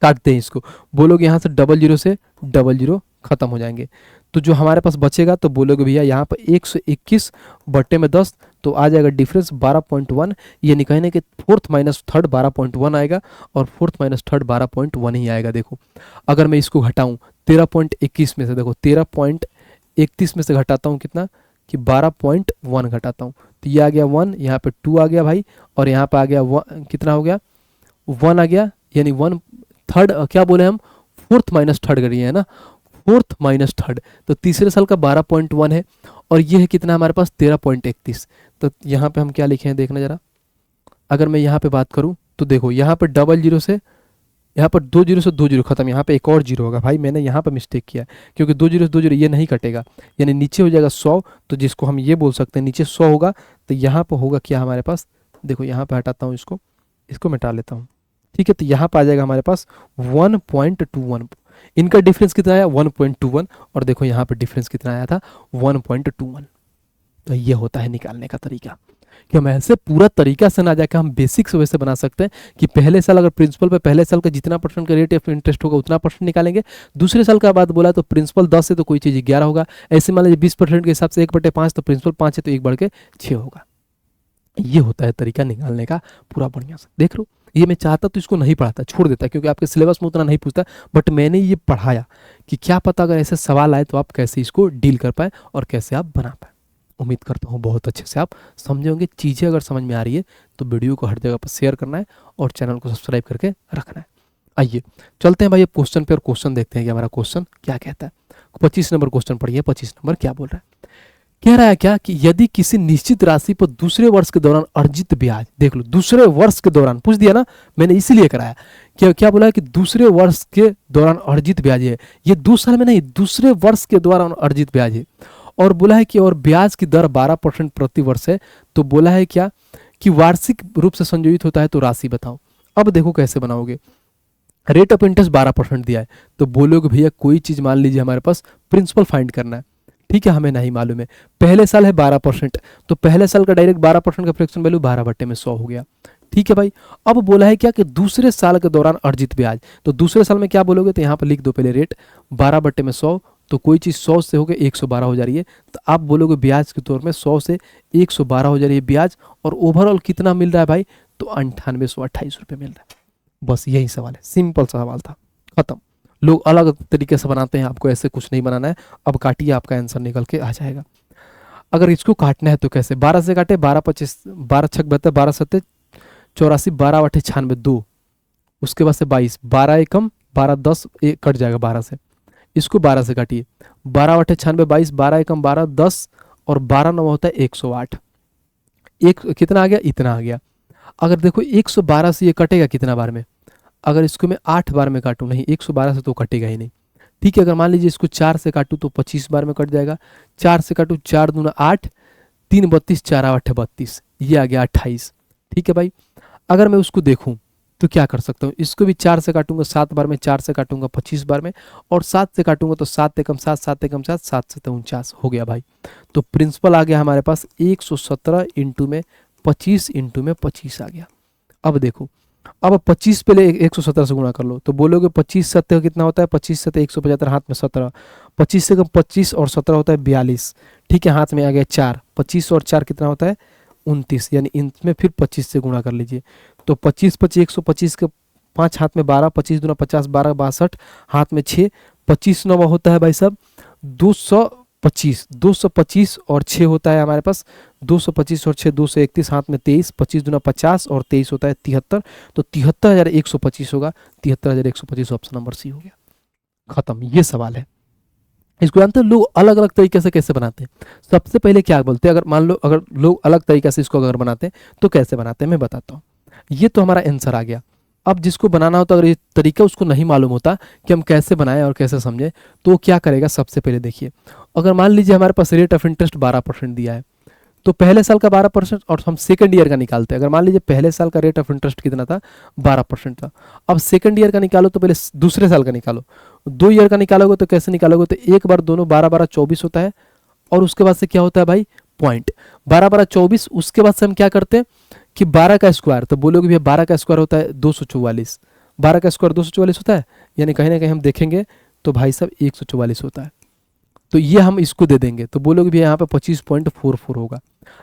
काटते हैं इसको, बोलोगे यहाँ से 00 से 00 खत्म हो जाएंगे, तो जो हमारे पास बचेगा तो बोलोगे भैया यहाँ पर 121/10, तो आ जाएगा डिफरेंस 12.1, ये नहीं कहने कि फोर्थ माइनस थर्ड 12.1 आएगा और फोर्थ माइनस थर्ड 12.1 ही आएगा। देखो अगर मैं इसको घटाऊँ 13.21 में से, देखो 13.31 में से घटाता हूँ कितना कि 12.1 घटाता हूँ, तो ये आ गया 1, यहाँ पे 2 आ गया भाई, और यहाँ पे आ गया 1, कितना हो गया 1 आ गया, यानी 1 थर्ड, क्या बोले हम फोर्थ माइनस थर्ड करिए है ना, फोर्थ माइनस थर्ड, तो तीसरे साल का 12.1 है, और ये है कितना हमारे पास 13.31। तो यहाँ पे हम क्या लिखे हैं देखना जरा, अगर मैं यहाँ पे बात करूँ तो देखो यहाँ पे 00 से, यहाँ पर 20 से 20 खत्म, यहाँ पे एक और जीरो होगा भाई, मैंने यहाँ पे मिस्टेक किया क्योंकि 20 से 20 ये नहीं कटेगा, यानी नीचे हो जाएगा 100, तो जिसको हम ये बोल सकते हैं नीचे 100 होगा, तो यहाँ पर होगा क्या हमारे पास, देखो यहाँ पे हटाता हूँ इसको मिटा लेता हूँ, ठीक है, तो यहाँ पर आ जाएगा हमारे पास 1.21, इनका डिफरेंस कितना आया 1.21, और देखो यहाँ पर डिफरेंस कितना आया था 1.21। तो ये होता है निकालने का तरीका, कि हम ऐसे पूरा तरीका से ना जाकर हम बेसिक से वैसे बना सकते हैं कि पहले साल अगर प्रिंसिपल पे पहले साल का जितना परसेंट का रेट ऑफ इंटरेस्ट होगा उतना परसेंट निकालेंगे, दूसरे साल का बात बोला तो प्रिंसिपल 10 है तो कोई चीज़ 11 होगा, ऐसे मान लीजिए 20% के हिसाब से 1/5, तो प्रिंसिपल 5 है तो 1/6 होगा। ये होता है तरीका निकालने का पूरा बढ़िया से। देख लो ये मैं चाहता तो इसको नहीं पढ़ाता, छोड़ देता क्योंकि आपके सिलेबस में उतना नहीं पूछता, बट मैंने ये पढ़ाया कि क्या पता अगर ऐसे सवाल आए तो आप कैसे इसको डील कर पाए और कैसे आप बना पाए। उम्मीद करता हूँ बहुत अच्छे से आप समझे होंगे। चीज़ें अगर समझ में आ रही है तो वीडियो को हर जगह पर शेयर करना है और चैनल को सब्सक्राइब करके रखना है। आइए चलते हैं भाई अब क्वेश्चन पे, और क्वेश्चन देखते हैं कि हमारा क्वेश्चन क्या कहता है। 25 नंबर क्वेश्चन पढ़िए, 25 नंबर क्या बोल रहा है। कह रहा है क्या कि यदि किसी निश्चित राशि पर दूसरे वर्ष के दौरान अर्जित ब्याज, देख लो दूसरे वर्ष के दौरान पूछ दिया ना, मैंने इसीलिए कराया। क्या क्या बोला है कि दूसरे वर्ष के दौरान अर्जित ब्याज है, ये 2 साल में नहीं, दूसरे वर्ष के दौरान अर्जित ब्याज है। और बोला है कि और ब्याज की दर 12% प्रति वर्ष है। तो बोला है क्या कि वार्षिक रूप से संयोजित होता है, तो राशि बताओ। अब देखो कैसे बनाओगे। रेट ऑफ इंटरेस्ट 12% दिया है, तो बोलोगे भैया कोई चीज मान लीजिए हमारे पास प्रिंसिपल फाइंड करना है, ठीक है, हमें नहीं मालूम है। पहले साल है 12%, तो पहले साल का डायरेक्ट 12% का फ्रैक्शन वैल्यू 12/100 हो गया, ठीक है भाई। अब बोला है क्या कि दूसरे साल के दौरान अर्जित ब्याज, तो दूसरे साल में क्या बोलोगे, तो यहाँ पर लिख दो पहले रेट 12/100, तो कोई चीज़ 100 से होकर 112 हो जा रही है, तो आप बोलोगे ब्याज के तौर में 100 से 112 हो जा रही है ब्याज, और ओवरऑल कितना मिल रहा है भाई, तो 9828 रुपये मिल रहा है। बस यही सवाल है, सिंपल सा सवाल था, खत्म। लोग अलग तरीके से बनाते हैं, आपको ऐसे कुछ नहीं बनाना है। अब काटिए, आपका आंसर निकल के आ जाएगा। अगर इसको काटना है तो कैसे, 12 से काटे, 12×25, 12×6 = 12×7 84, 12×8 = 96, 2, उसके बाद से 22, 12 एकम 12, 10 कट जाएगा 12 से, इसको 12 से काटिए, 12×8 = 96, 22, 12 एकम 12, 10 और 12×9 होता है 108। एक कितना आ गया, इतना आ गया। अगर देखो 112 से ये कटेगा कितना बार में, अगर इसको मैं 8 बार में काटूं, नहीं 112 से तो कटेगा ही नहीं, ठीक है। अगर मान लीजिए इसको 4 से काटूं तो 25 बार में कट जाएगा, 4 से काटूं 4 दूना 8, 3 32, 4 8 32, ये आ गया 28, ठीक है भाई। अगर मैं उसको देखूं तो क्या कर सकता हूँ, इसको भी 4 से काटूंगा 7 बार में, 4 से काटूंगा 25 बार में, और 7 से काटूंगा तो 7 एकम 7, 7 एकम 7, 7 से 49 हो गया भाई। तो प्रिंसिपल आ गया हमारे पास 117 इंटू में 25 इंटू में 25 आ गया। अब देखो, अब 25 पहले 117 से गुणा कर लो, तो बोलोगे 25 सत्य कितना होता है, 25 सत्य 175, हाथ में 17, 25 से कम 25 और 17 होता है 42, ठीक है, हाथ में आ गया 4, 25 और 4 कितना होता है 29, यानी इनमें फिर 25 से गुणा कर लीजिए। तो 25 25 125 के 5, हाथ में 12, 25 दूना 50, 12 62, हाथ में 6, 25 9 होता है भाई साहब 225, 225 और 6 होता है हमारे पास 225 और 6 231, हाथ में 23, 25 दूना 50 और 23 होता है 73, तो 73,125 होगा, 73,125 ऑप्शन नंबर सी हो गया, खत्म। ये सवाल है। इसको जानते हैं लोग अलग अलग तरीके से कैसे बनाते हैं। सबसे पहले क्या बोलते हैं, अगर मान लो अगर लोग अलग तरीके से इसको अगर बनाते हैं तो कैसे बनाते हैं मैं बताता हूँ। ये तो हमारा आंसर आ गया। अब जिसको बनाना होता अगर ये तरीका उसको नहीं मालूम होता कि हम कैसे बनाएं और कैसे समझें, तो क्या करेगा, सबसे पहले देखिए, अगर मान लीजिए हमारे पास रेट ऑफ इंटरेस्ट 12% दिया है, तो पहले साल का 12% और हम सेकंड ईयर का निकालते हैं। अगर मान लीजिए पहले साल का रेट ऑफ इंटरेस्ट कितना था, 12% था, अब सेकंड ईयर का निकालो तो पहले दूसरे साल का निकालो, 2 ईयर का निकालोगे तो कैसे निकालोगे, तो एक बार दोनों 12 12 24 होता है, और उसके बाद से क्या होता है भाई पॉइंट 12 12 24, उसके बाद से हम क्या करते हैं कि 12 का स्क्वायर, तो बोलोगे भैया 12 का स्क्वायर होता है 244, 12 का स्क्वायर 244 होता है, यानी कहीं ना कहीं हम देखेंगे तो भाई साहब 144 होता है, तो ये हम इसको दे देंगे, तो बोलोगे भैया यहाँ पे 25.44 होगा।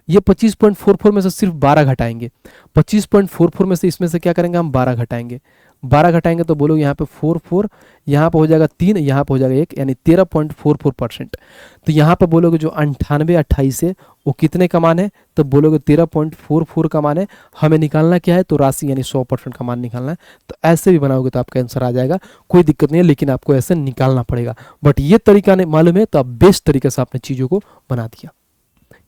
ये 25.44 में से सिर्फ 12 घटाएंगे, 25.44 में से इसमें से क्या करेंगे हम 12 घटाएंगे, 12 घटाएंगे तो बोलोगे यहाँ पे 44, यहाँ पे हो जाएगा 3, यहाँ पे हो जाएगा 1, यानी 13.44%। तो यहाँ पे बोलोगे जो 98 28 है वो कितने का मान है, तो बोलोगे 13.44 का मान है। हमें निकालना क्या है, तो राशि यानी 100% का मान निकालना है। तो ऐसे भी बनाओगे तो आपका आंसर आ जाएगा, कोई दिक्कत नहीं है, लेकिन आपको ऐसे निकालना पड़ेगा। बट ये तरीका नहीं मालूम है तो आप बेस्ट तरीके से आपने चीज़ों को बना दिया,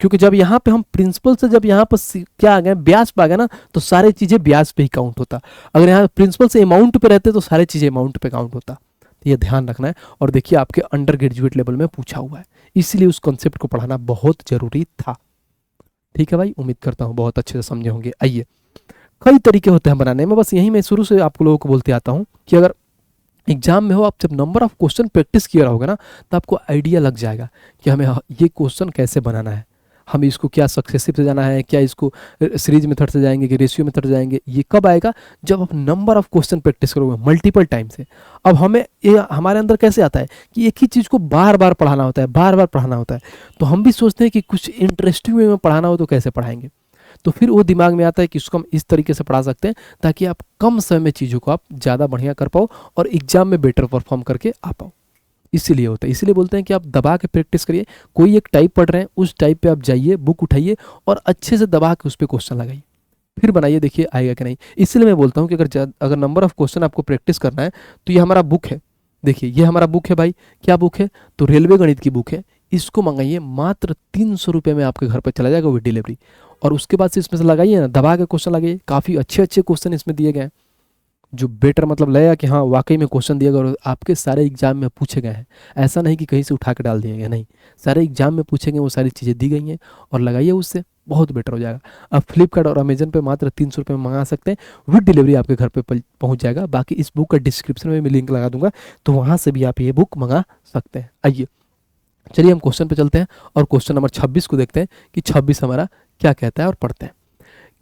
क्योंकि जब यहाँ पे हम प्रिंसिपल से जब यहाँ पर क्या आ गए ब्याज पे आ गए ना, तो सारी चीज़ें ब्याज पे ही काउंट होता। अगर यहाँ प्रिंसिपल से अमाउंट पे रहते तो सारी चीज़ें अमाउंट पे काउंट होता। तो ये ध्यान रखना है। और देखिए आपके अंडर ग्रेजुएट लेवल में पूछा हुआ है, इसलिए उस कॉन्सेप्ट को पढ़ाना बहुत जरूरी था। ठीक है भाई, उम्मीद करता हूँ बहुत अच्छे से समझे होंगे। आइए, कई तरीके होते हैं बनाने में, बस यही मैं शुरू से आप लोगों को बोलते आता हूँ कि अगर एग्जाम में हो, आप जब नंबर ऑफ क्वेश्चन प्रैक्टिस किया होगा ना, तो आपको आइडिया लग जाएगा कि हमें ये क्वेश्चन कैसे बनाना है, हम इसको क्या सक्सेसिव से जाना है, क्या इसको सीरीज मेथड से जाएंगे कि रेशियो मेथड से जाएंगे। ये कब आएगा, जब आप नंबर ऑफ क्वेश्चन प्रैक्टिस करोगे मल्टीपल टाइम से। अब हमें ये हमारे अंदर कैसे आता है कि एक ही चीज़ को बार बार पढ़ाना होता है, बार बार पढ़ाना होता है। तो हम भी सोचते हैं कि कुछ इंटरेस्टिंग वे में पढ़ाना हो तो कैसे पढ़ाएंगे, तो फिर वो दिमाग में आता है कि इसको हम इस तरीके से पढ़ा सकते हैं ताकि आप कम समय में चीज़ों को आप ज़्यादा बढ़िया कर पाओ और एग्जाम में बेटर परफॉर्म करके आ पाओ। इसीलिए होता है, इसीलिए बोलते हैं कि आप दबा के प्रैक्टिस करिए। कोई एक टाइप पढ़ रहे हैं, उस टाइप पे आप जाइए, बुक उठाइए और अच्छे से दबा के उस पर क्वेश्चन लगाइए, फिर बनाइए, देखिए आएगा कि नहीं। इसलिए मैं बोलता हूँ कि अगर नंबर ऑफ क्वेश्चन आपको प्रैक्टिस करना है तो ये हमारा बुक है। देखिए ये हमारा बुक है भाई, क्या बुक है, तो रेलवे गणित की बुक है। इसको मंगाइए, मात्र 300 रुपये में आपके घर पर चला जाएगा विद डिलीवरी। और उसके बाद से इसमें से लगाइए ना, दबा के क्वेश्चन लगाइए, काफ़ी अच्छे अच्छे क्वेश्चन इसमें दिए गए हैं जो बेटर मतलब लगेगा कि हाँ वाकई में क्वेश्चन दिया गया और आपके सारे एग्जाम में पूछे गए हैं। ऐसा नहीं कि कहीं से उठा के डाल दिए गए, नहीं, सारे एग्जाम में पूछे गए वो सारी चीज़ें दी गई हैं और लगाइए, उससे बहुत बेटर हो जाएगा। अब फ्लिपकार्ट और अमेजन पे मात्र 300 रुपये में मंगा सकते हैं, विद डिलीवरी आपके घर पे पहुंच जाएगा। बाकी इस बुक का डिस्क्रिप्शन में मैं लिंक लगा दूंगा, तो वहाँ से भी आप ये बुक मंगा सकते हैं। आइए चलिए हम क्वेश्चन पे चलते हैं और क्वेश्चन नंबर 26 को देखते हैं कि 26 हमारा क्या कहता है और पढ़ते हैं।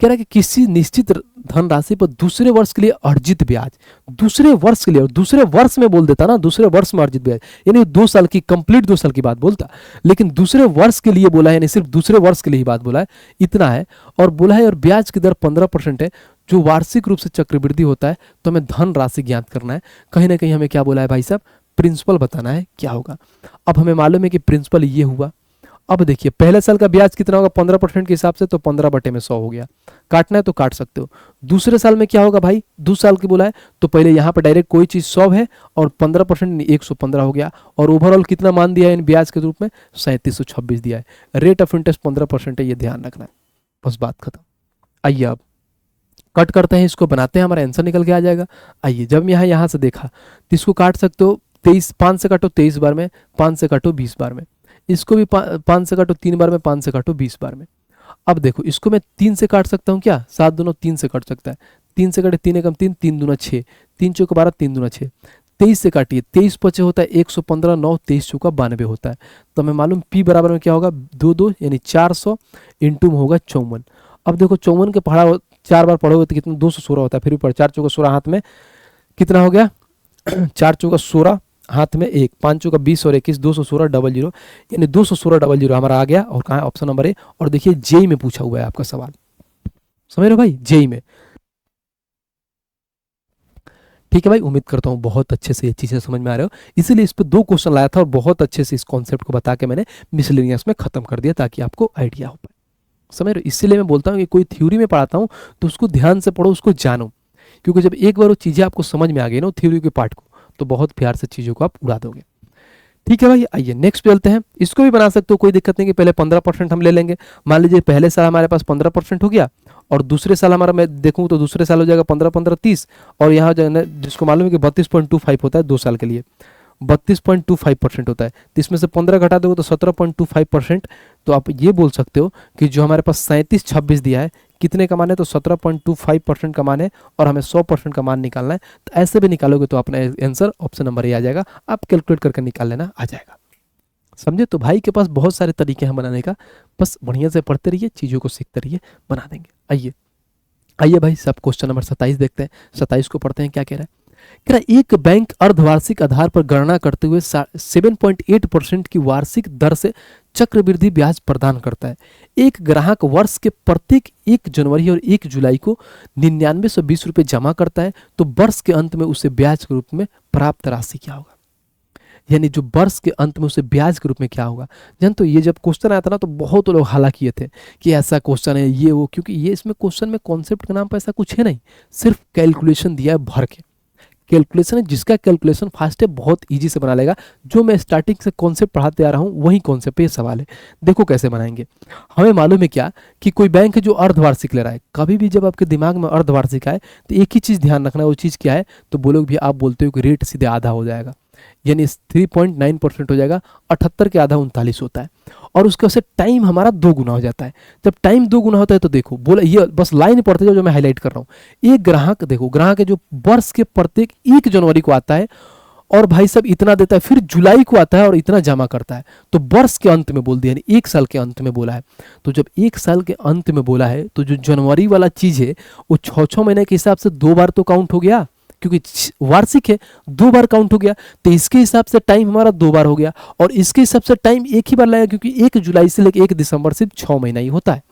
कह रहा है कि किसी निश्चित धनराशि पर दूसरे वर्ष के लिए अर्जित ब्याज, दूसरे वर्ष के लिए, और दूसरे वर्ष में बोल देता ना, दूसरे वर्ष में अर्जित ब्याज यानी 2 साल की, कंप्लीट 2 साल की बात बोलता, लेकिन दूसरे वर्ष के लिए बोला है, यानी सिर्फ दूसरे वर्ष के लिए ही बात बोला है, इतना है। और बोला है और ब्याज की दर 15% है, जो वार्षिक रूप से चक्रवृद्धि होता है, तो हमें धन राशि ज्ञात करना है। कहीं ना कहीं हमें क्या बोला है भाई साहब, प्रिंसिपल बताना है क्या होगा। अब हमें मालूम है कि प्रिंसिपल ये हुआ। अब देखिए पहले साल का ब्याज कितना होगा 15% के हिसाब से, तो 15/100 हो गया, काटना है तो काट सकते हो। दूसरे साल में क्या होगा भाई, 2 साल की बोला है, तो पहले यहाँ पर डायरेक्ट कोई चीज़ 100 है और 15% 115 हो गया, और ओवरऑल कितना मान दिया है इन ब्याज के रूप में, 3726 दिया है। रेट ऑफ इंटरेस्ट 15% है, ये ध्यान रखना है, बस बात खत्म। आइए अब कट करते हैं, इसको बनाते हैं, हमारा आंसर निकल के आ जाएगा। आइए जब यहाँ से देखा तो इसको काट सकते हो, 5 से काटो 23 बार में, 5 से काटो 20 बार में, इसको भी 5 से काटो 3 बार में, 5 से काटो 20 बार में। अब देखो इसको मैं 3 से काट सकता हूँ क्या, 7 दूना 3 से कट सकता है, 3 से काटे 3 एकम 3, 3 दूना 6, 3 चौका 12, 3 दूना 6, 23 से काटिए, 23 पचे होता है 115, 9 23 चौका 92 होता है। तो हमें मालूम P बराबर में क्या होगा, 2 यानी 400 इंटू में होगा 54। अब देखो 54 के पढ़ा 4 बार पढ़ोगे तो कितना, 216 होता है, फिर भी पढ़, 4 चौका 16 हाथ में कितना हो गया 4 चौका 16 हाथ में 1, 5 चौका 20 और 21, 216 यानी 216 हमारा आ गया। और कहाँ है, ऑप्शन नंबर ए। और देखिए जेई में पूछा हुआ है आपका सवाल, समझ रहे हो भाई, जेई में। ठीक है भाई, उम्मीद करता हूँ बहुत अच्छे से ये चीज़ें समझ में आ रहे हो, इसीलिए इस पर 2 क्वेश्चन लाया था और बहुत अच्छे से इस कॉन्सेप्ट को बता के मैंने मिसलेनियस में खत्म कर दिया ताकि आपको आइडिया हो पाए, समझ रहे हो। इसीलिए मैं बोलता हूँ कि कोई थ्योरी में पढ़ाता हूँ तो उसको ध्यान से पढ़ो, उसको जानो, क्योंकि जब एक बार वो चीज़ें आपको समझ में आ गई ना थ्योरी के पार्ट को, तो बहुत प्यार से चीज़ों को आप उड़ा दोगे। ठीक है भाई, आइए नेक्स्ट पे चलते हैं। इसको भी बना सकते हो, कोई दिक्कत नहीं कि पहले 15% हम ले लेंगे। मान लीजिए पहले साल हमारे पास 15% हो गया और दूसरे साल हमारा मैं देखूँ तो दूसरे साल हो जाएगा 15, 30, और यहाँ जो है ना जिसको मालूम है कि 32.25 होता है 2 साल के लिए, 32.25% होता है, तो इसमें से 15 घटा दोगे तो 17.25%। तो आप ये बोल सकते हो कि जो हमारे पास 3726 दिया है कितने का मान है, तो 17.25% का मान है, और हमें 100% का मान निकालना है। तो ऐसे भी निकालोगे तो अपना आंसर ऑप्शन नंबर ए आ जाएगा, आप कैलकुलेट करके निकाल लेना, आ जाएगा, समझे। तो भाई के पास बहुत सारे तरीके हैं बनाने का, बस बढ़िया से पढ़ते रहिए, चीज़ों को सीखते रहिए, बना देंगे। आइए भाई सब क्वेश्चन नंबर 27 देखते हैं। 27 को पढ़ते हैं, क्या कह रहा है। कह रहा है एक बैंक अर्धवार्षिक आधार पर गणना करते हुए 7.8% की वार्षिक दर से चक्रवृद्धि ब्याज प्रदान करता है। एक ग्राहक वर्ष के प्रत्येक 1 जनवरी और 1 जुलाई को 9920 रुपये जमा करता है, तो वर्ष के अंत में उसे ब्याज के रूप में प्राप्त राशि क्या होगा, यानी जो वर्ष के अंत में उसे ब्याज के रूप में क्या होगा। जन तो ये जब क्वेश्चन आया था ना तो बहुत लोग हाला किए थे कि ऐसा क्वेश्चन है ये वो, क्योंकि ये इसमें क्वेश्चन में कॉन्सेप्ट के नाम पर ऐसा कुछ है नहीं, सिर्फ कैलकुलेशन दिया है भर के, कैलकुलेशन है, जिसका कैलकुलेशन फास्ट है बहुत इजी से बना लेगा। जो मैं स्टार्टिंग से कॉन्सेप्ट पढ़ाते आ रहा हूँ वही कॉन्सेप्ट पे ये सवाल है। देखो कैसे बनाएंगे, हमें मालूम है क्या कि कोई बैंक है जो अर्धवार्षिक ले रहा है। कभी भी जब आपके दिमाग में अर्धवार्षिक आए तो एक ही चीज़ ध्यान रखना है, वो चीज़ क्या है, तो बोलोगे भी आप बोलते हो कि रेट सीधे आधा हो जाएगा, यानी 3.9% हो जाएगा, 78 के आधा 39 होता है, और उसके वजह से टाइम हमारा 2 गुना हो जाता है। जब टाइम 2 गुना होता है तो देखो बोला, ये बस लाइन पढ़ते जाओ जो मैं हाईलाइट कर रहा हूँ। एक ग्राहक देखो, ग्राहक है जो वर्ष के प्रत्येक 1 जनवरी को आता है और भाई साहब इतना देता है, फिर जुलाई को आता है और इतना जमा करता है, तो वर्ष के अंत में बोल दिया, यानी 1 साल के अंत में बोला है। तो जब 1 साल के अंत में बोला है तो जो जनवरी वाला चीज़ है वो 6 महीने के हिसाब से 2 बार तो काउंट हो गया, क्योंकि वार्षिक है 2 बार काउंट हो गया, तो इसके हिसाब से टाइम हमारा 2 बार हो गया, और इसके हिसाब से टाइम एक ही बार लगेगा, क्योंकि 1 जुलाई से लेकर 1 दिसंबर सिर्फ 6 महीना ही होता है,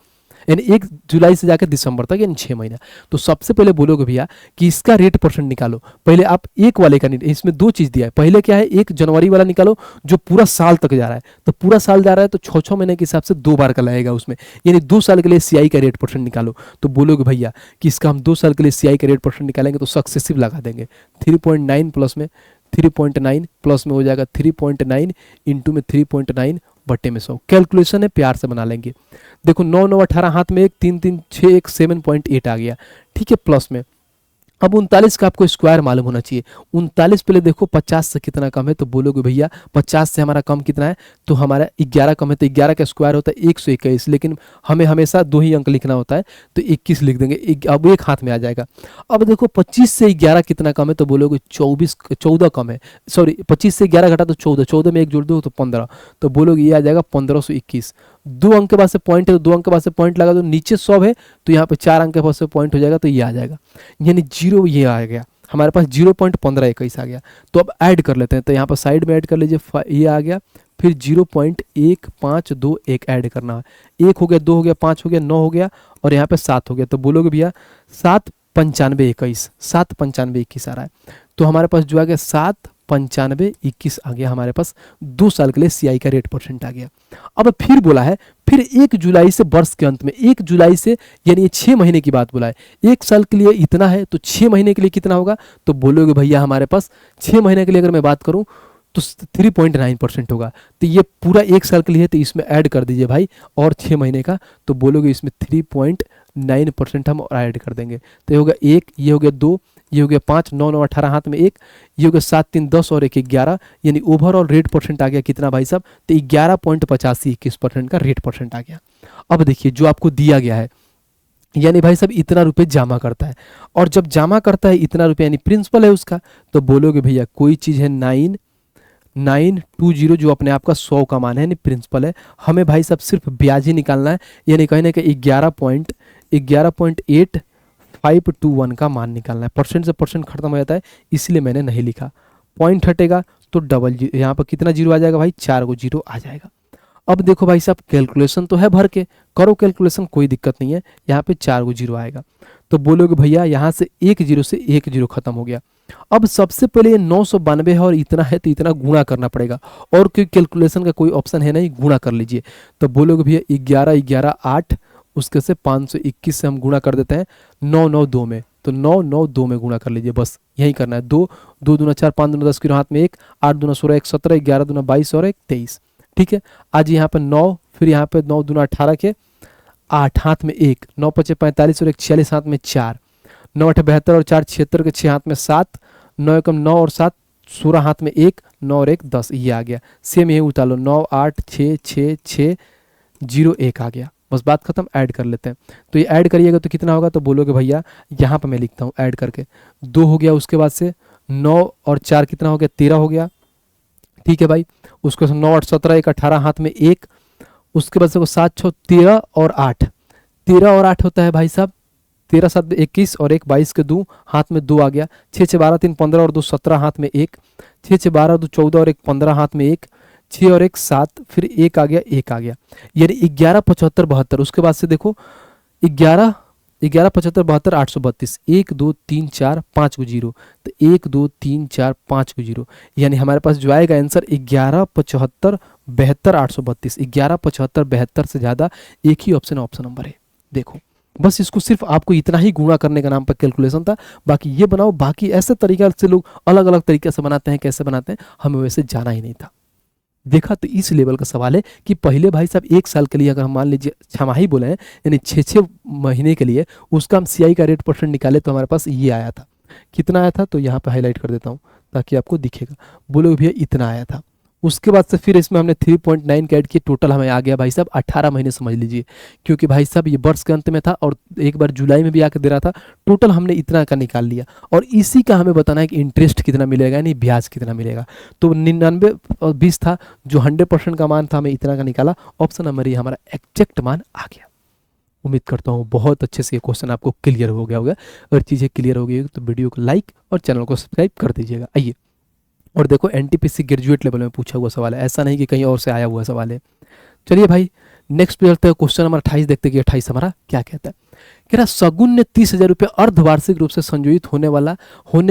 यानी 1 जुलाई से जाकर दिसंबर तक यानी 6 महीना। तो सबसे पहले बोलोगे भैया कि इसका रेट परसेंट निकालो। पहले आप एक वाले का, इसमें 2 चीज़ दिया है, पहले क्या है 1 जनवरी वाला निकालो जो पूरा साल तक जा रहा है, तो पूरा साल जा रहा है तो 6 महीने के हिसाब से 2 बार का लगेगा उसमें, यानी 2 साल के लिए सीआई का रेट परसेंट निकालो। तो बोलोगे भैया कि इसका हम 2 साल के लिए सीआई का रेट परसेंट निकालेंगे तो सक्सेसिव लगा देंगे, 3.9 प्लस में 3.9 प्लस में हो जाएगा 3.9 इंटू में 3.9 बट्टे में 100। कैलकुलेशन है, प्यार से बना लेंगे। देखो 9 9 18 हाथ में 1, 3 3 6 1 7.8 आ गया, ठीक है, प्लस में। अब 39 का आपको स्क्वायर मालूम होना चाहिए। 39 पहले देखो 50 से कितना कम है, तो बोलोगे भैया 50 से हमारा कम कितना है, तो हमारा 11 कम है, तो 11 का स्क्वायर होता है 121, लेकिन हमें हमेशा 2 ही अंक लिखना होता है, तो 21 लिख देंगे। अब एक हाथ में आ जाएगा। अब देखो 25 से 11 कितना कम है, तो बोलोगे 14 कम है, सॉरी 25 से 11 घटा तो 14, 14 में 1 जोड़ दो तो 15, तो बोलोगे ये आ जाएगा 1521। 2 अंक के बाद से पॉइंट है, तो 2 अंक के बाद से पॉइंट लगा दो, नीचे 100 है तो यहाँ पे 4 अंक के बाद से पॉइंट हो जाएगा, तो ये आ जाएगा, यानी 0 ये आ गया हमारे पास, 0.1521 आ गया। तो अब ऐड कर लेते हैं, तो यहाँ पर साइड में ऐड कर लीजिए, ये आ गया, फिर 0.1521 ऐड करना है। 1 हो गया, 2 हो गया, 5 हो गया, 9 हो गया, और यहाँ पे 7 हो गया, तो बोलोगे भैया 79521, 79521 आ रहा है। तो हमारे पास जो आ गया 79521 आ गया हमारे पास। 2 साल के लिए CI का रेट % आ गया। अब फिर बोला है, फिर 1 जुलाई से वर्ष के अंत में, 1 जुलाई से, यानी ये 6 महीने की बात बोला है। 1 साल के लिए इतना है, तो 6 महीने के लिए कितना होगा, तो बोलोगे भैया हमारे पास 6 महीने के लिए अगर मैं बात करूं तो 3.9% होगा। तो ये पूरा 1 साल के लिए है, तो इसमें ऐड कर दीजिए भाई, और 6 महीने का, तो बोलोगे इसमें 3.9% हम और ऐड कर देंगे। तो ये हो गया 1, ये हो गया 2, ये हो गया 5, 9 9 18 हाथ में 1, ये हो गया 7 3 10 और 1 11, यानी ओवरऑल रेट % आ गया कितना भाई साहब, तो 11.8521% का रेट % आ गया। अब देखिए जो आपको दिया गया है, यानी भाई साहब इतना रुपए जमा करता है, और जब जमा करता है इतना रुपए, यानी प्रिंसिपल है उसका, तो बोलोगे भैया कोई चीज़ है 9920, जो अपने आप का 100 का मान है, यानी प्रिंसिपल है। हमें भाई साहब सिर्फ ब्याज ही निकालना है, यानी कहने का 11.8521 का मान निकालना है। % से % खत्म हो जाता है, इसलिए मैंने नहीं लिखा। पॉइंट हटेगा तो डबल जीरो, यहाँ पर कितना जीरो आ जाएगा भाई, 4 को जीरो आ जाएगा। अब देखो भाई साहब कैलकुलेशन तो है, भर के करो कैलकुलेशन, कोई दिक्कत नहीं है। यहाँ पे 4 को जीरो आएगा, तो बोलोगे भैया यहाँ से 1 जीरो से 1 जीरो खत्म हो गया। अब सबसे पहले ये 992 है और इतना है, तो इतना गुणा करना पड़ेगा, और कोई कैलकुलेशन का कोई ऑप्शन है नहीं, गुणा कर लीजिए। तो बोलोगे भैया 11 11 8, उसके से 521 से हम गुणा कर देते हैं 992 में, तो 992 में गुणा कर लीजिए, बस यही करना है। 2 2 दूना 4, 5 दूना 10 की हाथ में 1, 8 दूना 16, 1 17, 11 दूना 22 और 1 23, ठीक है। आज यहाँ पे 9, फिर यहाँ पे 9 दूना 18 के 8 हाथ में 1, 9 5 45 और 1 46 हाथ में 4, 9 8 72 और 4 76 के 6 हाथ में 7, 9 1 9 और 7 16 हाथ में 1, 9 और 1 10, ये आ गया। सेम यही उतार लो, 9 8 6 6 6 0 1 आ गया, बस बात खत्म। ऐड कर लेते हैं, तो ये ऐड करिएगा तो कितना होगा, तो बोलोगे भैया यहाँ पे मैं लिखता हूँ ऐड करके, 2 हो गया, उसके बाद से 9 और 4 कितना हो गया, 13 हो गया, ठीक है भाई। उसके 9 8 17 1 18 हाथ में 1, उसके बाद से 7 6 13 और 8, 13 और 8 होता है भाई साहब 13 7 21 और 1 22 के 2 हाथ में 2 आ गया, 6 6 12 3 15 और 2 17 हाथ में 1, 6 6 12 2 14 और 1 15 हाथ में 1, 6 और 1 7, फिर 1 आ गया, 1 आ गया, यानी 11 75 72। उसके बाद से देखो 11 11 75 72 832, 1 2 3 4 5 को जीरो, तो 1 2 3 4 5 को जीरो, यानी हमारे पास जो आएगा आंसर 11 75 72 832। 11 75 72 से ज़्यादा एक ही ऑप्शन नंबर है। देखो बस इसको सिर्फ आपको इतना ही गुणा करने का नाम पर कैलकुलेशन था, बाकी ये बनाओ, बाकी ऐसे तरीका से लोग अलग अलग तरीके से बनाते हैं, कैसे बनाते हैं हमें वैसे जाना ही नहीं था। देखा, तो इस लेवल का सवाल है कि पहले भाई साहब 1 साल के लिए अगर हम मान लीजिए छमाही बोले हैं, यानी 6 महीने के लिए उसका हम CI का रेट % निकाले, तो हमारे पास ये आया था। कितना आया था, तो यहाँ पे हाईलाइट कर देता हूँ ताकि आपको दिखेगा। बोलो भैया इतना आया था। उसके बाद से फिर इसमें हमने 3.9 का ऐड किया, टोटल हमें आ गया भाई साहब 18 महीने समझ लीजिए, क्योंकि भाई साहब ये वर्ष के अंत में था और एक बार जुलाई में भी आकर दे रहा था। टोटल हमने इतना का निकाल लिया, और इसी का हमें बताना है कि इंटरेस्ट कितना मिलेगा, यानी ब्याज कितना मिलेगा। तो 99 और 20 था, जो 100% का मान था, हमें इतना का निकाला। ऑप्शन नंबर ये हमारा एग्जैक्ट मान आ गया। उम्मीद करता हूँ बहुत अच्छे से ये क्वेश्चन आपको क्लियर हो गया होगा। अगर चीज़ें क्लियर हो गई तो वीडियो को लाइक और चैनल को सब्सक्राइब कर दीजिएगा। आइए, और देखो NTPC ग्रेजुएट लेवल में पूछा हुआ सवाल है, ऐसा नहीं कि कहीं और से आया हुआ सवाल है। चलिए भाई नेक्स्ट पे चलते हैं, क्वेश्चन नंबर 28 देखते हैं कि 28 हमारा क्या कहता है। कह रहा शगुन ने 30,000 रुपये अर्धवार्षिक रूप से संयोजित होने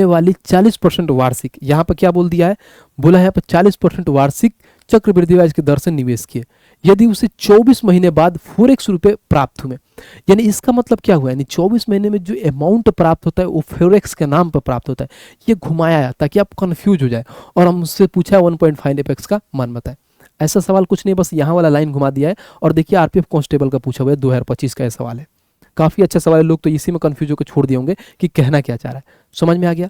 वाली 40% वार्षिक, यहाँ पर क्या बोल दिया है, बोला है यहाँ पर 40% वार्षिक चक्रवृद्धि ब्याज की दर से निवेश किए, यदि उसे 24 महीने बाद 4x रुपये प्राप्त हुए। यानी इसका मतलब क्या हुआ, यानी 24 महीने में जो अमाउंट प्राप्त होता है वो 4x के नाम पर प्राप्त होता है। ये घुमाया है ताकि आप कंफ्यूज हो जाए, और हम उससे पूछा 1.5 का मान बताए। ऐसा सवाल कुछ नहीं, बस यहाँ वाला लाइन घुमा दिया है। और देखिए आरपीएफ कांस्टेबल का पूछा हुआ है 2025 का ये सवाल है। काफ़ी अच्छा सवाल है, लोग तो इसी में कंफ्यूज होकर छोड़ दिए होंगे कि कहना क्या चाह रहा है। समझ में आ गया।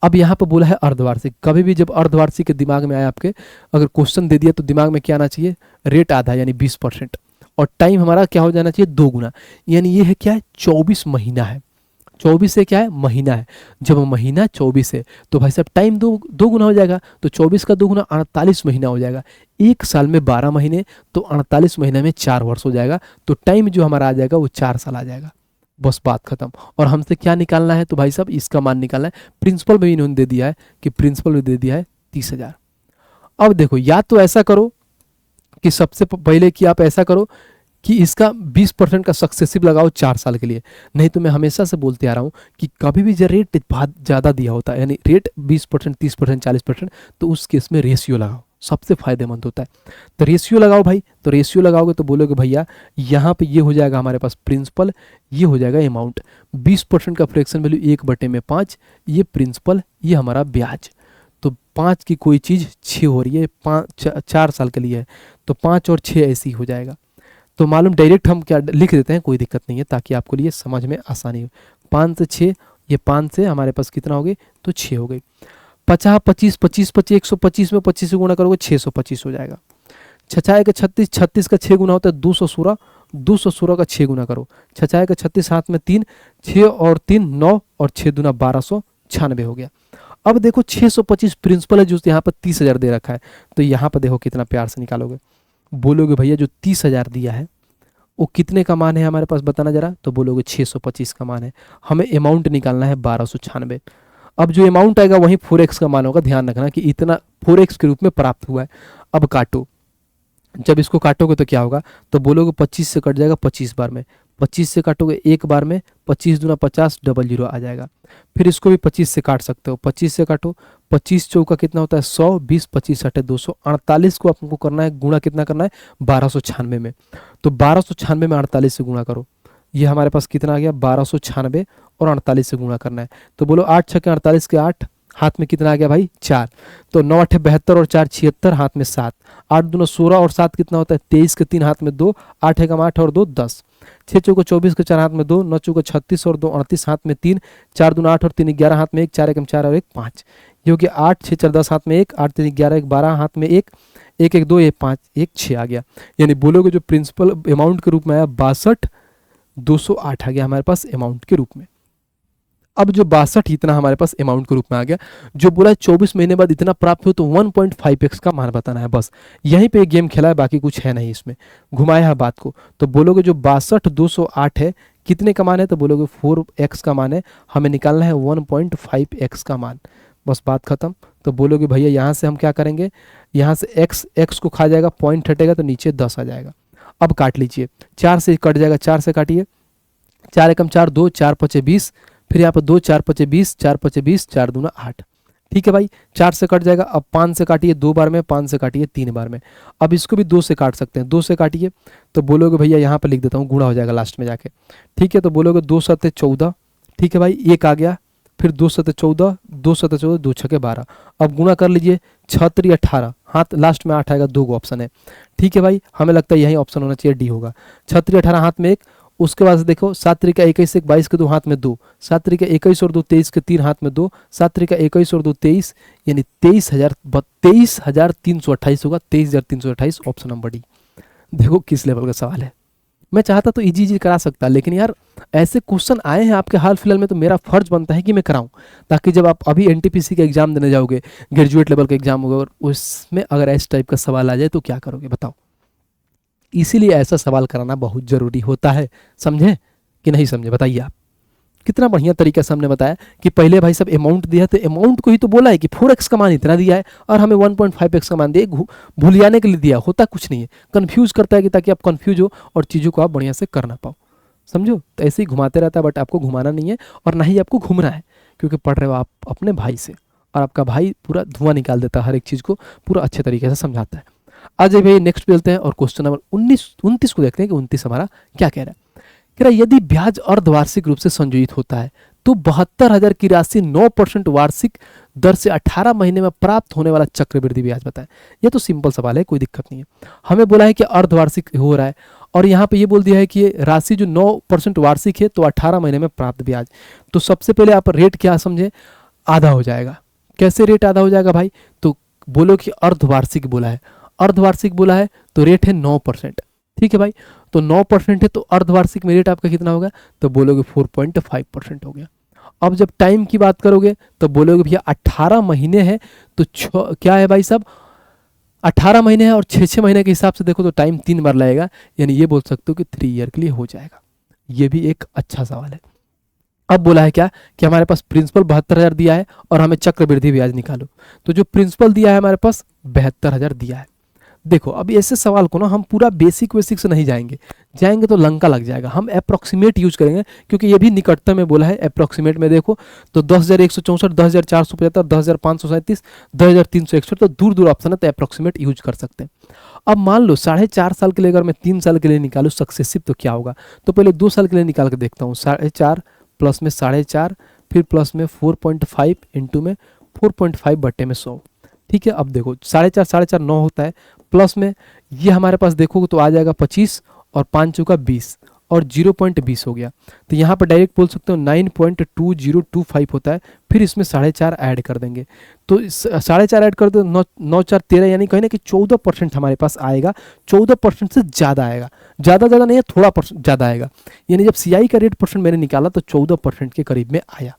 अब यहाँ पर बोला है अर्धवार्षिक। कभी भी जब अर्धवार्षिक के दिमाग में आए आपके, अगर क्वेश्चन दे दिया तो दिमाग में क्या आना चाहिए, रेट आधा यानी 20%, और टाइम हमारा क्या हो जाना चाहिए, 2 गुना। यानी ये है क्या है, 24 महीना है। 24 से क्या है, महीना है। जब महीना 24 है तो भाई साहब टाइम दो गुना हो जाएगा। तो 24 का 2 गुना 48 महीना हो जाएगा। एक साल में 12 महीने, तो 48 महीने में 4 वर्ष हो जाएगा। तो टाइम जो हमारा आ जाएगा वो 4 साल आ जाएगा। बस बात खत्म। और हमसे क्या निकालना है, तो भाई साहब इसका मान निकालना है। प्रिंसिपल में इन्होंने दे दिया है कि प्रिंसिपल में दे दिया है 30,000। अब देखो, या तो ऐसा करो कि सबसे पहले कि आप ऐसा करो कि इसका 20% का सक्सेसिव लगाओ 4 साल के लिए। नहीं तो मैं हमेशा से बोलते आ रहा हूँ कि कभी भी जब रेट बहुत ज़्यादा दिया होता है, यानी रेट 20%, 30%, 40%, तो उस केस में रेशियो लगाओ, सबसे फायदेमंद होता है। तो रेशियो लगाओ भाई। तो रेशियो लगाओगे तो बोलोगे भैया यहाँ पे ये हो जाएगा हमारे पास प्रिंसिपल, ये हो जाएगा अमाउंट। 20% का फ्रैक्शन वैल्यू 1/5, ये प्रिंसिपल, ये हमारा ब्याज। तो 5 की कोई चीज़ 6 हो रही है, 4 साल के लिए है, तो 5 और 6 ऐसी हो जाएगा। तो मालूम डायरेक्ट हम क्या लिख देते हैं, कोई दिक्कत नहीं है, ताकि आपको लिए समझ में आसानी हो। 5 से 6, ये 5 से हमारे पास कितना हो गई, तो 6 हो गई। 50, 25, 25, 25, 125 में 25 से गुणा करोगे 625 हो जाएगा। 6 का 36, 36 का 6 गुना होता है 216, 216 का 6 गुना करो। 6 का 36, हाथ में 3, 6 और 3 9, और 6 दूना 1296 हो गया। अब देखो 625 प्रिंसिपल है, जो यहाँ पर 30,000 दे रखा है। तो यहाँ पर देखो कितना प्यार से निकालोगे। बोलोगे भैया जो 30,000 दिया है वो कितने का मान है हमारे पास, बताना जरा। तो बोलोगे 625 का मान है। हमें अमाउंट निकालना है 1296। अब जो अमाउंट आएगा वही 4x का मान होगा। ध्यान रखना कि इतना 4x के रूप में प्राप्त हुआ है। अब काटो, जब इसको काटोगे तो क्या होगा, तो बोलोगे 25 से कट जाएगा 25 बार में। 25 से काटोगे एक बार में, 25 दूना 50, 00 आ जाएगा। फिर इसको भी 25 से काट सकते हो। 25 से काटो, 25 चौका कितना होता है 100, 20 25 अटे 248 को आपको करना है गुणा, कितना करना है 1296 में। तो 1296 में 48 से गुणा करो। ये हमारे पास कितना आ गया 1296, और 48 से गुणा करना है। तो बोलो 8 6 48 के 8, हाथ में कितना आ गया भाई 4। तो 9 8 72 और 4 76, हाथ में 7। 8 दूना 16 और 7 कितना होता है 23 के 3, हाथ में 2। 8 एकम 8 और 2 10। 6 चौको 24 के 4, हाथ में 2। 9 चौको 36 और 2 38, हाथ में 3। 4 दूना 8 और 3 11, हाथ में 1। 4 एकम 4 और 1 5। ये हो गया 8 6 4 10, हाथ में 1। 8 3 11 1 12, हाथ में 1। 1 1 2 1 5 1 6 आ गया। यानी बोलोगे जो प्रिंसिपल अमाउंट के रूप में आया 62,208 आ गया हमारे पास अमाउंट के रूप में। अब जो 62 इतना हमारे पास अमाउंट के रूप में आ गया। जो बोला है 24 महीने बाद इतना प्राप्त हो, तो 1.5x का मान बताना है। बस यहीं पे गेम खेला है, बाकी कुछ है नहीं इसमें, घुमाया है बात को। तो बोलोगे जो 62,208 है कितने का मान है, तो बोलोगे 4x का मान है। हमें निकालना है 1.5x का मान। बस बात खत्म। तो बोलोगे भैया यहाँ से हम क्या करेंगे, यहाँ से x को खा जाएगा, पॉइंट हटेगा तो नीचे 10 आ जाएगा। अब काट लीजिए, 4 से कट जाएगा, 4 से काटिए। 4 एकम 4 2, 4 5 20, फिर यहाँ पर 2 4 5 20, 4 5 20, 4 दूना 8। ठीक है भाई, 4 से कट जाएगा। अब 5 से काटिए 2 बार में, 5 से काटिए 3 बार में। अब इसको भी 2 से काट सकते हैं, 2 से काटिए। तो बोलोगे भैया यहाँ पर लिख देता हूँ, गुणा हो जाएगा लास्ट में जाके। ठीक है, तो बोलोगे 2 7 14। ठीक है भाई, 1 आ गया। फिर 2 7 14, 2 7 14, 2 6 12। अब गुणा कर लीजिए, 6 3 18, हाथ लास्ट में 8 आएगा, 2 गो ऑप्शन है। ठीक है भाई, हमें लगता है यही ऑप्शन होना चाहिए, डी होगा। 6 3 18, हाथ में 1। उसके बाद देखो 7 3 21, 1 22 के 2, हाथ में 2। 7 3 21 और 2 23 के 3, हाथ में 2। 7 3 21 और 2 23, यानी 23,328 होगा। 23,328 ऑप्शन नंबर डी। देखो किस लेवल का सवाल है। मैं चाहता तो इजी करा सकता, लेकिन यार ऐसे क्वेश्चन आए हैं आपके हाल फिलहाल में, तो मेरा फर्ज बनता है कि मैं कराऊं, ताकि जब आप अभी एनटीपीसी का एग्जाम देने जाओगे, ग्रेजुएट लेवल का एग्जाम होगा, और उसमें अगर इस टाइप का सवाल आ जाए तो क्या करोगे बताओ। इसीलिए ऐसा सवाल कराना बहुत ज़रूरी होता है। समझे कि नहीं समझे, बताइए आप। कितना बढ़िया तरीके से हमने बताया कि पहले भाई सब अमाउंट दिया, तो अमाउंट को ही तो बोला है कि 4x का मान इतना दिया है, और हमें 1.5x का मान दिया, भूलियाने के लिए दिया, होता कुछ नहीं है, कंफ्यूज करता है कि ताकि आप कंफ्यूज हो और चीज़ों को आप बढ़िया से कर ना पाओ। समझो, तो ऐसे ही घुमाते रहता है, बट आपको घुमाना नहीं है और ना ही आपको घूमना है, क्योंकि पढ़ रहे हो आप अपने भाई से, और आपका भाई पूरा धुआं निकाल देता है, हर एक चीज़ को पूरा अच्छे तरीके से समझाता है। आज भाई नेक्स्ट पे चलते हैं और क्वेश्चन नंबर 29 को देखते हैं कि 29 हमारा क्या कह रहा है। कह रहा है यदि ब्याज अर्धवार्षिक रूप से संयोजित होता है तो 72,000 की राशि 9% वार्षिक दर से 18 महीने में प्राप्त होने वाला चक्रवृद्धि ब्याज बताएं। ये तो सिंपल सवाल है, कोई दिक्कत नहीं है। हमें बोला है कि अर्धवार्षिक हो रहा है और यहाँ पे ये बोल दिया है कि ये राशि जो 9% वार्षिक है तो 18 महीने में प्राप्त ब्याज। तो सबसे पहले आप रेट क्या समझे, आधा हो जाएगा। कैसे रेट आधा हो जाएगा भाई, तो बोलो कि अर्धवार्षिक बोला है, अर्धवार्षिक बोला है तो रेट है 9%। ठीक है भाई, तो 9% है तो अर्धवार्षिक में रेट आपका कितना होगा, तो बोलोगे 4.5% हो गया। अब जब टाइम की बात करोगे तो बोलोगे भैया 18 महीने हैं तो क्या है भाई साहब, 18 महीने हैं और 6 महीने के हिसाब से देखो तो टाइम 3 बार लगेगा, यानी ये बोल सकते हो कि 3 ईयर के लिए हो जाएगा। ये भी एक अच्छा सवाल है। अब बोला है क्या कि हमारे पास प्रिंसिपल 72,000 दिया है और हमें चक्रवृद्धि ब्याज निकालो। तो जो प्रिंसिपल दिया है हमारे पास 72,000 दिया है। देखो अब ऐसे सवाल को ना हम पूरा बेसिक से नहीं जाएंगे तो लंका लग जाएगा। हम अप्रोक्सीमेट यूज करेंगे क्योंकि ये भी निकटतम में बोला है। अप्रोक्सीमेट में देखो तो 10,164, 10,475, 10,537, 10,361 तो दूर दूर ऑप्शन है, तो अप्रोक्सीमेट यूज कर सकते हैं। अब मान लो 4.5 साल के लिए अगर मैं 3 साल के लिए निकालूँ सक्सेसिव तो क्या होगा, तो पहले 2 साल के लिए निकाल के देखता हूँ। 4.5 प्लस में 4.5 फिर प्लस में 4.5 इंटू में 4.5 बट्टे में 100। ठीक है, अब देखो 4.5 9 होता है, प्लस में ये हमारे पास देखोगे तो आ जाएगा 25 और 5 चौका 20 और 0.20 हो गया। तो यहाँ पर डायरेक्ट बोल सकते हो 9.2025 होता है। फिर इसमें 4.5 ऐड कर देंगे तो 4.5 ऐड कर दो 9 4 13, यानी कहीं ना कि 14% हमारे पास आएगा। 14% से ज़्यादा आएगा, ज़्यादा नहीं है, थोड़ा परसेंट ज़्यादा आएगा। यानी जब सीआई का रेट परसेंट मैंने निकाला तो 14% के करीब में आया।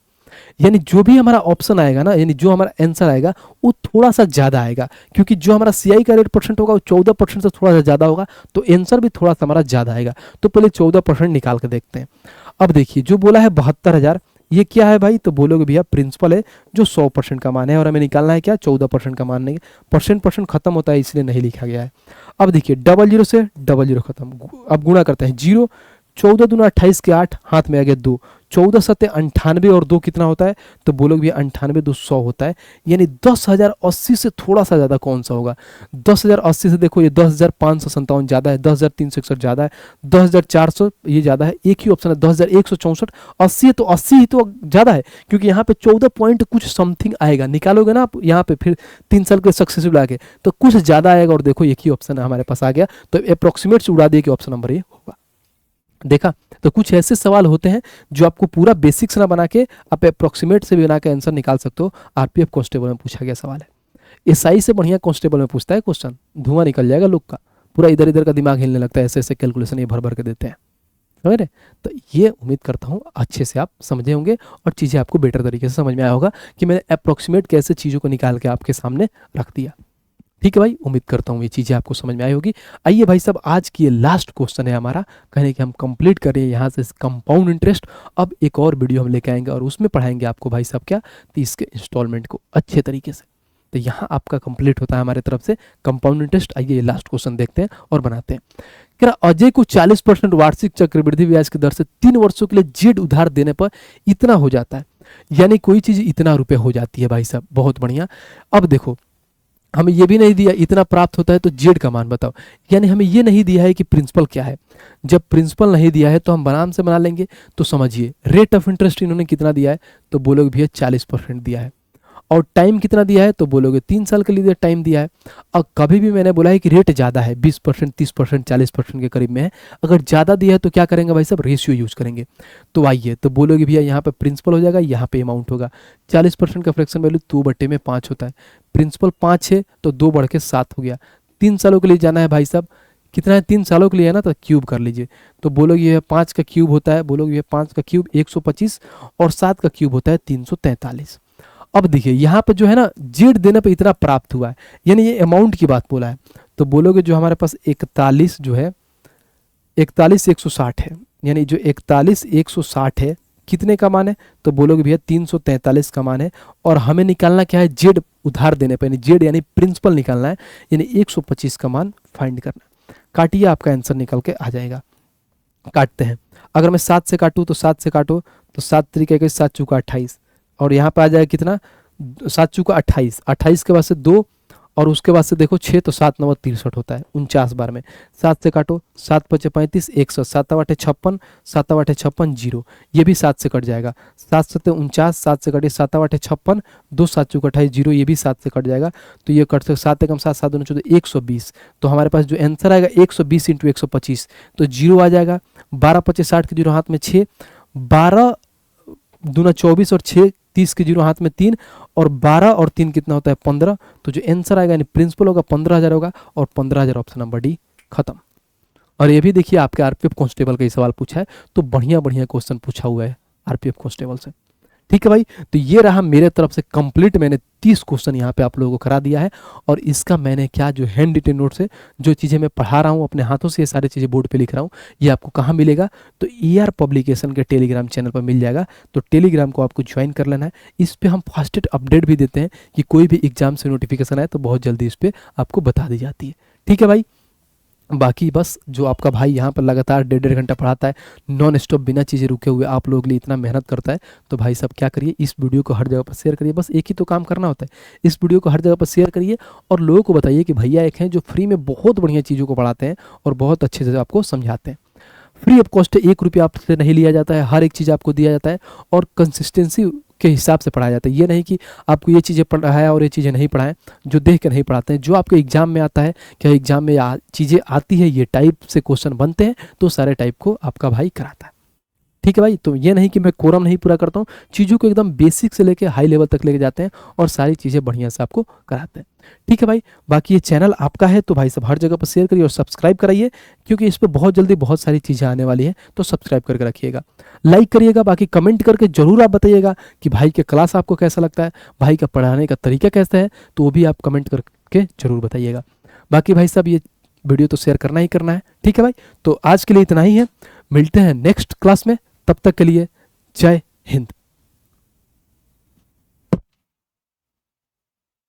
यानी जो भी हमारा ऑप्शन आएगा ना, यानी जो हमारा आंसर आएगा वो थोड़ा सा ज़्यादा आएगा, क्योंकि जो हमारा सीआई का रेट परसेंट होगा वो 14% से थोड़ा सा ज़्यादा होगा, तो आंसर भी थोड़ा सा हमारा ज़्यादा आएगा। तो पहले 14% निकाल के देखते हैं। अब देखिए जो बोला है 72,000, ये क्या है भाई, तो बोलोगे भैया प्रिंसिपल है जो 100% का मान है और हमें निकालना है क्या, 14% का मान। नहीं, परसेंट खत्म होता है इसलिए नहीं लिखा गया है। अब देखिए 00 से 00 खत्म, अब गुणा करते हैं 0, 14 दूना 28 के 8, हाथ में आ गया 2, 14 सत्ते 98 और 2 कितना होता है, तो बोलोगे भैया 98 2 100 होता है। यानी 10,080 से थोड़ा सा ज़्यादा कौन सा होगा, 10,080 से देखो ये 10,557 ज़्यादा है, 10,361 ज़्यादा है, 10,400 ये ज़्यादा है, एक ही ऑप्शन है 10,164। 80 है तो 80 ही तो ज़्यादा है, क्योंकि यहाँ पे 14 पॉइंट कुछ समथिंग आएगा। निकालोगे ना आप यहाँ पे फिर 3 साल के सक्सेसिव लाके तो कुछ ज़्यादा आएगा। और देखो एक ही ऑप्शन हमारे पास आ गया, तो अप्रोक्सीमेट से उड़ा दिए कि ऑप्शन नंबर ये होगा। देखा, तो कुछ ऐसे सवाल होते हैं जो आपको पूरा बेसिक्स ना बना के आप अप्रोक्सीमेट से भी बना के आंसर निकाल सकते हो। आरपीएफ कांस्टेबल में पूछा गया सवाल है, एसआई से बढ़िया कांस्टेबल में पूछता है क्वेश्चन, धुआं निकल जाएगा लोग का, पूरा इधर इधर का दिमाग हिलने लगता है, ऐसे ऐसे कैलकुलेशन ये भर भर के देते हैं, समझ रहे। तो ये उम्मीद करता हूँ अच्छे से आप समझे होंगे और चीज़ें आपको बेटर तरीके से समझ में आया होगा कि मैंने अप्रोक्सीमेट कैसे चीज़ों को निकाल के आपके सामने रख दिया। ठीक है भाई, उम्मीद करता हूँ ये चीज़ें आपको समझ में आई होगी। आइए भाई साहब, आज की ये लास्ट क्वेश्चन है हमारा, कहने कि हम कंप्लीट करें यहाँ से कंपाउंड इंटरेस्ट। अब एक और वीडियो हम लेके आएंगे और उसमें पढ़ाएंगे आपको भाई साहब क्या, तो इसके इंस्टॉलमेंट को अच्छे तरीके से। तो यहाँ आपका कंप्लीट होता है हमारे तरफ से कंपाउंड इंटरेस्ट। आइए ये लास्ट क्वेश्चन देखते हैं और बनाते हैं। क्या अजय को 40% वार्षिक चक्रवृद्धि ब्याज की दर से 3 वर्षों के लिए जेड उधार देने पर इतना हो जाता है, यानी कोई चीज़ इतना रुपये हो जाती है भाई साहब, बहुत बढ़िया। अब देखो हमें ये भी नहीं दिया इतना प्राप्त होता है तो जेड का मान बताओ, यानी हमें ये नहीं दिया है कि प्रिंसिपल क्या है। जब प्रिंसिपल नहीं दिया है तो हम आराम से बना लेंगे। तो समझिए रेट ऑफ इंटरेस्ट इन्होंने कितना दिया है, तो बोलोगे भैया 40% दिया है। और टाइम कितना दिया है, तो बोलोगे 3 साल के लिए टाइम दिया है। और कभी भी मैंने बोला है कि रेट ज़्यादा है, 20%, 30%, 40% के करीब में है, अगर ज़्यादा दिया है तो क्या करेंगे भाई साहब, रेशियो यूज करेंगे। तो आइए, तो बोलोगे भैया यहाँ पे प्रिंसिपल हो जाएगा, यहाँ पे अमाउंट होगा। 40% का फ्रैक्शन वैल्यू 2/5 होता है, प्रिंसिपल 5 है तो 2 बढ़ के 7 हो गया। 3 सालों के लिए जाना है भाई साहब, कितना है 3 सालों के लिए है ना, तो क्यूब कर लीजिए। तो बोलोगे ये 5 का क्यूब होता है, बोलोगे ये 5 का क्यूब 125 और 7 का क्यूब होता है 343। अब देखिए यहाँ पे जो है ना जेड देने पे इतना प्राप्त हुआ है, यानी ये अमाउंट की बात बोला है। तो बोलोगे जो हमारे पास 41 जो है 41,160 है, यानी जो 41,160 है कितने का मान है, तो बोलोगे भैया 343 का मान है। और हमें निकालना क्या है, जेड उधार देने पर, यानी जेड यानी प्रिंसिपल निकालना है, यानी 125 का मान फाइंड करना है। काटिए, आपका आंसर निकल के आ जाएगा। काटते हैं, अगर मैं 7 से काटूँ तो 7 से काटो तो 7 तरीके के 7 चौका 28 और यहाँ पे आ जाएगा कितना, 7 चौका 28, 28 के बाद से 2 और उसके बाद से देखो 6 तो 7 9 63 होता है 49 बार में। 7 से काटो, 7 5 35 100, 7 8 56, 7 8 56 जीरो, ये भी 7 से कट जाएगा। 7 7 49, 7 से कटे 7 8 56, 2 7 चौक 28 जीरो, ये भी 7 से कट जाएगा। तो ये कट से 7 एकम 7, 7 दूनी 14, 120। तो हमारे पास जो आंसर आएगा 120 इंटू 125, तो जीरो आ जाएगा। 12 25 60 के जीरो हाथ में 6, 12 दूना 24 और 6 30 के जीरो हाथ में 3, और 12 और 3 कितना होता है 15। तो जो आंसर आएगा यानी प्रिंसिपल होगा 15,000 होगा, और 15,000 ऑप्शन नंबर डी खत्म। और ये भी देखिए आपके आरपीएफ कांस्टेबल का ही सवाल पूछा है, तो बढ़िया बढ़िया क्वेश्चन पूछा हुआ है आरपीएफ कांस्टेबल से। ठीक है भाई, तो ये रहा मेरे तरफ से कंप्लीट, मैंने 30 क्वेश्चन यहाँ पे आप लोगों को करा दिया है। और इसका मैंने क्या जो हैंड रिटेन नोट्स है, जो चीज़ें मैं पढ़ा रहा हूँ अपने हाथों से, ये सारी चीज़ें बोर्ड पे लिख रहा हूँ, ये आपको कहाँ मिलेगा, तो ER पब्लिकेशन के टेलीग्राम चैनल पर मिल जाएगा। तो टेलीग्राम को आपको ज्वाइन कर लेना है। इस पर हम फास्टेस्ट अपडेट भी देते हैं कि कोई भी एग्जाम से नोटिफिकेशन आए तो बहुत जल्दी इस पर आपको बता दी जाती है। ठीक है भाई, बाकी बस जो आपका भाई यहाँ पर लगातार 1.5 घंटा पढ़ाता है नॉन स्टॉप, बिना चीज़ें रुके हुए, आप लोगों के लिए इतना मेहनत करता है, तो भाई साहब क्या करिए, इस वीडियो को हर जगह पर शेयर करिए। बस एक ही तो काम करना होता है, इस वीडियो को हर जगह पर शेयर करिए और लोगों को बताइए कि भैया एक हैं जो फ्री में बहुत बढ़िया चीज़ों को पढ़ाते हैं और बहुत अच्छे से आपको समझाते हैं। फ्री ऑफ कॉस्ट 1 रुपया आपसे नहीं लिया जाता है, हर एक चीज़ आपको दिया जाता है और कंसिस्टेंसी के हिसाब से पढ़ाया जाता है। ये नहीं कि आपको ये चीज़ें पढ़ाया और ये चीज़ें नहीं पढ़ाएं, जो देख के नहीं पढ़ाते हैं। जो आपके एग्जाम में आता है, क्या एग्जाम में चीज़ें आती है, ये टाइप से क्वेश्चन बनते हैं, तो सारे टाइप को आपका भाई कराता है। ठीक है भाई, तो ये नहीं कि मैं कोरम नहीं पूरा करता हूँ, चीज़ों को एकदम बेसिक से लेके हाई लेवल तक लेके जाते हैं और सारी चीज़ें बढ़िया से आपको कराते हैं। ठीक है भाई, बाकी ये चैनल आपका है तो भाई सब हर जगह पर शेयर करिए और सब्सक्राइब कराइए, क्योंकि इस पर बहुत जल्दी बहुत सारी चीज़ें आने वाली हैं, तो सब्सक्राइब करके रखिएगा, लाइक करिएगा। बाकी कमेंट करके जरूर आप बताइएगा कि भाई के क्लास आपको कैसा लगता है, भाई का पढ़ाने का तरीका कैसा है, तो वो भी आप कमेंट करके जरूर बताइएगा। बाकी भाई साहब ये वीडियो तो शेयर करना ही करना है। ठीक है भाई, तो आज के लिए इतना ही है, मिलते हैं नेक्स्ट क्लास में, तब तक के लिए जय हिंद।